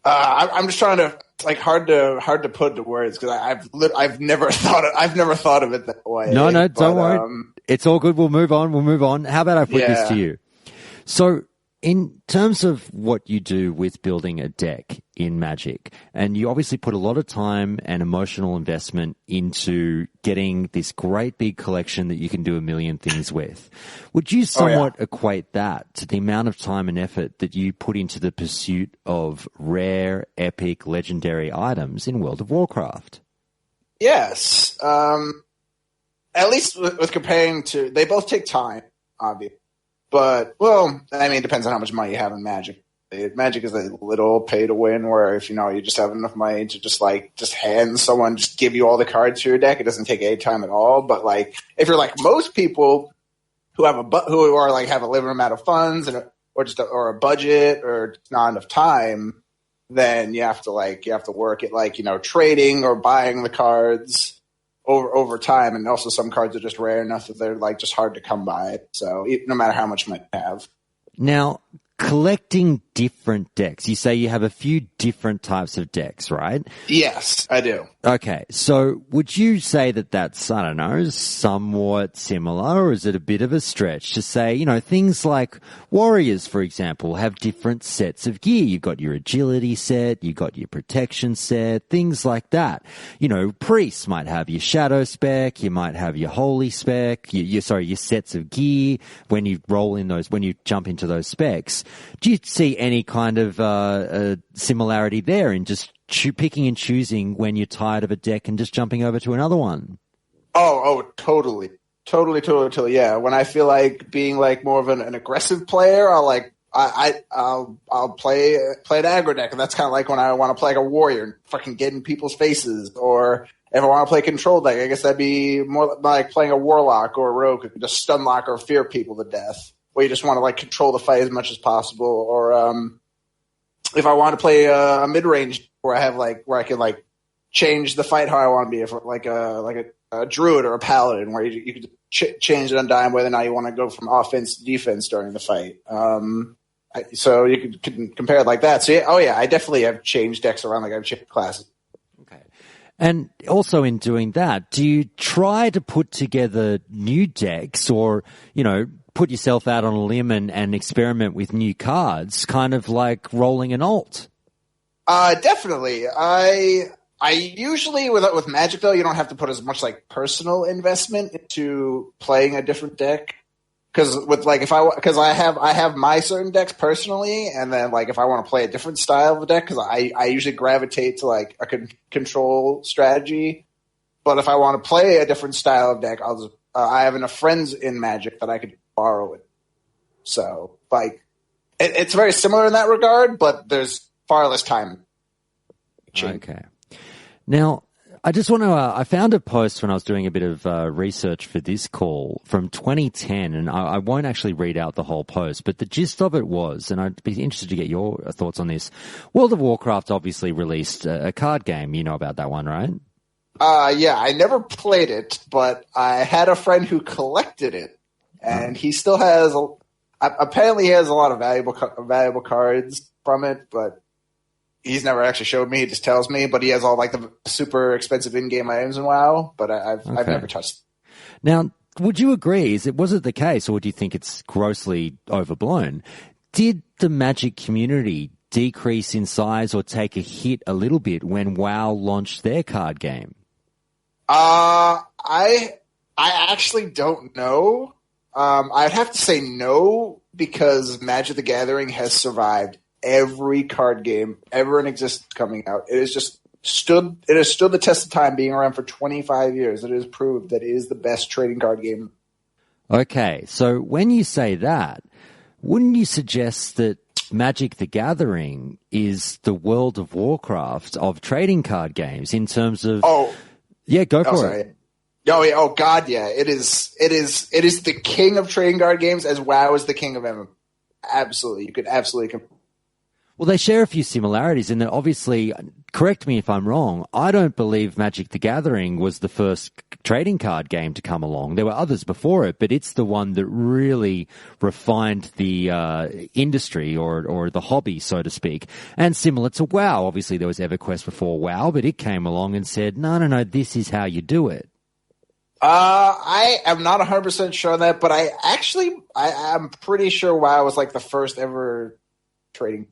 I'm just trying to like hard to put into words, because I've never thought of it that way. No, don't worry. It's all good. We'll move on. How about I put this to you? So, in terms of what you do with building a deck in Magic, and you obviously put a lot of time and emotional investment into getting this great big collection that you can do a million things with. Would you somewhat equate that to the amount of time and effort that you put into the pursuit of rare, epic, legendary items in World of Warcraft? Yes. At least with comparing to, they both take time, obviously. But, well, I mean, it depends on how much money you have in Magic. Magic is a little pay to win, where if you just have enough money to just hand someone, just give you all the cards to your deck, it doesn't take any time at all. But like, if you're like most people who have have a limited amount of funds or a budget or not enough time, then you have to work at trading or buying the cards over time, and also some cards are just rare enough that they're like just hard to come by. So no matter how much money you have. Now, collecting different decks. You say you have a few different types of decks, right? Yes, I do. Okay, so would you say that that's, I don't know, somewhat similar, or is it a bit of a stretch to say, things like warriors, for example, have different sets of gear. You've got your agility set, you've got your protection set, things like that. Priests might have your shadow spec, you might have your holy spec, your sets of gear when you when you jump into those specs. Do you see any kind of similarity there in just picking and choosing when you're tired of a deck and just jumping over to another one? Oh, totally. Yeah. When I feel like being like more of an aggressive player, I'll play an aggro deck, and that's kind of like when I want to play like a warrior and fucking get in people's faces. Or if I want to play control deck, I guess that'd be more like playing a warlock or a rogue who can just stun lock or fear people to death, where you just want to like control the fight as much as possible. Or if I want to play a mid range where I can like change the fight how I want to be, if like a druid or a paladin, where you can change it on dime whether or not you want to go from offense to defense during the fight. So you can compare it like that. So yeah, I definitely have changed decks around, like I've changed classes. Okay. And also in doing that, do you try to put together new decks, or, put yourself out on a limb and experiment with new cards, kind of like rolling an alt? Definitely. I usually with Magic, though, you don't have to put as much like personal investment into playing a different deck, because I have my certain decks personally, and then like if I want to play a different style of a deck, because I usually gravitate to like a control strategy. But if I want to play a different style of deck, I have enough friends in Magic that I could borrow it. So like it's very similar in that regard, but there's far less time. Okay. Now, I just want to, I found a post when I was doing a bit of research for this call from 2010, and I won't actually read out the whole post, but the gist of it was, and I'd be interested to get your thoughts on this. World of Warcraft obviously released a card game. You know about that one, right? Yeah, I never played it, but I had a friend who collected it, and he still has, apparently he has a lot of valuable cards from it, but he's never actually showed me. He just tells me, but he has all like the super expensive in-game items in WoW, but I've never touched it. Now, would you agree? Was it the case, or do you think it's grossly overblown? Did the Magic community decrease in size or take a hit a little bit when WoW launched their card game? I actually don't know. I'd have to say no, because Magic the Gathering has survived every card game ever in existence coming out. It has stood the test of time, being around for 25 years. It has proved that it is the best trading card game. Okay, so when you say that, wouldn't you suggest that Magic the Gathering is the World of Warcraft of trading card games in terms of... Yeah, go for it. Oh God, yeah. It is the king of trading card games, as WoW is the king of MMO. Absolutely. You could absolutely... Well, they share a few similarities in that, obviously, correct me if I'm wrong, I don't believe Magic the Gathering was the first trading card game to come along. There were others before it, but it's the one that really refined the industry or the hobby, so to speak. And similar to WoW, obviously there was EverQuest before WoW, but it came along and said, no, this is how you do it. I am not 100% sure on that, but I'm pretty sure WoW was like the first ever trading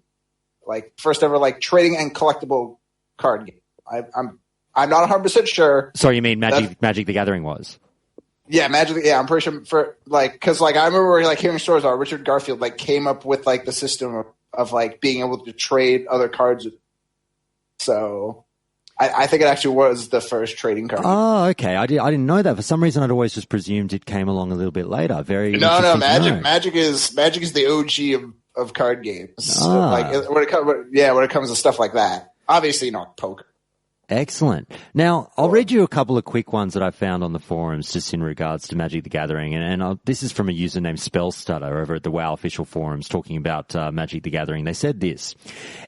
and collectible card game. I'm not 100% sure. So you mean Magic the Gathering was? Yeah, I'm pretty sure because I remember hearing stories about Richard Garfield came up with the system of being able to trade other cards. So I think it actually was the first trading card. Oh, okay. I didn't know that. For some reason, I'd always just presumed it came along a little bit later. No. Magic is the OG of card games. When it comes to stuff like that. Obviously, not poker. Excellent. Now, I'll read you a couple of quick ones that I found on the forums just in regards to Magic the Gathering. And this is from a user named Spellstutter over at the WoW official forums talking about Magic the Gathering. They said this: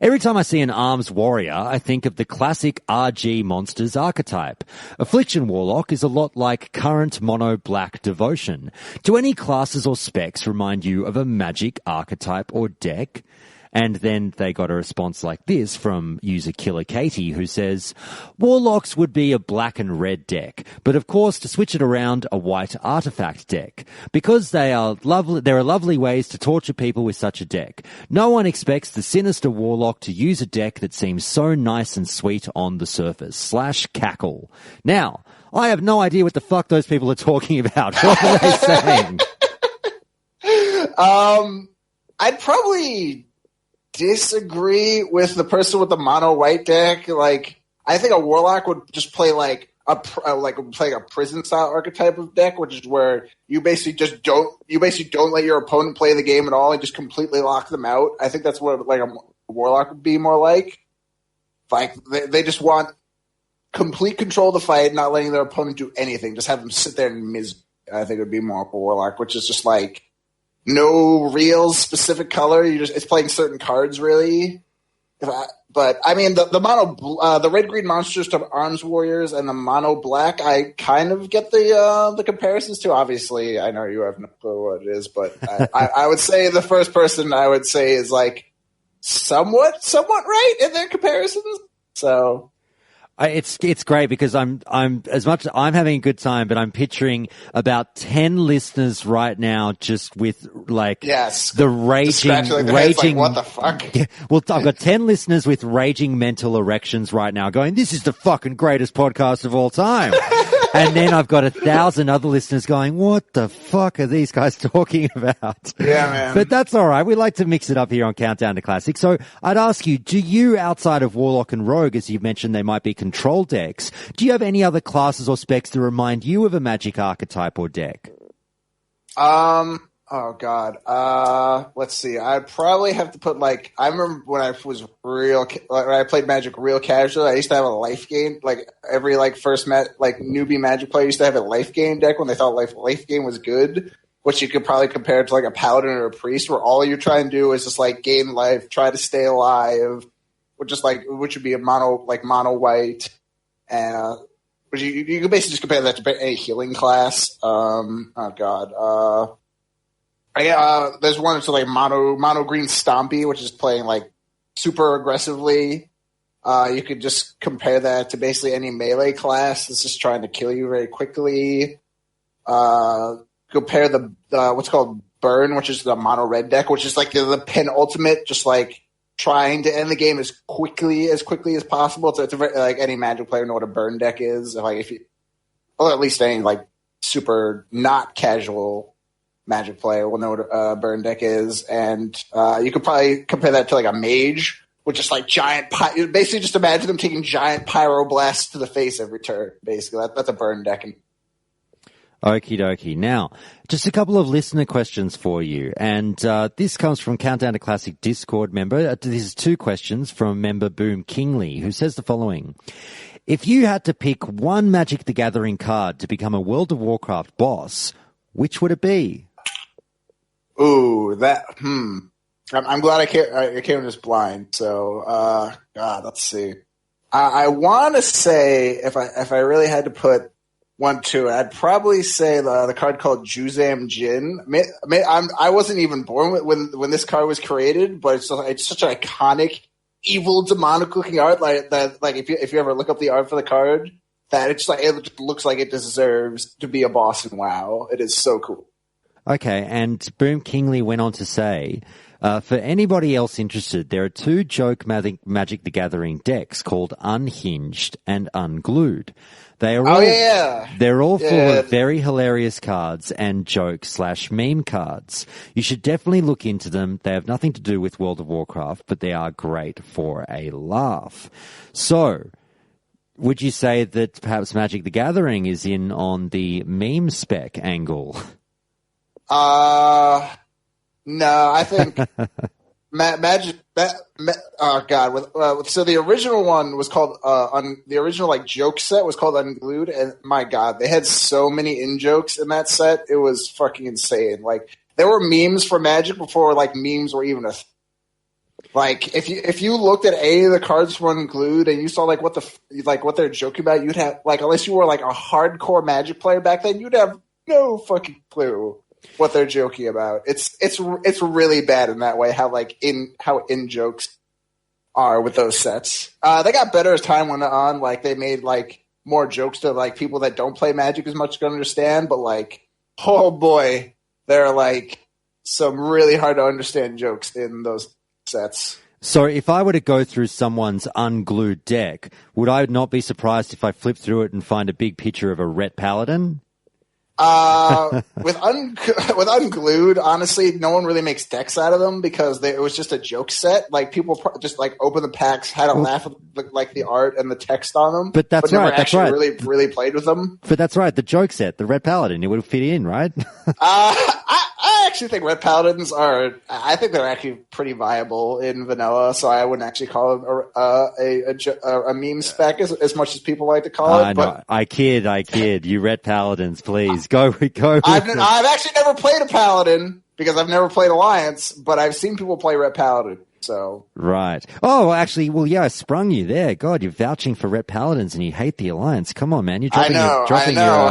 every time I see an arms warrior, I think of the classic RG Monsters archetype. Affliction Warlock is a lot like current mono black Devotion. Do any classes or specs remind you of a Magic archetype or deck? And then they got a response like this from user Killer Katie, who says, Warlocks would be a black and red deck, but of course to switch it around, a white artifact deck. Because there are lovely ways to torture people with such a deck. No one expects the sinister Warlock to use a deck that seems so nice and sweet on the surface. /cackle. Now, I have no idea what the fuck those people are talking about. What are they saying? I'd probably disagree with the person with the mono white deck. I think a warlock would just play a prison style archetype of deck, which is where you basically don't let your opponent play the game at all and just completely lock them out. I think that's what a warlock would be more like. They just want complete control of the fight, not letting their opponent do anything, just have them sit there and misery. I think it would be more of a warlock, which is just no real specific color. It's playing certain cards, really. But I mean, the red green monsters to arms warriors and the mono black, I kind of get the comparisons to. Obviously, I know you have no clue what it is, but I would say the first person I would say is somewhat right in their comparisons. So. It's great because I'm as much as I'm having a good time, but I'm picturing about 10 listeners right now just with the raging what the fuck? Yeah, well, I've got 10 listeners with raging mental erections right now going, this is the fucking greatest podcast of all time. And then I've got 1,000 other listeners going, what the fuck are these guys talking about? Yeah, man. But that's all right. We like to mix it up here on Countdown to Classic. So I'd ask you, do you, outside of Warlock and Rogue, as you mentioned, they might be control decks, do you have any other classes or specs that remind you of a Magic archetype or deck? Oh God. Let's see. I'd probably have to put like I remember when I was when I played Magic real casual. I used to have a life gain. Like every first newbie Magic player used to have a life gain deck when they thought life gain was good, which you could probably compare to like a paladin or a priest, where all you're trying to do is just like gain life, try to stay alive, which would be a mono white, and which you can basically just compare that to any healing class. Oh God. There's one that's like mono green Stompy, which is playing like super aggressively. You could just compare that to basically any melee class that's just trying to kill you very quickly. Compare the what's called Burn, which is the mono red deck, which is like the penultimate, just like trying to end the game as quickly as possible. So it's like any Magic player know what a Burn deck is. Like or at least any like super not casual Magic player will know what a Burn deck is, and you could probably compare that to like a Mage, which is like giant. Basically, just imagine them taking giant pyroblasts to the face every turn. Basically, that's a Burn deck. Okie dokie. Now, just a couple of listener questions for you, and this comes from Countdown to Classic Discord member. This is 2 questions from member Boom Kingley, who says the following: if you had to pick one Magic the Gathering card to become a World of Warcraft boss, which would it be? Ooh, that. I'm glad I came this blind. So, God, let's see. I want to say if I really had to put one to it, I'd probably say the card called Juzam Jin. I wasn't even born when this card was created, but it's such an iconic, evil, demonic looking art. Like that. Like if you ever look up the art for the card, that it just looks like it deserves to be a boss in WoW. It is so cool. Okay, and Boom Kingley went on to say, for anybody else interested, there are 2 joke Magic the Gathering decks called Unhinged and Unglued. They are they're all full of very hilarious cards and joke/meme cards. You should definitely look into them. They have nothing to do with World of Warcraft, but they are great for a laugh. So, would you say that perhaps Magic the Gathering is in on the meme spec angle? No, I think Magic. Oh God! So the original one was called the original like joke set was called Unglued, and my God, they had so many in jokes in that set. It was fucking insane. Like there were memes for Magic before like memes were even a. Like if you looked at any of the cards from Unglued and you saw like what they're joking about, you'd have like unless you were like a hardcore Magic player back then, you'd have no fucking clue what they're joking about. It's really bad in that way. How in jokes are with those sets. They got better as time went on. Like they made like more jokes to like people that don't play Magic as much to understand. But like, oh boy, there are like some really hard to understand jokes in those sets. So if I were to go through someone's Unglued deck, would I not be surprised if I flip through it and find a big picture of a Ret Paladin? With Unglued, honestly, no one really makes decks out of them because it was just a joke set. Like people just like open the packs, had a laugh at like the art and the text on them. But that's right. That's right. Really played with them. But that's right. The joke set, the Red Paladin, it would fit in, right? I actually think Red Paladins I think they're actually pretty viable in vanilla. So I wouldn't actually call them a meme spec as much as people like to call it. No, I kid. You Red Paladins, please. Go. I've actually never played a Paladin because I've never played Alliance, but I've seen people play Red Paladin. So right. Oh, actually, well, yeah, I sprung you there. God, you're vouching for Red Paladins and you hate the Alliance. Come on, man. You're dropping your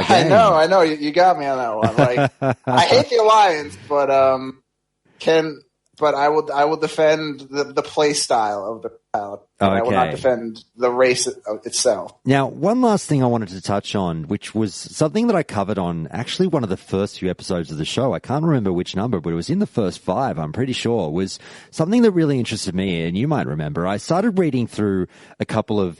game. I know. You got me on that one. Like, I hate the Alliance, but I will defend the play style of the Paladin. Okay. I will not defend the race itself. Now, one last thing I wanted to touch on, which was something that I covered on actually one of the first few episodes of the show. I can't remember which number, but it was in the first 5, I'm pretty sure, was something that really interested me, and you might remember. I started reading through a couple of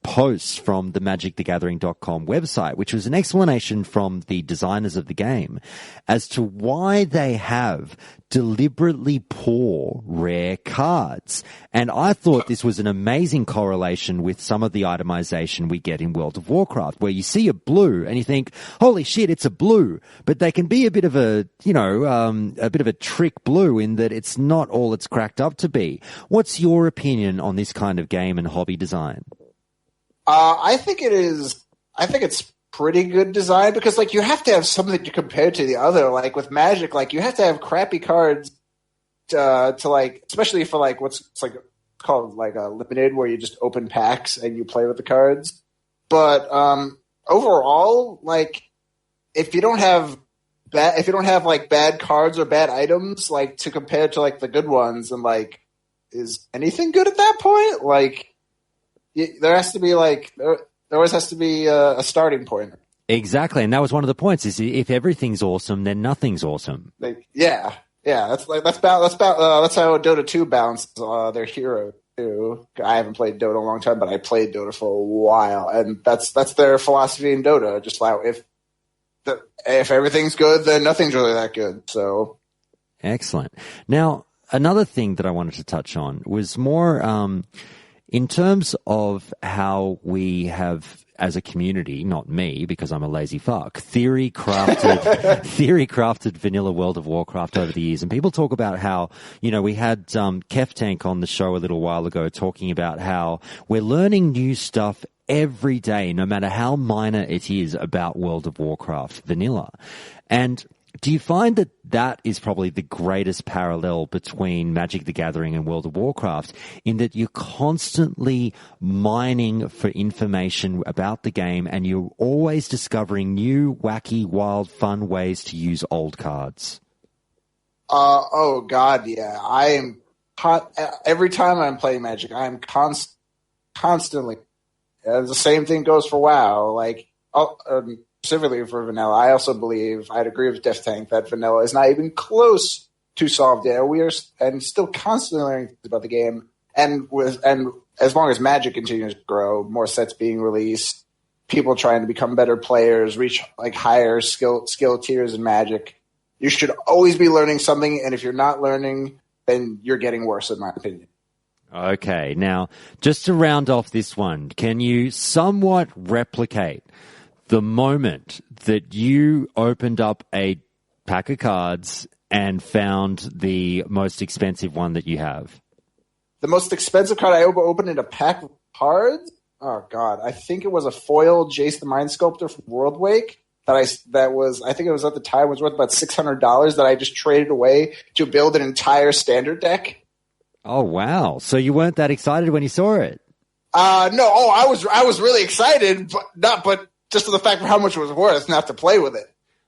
posts from the magicthegathering.com website, which was an explanation from the designers of the game as to why they have deliberately poor rare cards. And I thought this was an amazing correlation with some of the itemization we get in World of Warcraft, where you see a blue and you think, holy shit, it's a blue. But they can be a bit of a, a bit of a trick blue in that it's not all it's cracked up to be. What's your opinion on this kind of game and hobby design? I think it's pretty good design because, like, you have to have something to compare to the other. Like, with Magic, like, you have to have crappy cards to like, especially for, like, what's like called, like, a limited, where you just open packs and you play with the cards. But overall, like, if you don't have like bad cards or bad items, like, to compare to, like, the good ones, and, like, is anything good at that point? Like, there has to be, like, there always has to be a starting point. Exactly, and that was one of the points. Is if everything's awesome, then nothing's awesome. Like, yeah. That's how Dota 2 balanced their hero too. I haven't played Dota in a long time, but I played Dota for a while, and that's their philosophy in Dota. Just like if everything's good, then nothing's really that good. So excellent. Now, another thing that I wanted to touch on was more. In terms of how we have, as a community, not me, because I'm a lazy fuck, theory crafted vanilla World of Warcraft over the years. And people talk about how, we had Kef Tank on the show a little while ago talking about how we're learning new stuff every day, no matter how minor it is, about World of Warcraft vanilla. And do you find that that is probably the greatest parallel between Magic the Gathering and World of Warcraft, in that you're constantly mining for information about the game and you're always discovering new, wacky, wild, fun ways to use old cards? Oh, God, yeah. I am every time I'm playing Magic, I'm constantly. The same thing goes for WoW. Like, specifically for vanilla, I also believe, I'd agree with Def Tank, that vanilla is not even close to solved yet. We are still constantly learning things about the game, and as long as Magic continues to grow, more sets being released, people trying to become better players, reach like higher skill tiers in Magic, you should always be learning something. And if you're not learning, then you're getting worse, in my opinion. Okay, now just to round off this one, can you somewhat replicate the moment that you opened up a pack of cards and found the most expensive one that you have? The most expensive card I opened in a pack of cards? Oh, God. I think it was a foil Jace the Mind Sculptor from Worldwake. I think it was at the time was worth about $600 that I just traded away to build an entire standard deck. Oh, wow. So you weren't that excited when you saw it? No. Oh, I was really excited, but just for the fact of how much it was worth, not to play with it.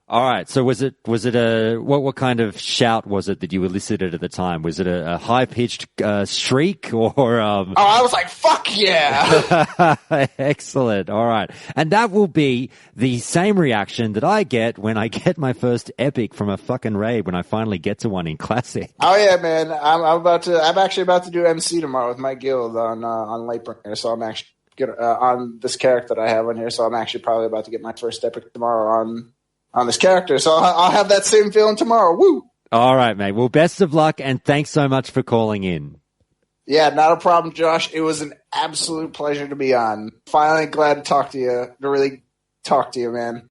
All right. So was it what kind of shout was it that you elicited at the time? Was it a high pitched shriek or? Oh, I was like, "Fuck yeah!" Excellent. All right, and that will be the same reaction that I get when I get my first epic from a fucking raid when I finally get to one in Classic. Oh yeah, man! I'm actually about to do MC tomorrow with my guild on Lightbringer, so I'm actually on this character that I have on here. So I'm actually probably about to get my first epic tomorrow on this character. So I'll have that same feeling tomorrow. Woo! All right, mate. Well, best of luck, and thanks so much for calling in. Yeah, not a problem, Josh. It was an absolute pleasure to be on. Finally glad to really talk to you, man.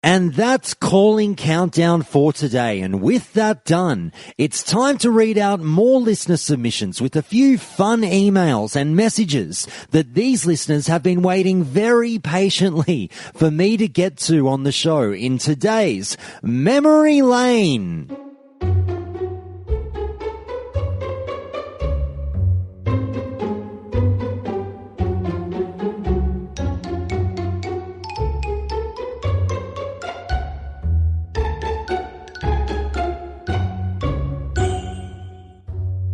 And that's Calling Countdown for today. And with that done, it's time to read out more listener submissions with a few fun emails and messages that these listeners have been waiting very patiently for me to get to on the show in today's Memory Lane.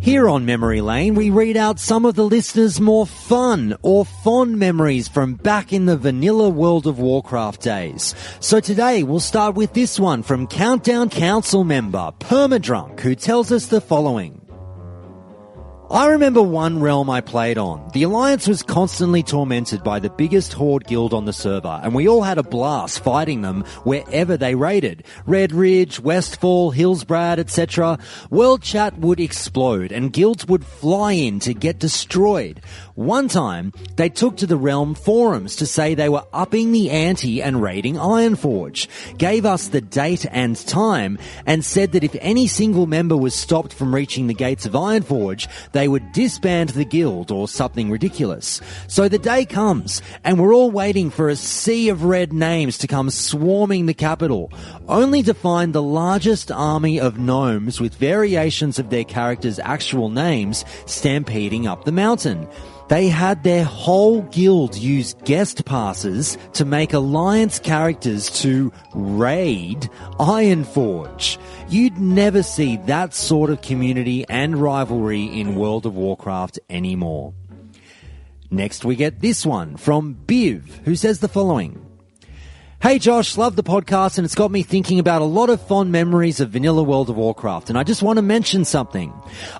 Here on Memory Lane, we read out some of the listeners' more fun or fond memories from back in the vanilla World of Warcraft days. So today we'll start with this one from Countdown Council member Permadrunk, who tells us the following. I remember one realm I played on. The Alliance was constantly tormented by the biggest horde guild on the server, and we all had a blast fighting them wherever they raided. Red Ridge, Westfall, Hillsbrad, etc. World chat would explode, and guilds would fly in to get destroyed. One time, they took to the realm forums to say they were upping the ante and raiding Ironforge, gave us the date and time, and said that if any single member was stopped from reaching the gates of Ironforge, they would disband the guild or something ridiculous. So the day comes, and we're all waiting for a sea of red names to come swarming the capital, only to find the largest army of gnomes with variations of their characters' actual names stampeding up the mountain. They had their whole guild use guest passes to make Alliance characters to raid Ironforge. You'd never see that sort of community and rivalry in World of Warcraft anymore. Next we get this one from Biv, who says the following. Hey Josh, love the podcast and it's got me thinking about a lot of fond memories of vanilla World of Warcraft, and I just want to mention something.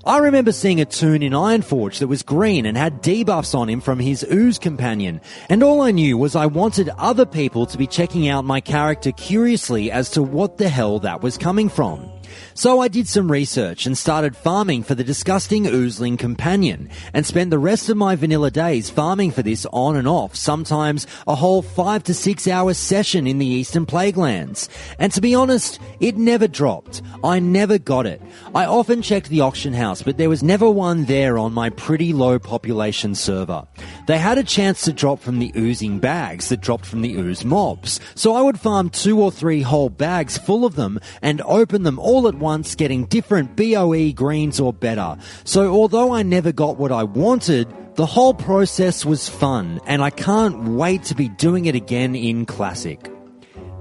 I remember seeing a toon in Ironforge that was green and had debuffs on him from his ooze companion, and all I knew was I wanted other people to be checking out my character curiously as to what the hell that was coming from. So I did some research and started farming for the disgusting oozling companion, and spent the rest of my vanilla days farming for this on and off, sometimes a whole 5 to 6 hour session in the Eastern Plaguelands. And to be honest, it never dropped. I never got it. I often checked the auction house, but there was never one there on my pretty low population server. They had a chance to drop from the oozing bags that dropped from the ooze mobs, so I would farm 2 or 3 whole bags full of them and open them all at once, getting different BOE greens or better. So although I never got what I wanted, the whole process was fun, and I can't wait to be doing it again in Classic.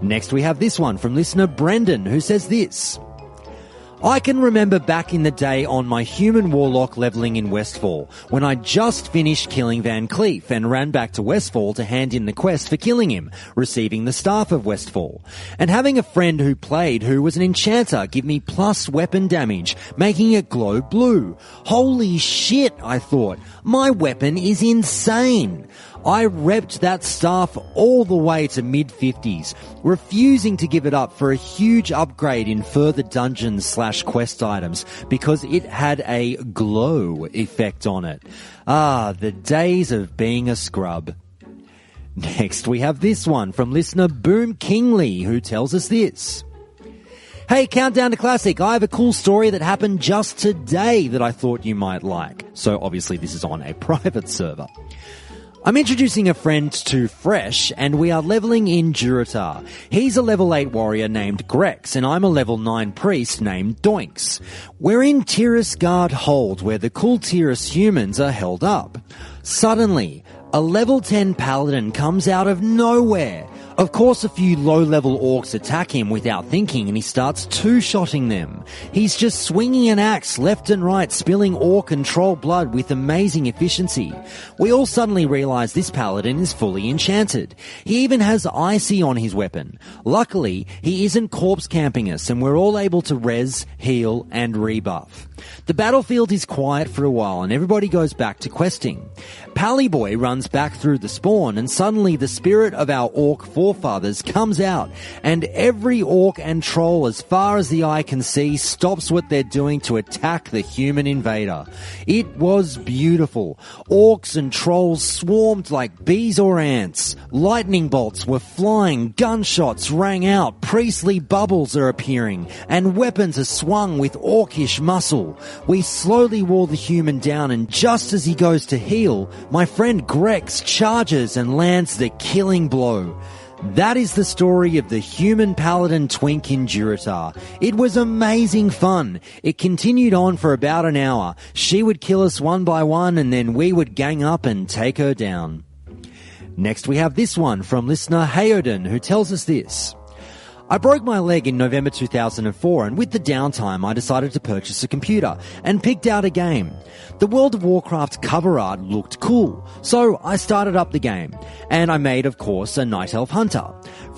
Next we have this one from listener Brendan, who says this. I can remember back in the day on my human warlock leveling in Westfall, when I just finished killing Van Cleef and ran back to Westfall to hand in the quest for killing him, receiving the Staff of Westfall, and having a friend who played who was an enchanter give me plus weapon damage, making it glow blue. Holy shit, I thought. My weapon is insane. I repped that staff all the way to mid-50s, refusing to give it up for a huge upgrade in further dungeons/quest items because it had a glow effect on it. Ah, the days of being a scrub. Next we have this one from listener Boom Kingley, who tells us this. Hey, Countdown to Classic, I have a cool story that happened just today that I thought you might like. So obviously this is on a private server. I'm introducing a friend to Fresh, and we are leveling in Durotar. He's a level 8 warrior named Grex, and I'm a level 9 priest named Doinks. We're in Tiras Guard Hold, where the cool Tiras humans are held up. Suddenly, a level 10 paladin comes out of nowhere. Of course, a few low-level orcs attack him without thinking, and he starts two-shotting them. He's just swinging an axe left and right, spilling orc and troll blood with amazing efficiency. We all suddenly realise this paladin is fully enchanted. He even has Icy on his weapon. Luckily, he isn't corpse camping us, and we're all able to res, heal, and rebuff. The battlefield is quiet for a while, and everybody goes back to questing. Pally Boy runs back through the spawn, and suddenly the spirit of our orc forefathers comes out, and every orc and troll as far as the eye can see stops what they're doing to attack the human invader. It was beautiful. Orcs and trolls swarmed like bees or ants. Lightning bolts were flying, gunshots rang out, priestly bubbles are appearing, and weapons are swung with orcish muscle. We slowly wore the human down, and just as he goes to heal, my friend Grex charges and lands the killing blow. That is the story of the human paladin Twink in Durotar. It was amazing fun. It continued on for about an hour. She would kill us one by one, and then we would gang up and take her down. Next we have this one from listener Hayodin, who tells us this. I broke my leg in November 2004, and with the downtime I decided to purchase a computer and picked out a game. The World of Warcraft cover art looked cool, so I started up the game, and I made, of course, a Night Elf Hunter.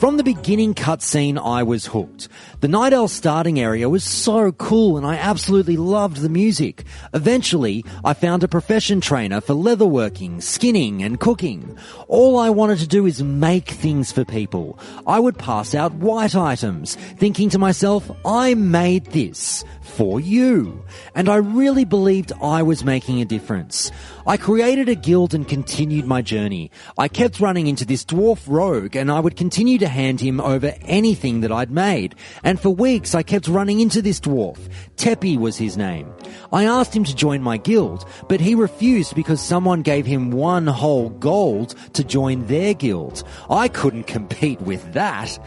From the beginning cutscene, I was hooked. The Night Elf starting area was so cool and I absolutely loved the music. Eventually, I found a profession trainer for leatherworking, skinning and cooking. All I wanted to do is make things for people. I would pass out white items, thinking to myself, I made this for you. And I really believed I was making a difference. I created a guild and continued my journey. I kept running into this dwarf rogue and I would continue to hand him over anything that I'd made. And for weeks I kept running into this dwarf. Teppy was his name. I asked him to join my guild, but he refused because someone gave him 1 whole gold to join their guild. I couldn't compete with that.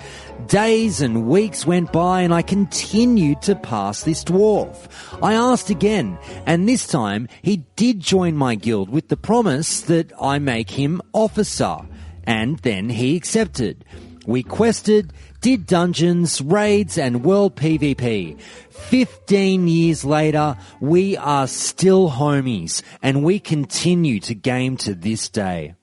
Days and weeks went by and I continued to pass this dwarf. I asked again, and this time he did join my guild with the promise that I make him officer. And then he accepted. We quested, did dungeons, raids and world PvP. 15 years later, we are still homies and we continue to game to this day.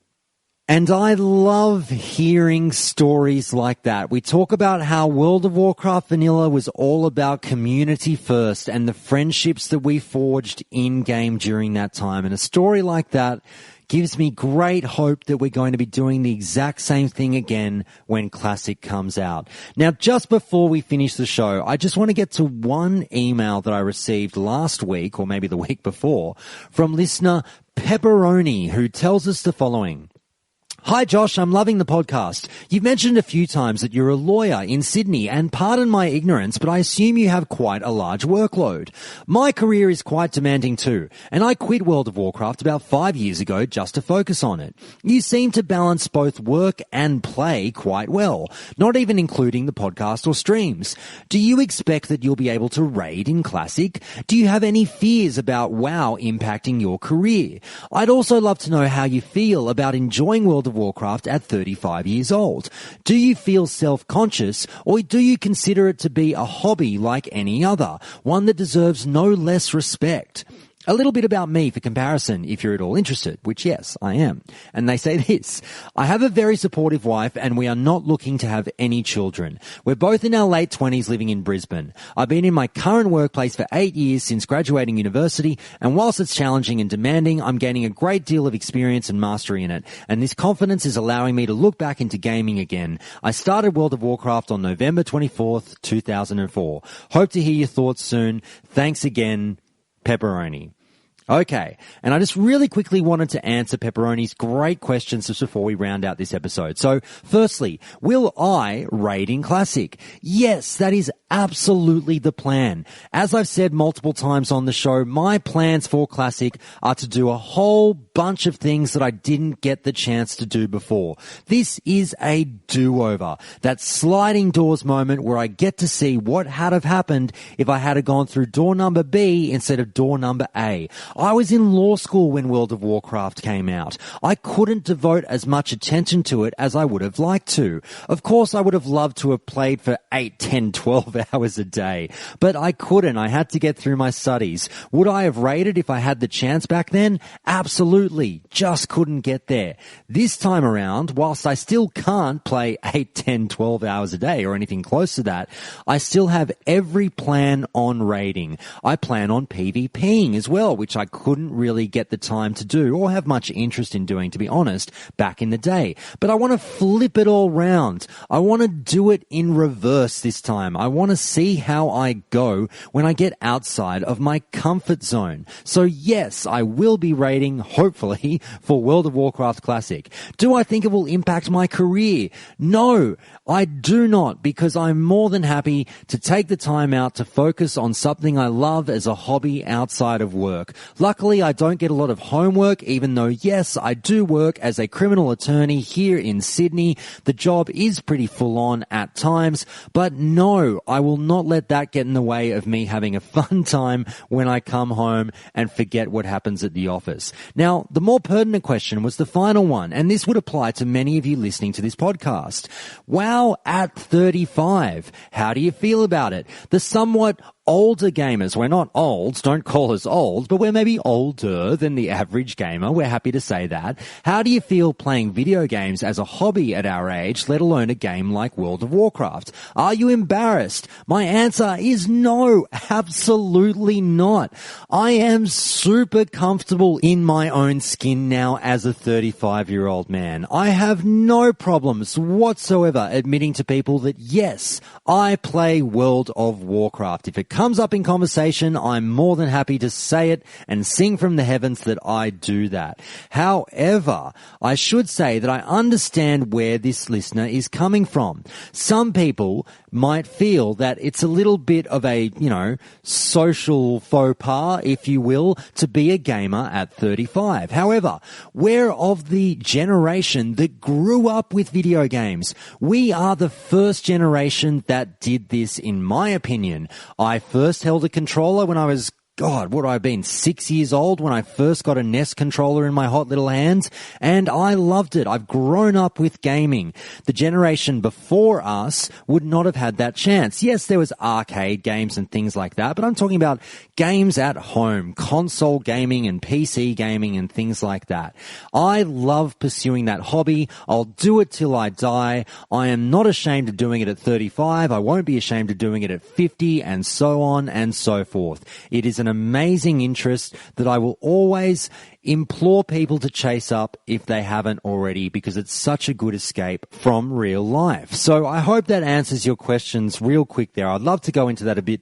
And I love hearing stories like that. We talk about how World of Warcraft Vanilla was all about community first and the friendships that we forged in-game during that time. And a story like that gives me great hope that we're going to be doing the exact same thing again when Classic comes out. Now, just before we finish the show, I just want to get to one email that I received last week, or maybe the week before, from listener Pepperoni, who tells us the following. Hi Josh, I'm loving the podcast. You've mentioned a few times that you're a lawyer in Sydney, and pardon my ignorance, but I assume you have quite a large workload. My career is quite demanding too, and I quit World of Warcraft about 5 years ago just to focus on it. You seem to balance both work and play quite well, not even including the podcast or streams. Do you expect that you'll be able to raid in Classic? Do you have any fears about WoW impacting your career? I'd also love to know how you feel about enjoying World of Warcraft at 35 years old. Do you feel self-conscious, or do you consider it to be a hobby like any other, one that deserves no less respect? A little bit about me for comparison, if you're at all interested, which yes, I am. And they say this: I have a very supportive wife and we are not looking to have any children. We're both in our late 20s living in Brisbane. I've been in my current workplace for 8 years since graduating university, and whilst it's challenging and demanding, I'm gaining a great deal of experience and mastery in it, and this confidence is allowing me to look back into gaming again. I started World of Warcraft on November 24th, 2004. Hope to hear your thoughts soon. Thanks again, Pepperoni. Okay, and I just really quickly wanted to answer Pepperoni's great questions just before we round out this episode. So, firstly, will I raid in Classic? Yes, that is absolutely the plan. As I've said multiple times on the show, my plans for Classic are to do a whole bunch of things that I didn't get the chance to do before. This is a do-over. That sliding doors moment where I get to see what had have happened if I had gone through door number B instead of door number A. I was in law school when World of Warcraft came out. I couldn't devote as much attention to it as I would have liked to. Of course, I would have loved to have played for 8, 10, 12 hours a day, but I couldn't. I had to get through my studies. Would I have raided if I had the chance back then? Absolutely. Just couldn't get there. This time around, whilst I still can't play 8, 10, 12 hours a day or anything close to that, I still have every plan on raiding. I plan on PvPing as well, which I couldn't really get the time to do or have much interest in doing, to be honest, back in the day. But I want to flip it all round. I want to do it in reverse this time. I want to see how I go when I get outside of my comfort zone. So yes, I will be raiding, hopefully, for World of Warcraft Classic. Do I think it will impact my career? No, I do not, because I'm more than happy to take the time out to focus on something I love as a hobby outside of work. Luckily, I don't get a lot of homework, even though, yes, I do work as a criminal attorney here in Sydney. The job is pretty full on at times, but no, I will not let that get in the way of me having a fun time when I come home and forget what happens at the office. Now, the more pertinent question was the final one, and this would apply to many of you listening to this podcast. WoW at 35. How do you feel about it? The somewhat older gamers, we're not old, don't call us old, but we're maybe older than the average gamer. We're happy to say that. How do you feel playing video games as a hobby at our age, let alone a game like World of Warcraft? Are you embarrassed? My answer is no, absolutely not. I am super comfortable in my own skin now as a 35-year-old man. I have no problems whatsoever admitting to people that yes, I play World of Warcraft. If it comes up in conversation, I'm more than happy to say it and sing from the heavens that I do that. However, I should say that I understand where this listener is coming from. Some people might feel that it's a little bit of a, social faux pas, if you will, to be a gamer at 35. However, we're of the generation that grew up with video games. We are the first generation that did this, in my opinion. I first held a controller when I was, what would I have been, 6 years old when I first got a NES controller in my hot little hands, and I loved it. I've grown up with gaming. The generation before us would not have had that chance. Yes, there was arcade games and things like that, but I'm talking about games at home, console gaming and PC gaming and things like that. I love pursuing that hobby. I'll do it till I die. I am not ashamed of doing it at 35. I won't be ashamed of doing it at 50, and so on and so forth. It is an amazing interest that I will always implore people to chase up if they haven't already, because it's such a good escape from real life. So I hope that answers your questions real quick there. I'd love to go into that a bit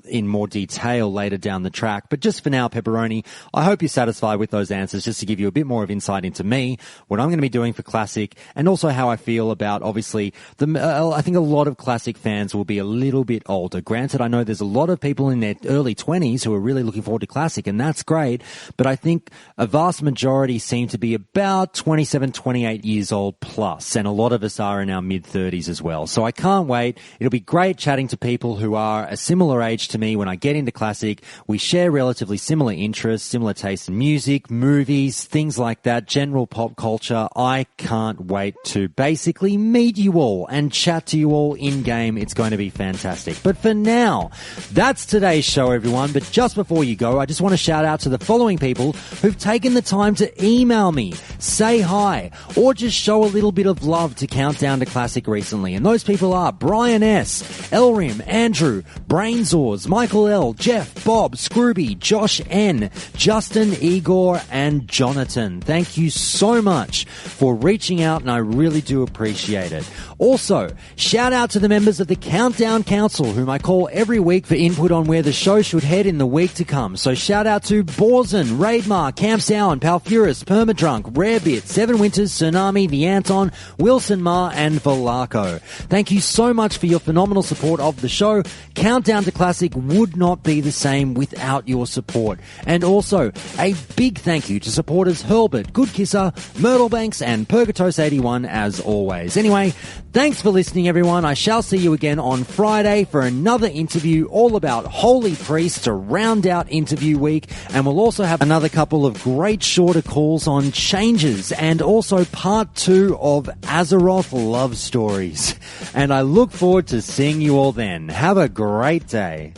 in more detail later down the track, but just for now, Pepperoni, I hope you're satisfied with those answers, just to give you a bit more of insight into me, what I'm going to be doing for Classic, and also how I feel about, obviously, I think a lot of Classic fans will be a little bit older. Granted, I know there's a lot of people in their early 20s who are really looking forward to Classic, and that's great, but I think a vast majority seem to be about 27, 28 years old plus, and a lot of us are in our mid-30s as well. So I can't wait. It'll be great chatting to people who are a similar age to me when I get into Classic. We share relatively similar interests, similar tastes in music, movies, things like that, general pop culture. I can't wait to basically meet you all and chat to you all in-game. It's going to be fantastic. But for now, that's today's show, everyone. But just before you go, I just want to shout out to the following people who've taken the time to email me, say hi, or just show a little bit of love to Countdown to Classic recently. And those people are Brian S., Elrim, Andrew, Brainsaws, Michael L., Jeff, Bob, Scrooby, Josh N., Justin, Igor, and Jonathan. Thank you so much for reaching out, and I really do appreciate it. Also, shout out to the members of the Countdown Council, whom I call every week for input on where the show should head in the week to come. So shout out to Borzen, Raidmar, Camp Sowen, Palfurus, Permadrunk, Rarebit, Seven Winters, Tsunami, The Anton, Wilson Ma, and Valaco. Thank you so much for your phenomenal support of the show. Countdown to Classic would not be the same without your support. And also, a big thank you to supporters Hurlbert, Goodkisser, Myrtlebanks, and Purgatos81 as always. Anyway, thanks for listening, everyone. I shall see you again on Friday for another interview all about Holy Priest to round out interview week. And we'll also have another couple of great shorter calls on changes and also part 2 of Azeroth love stories. And I look forward to seeing you all then. Have a great day.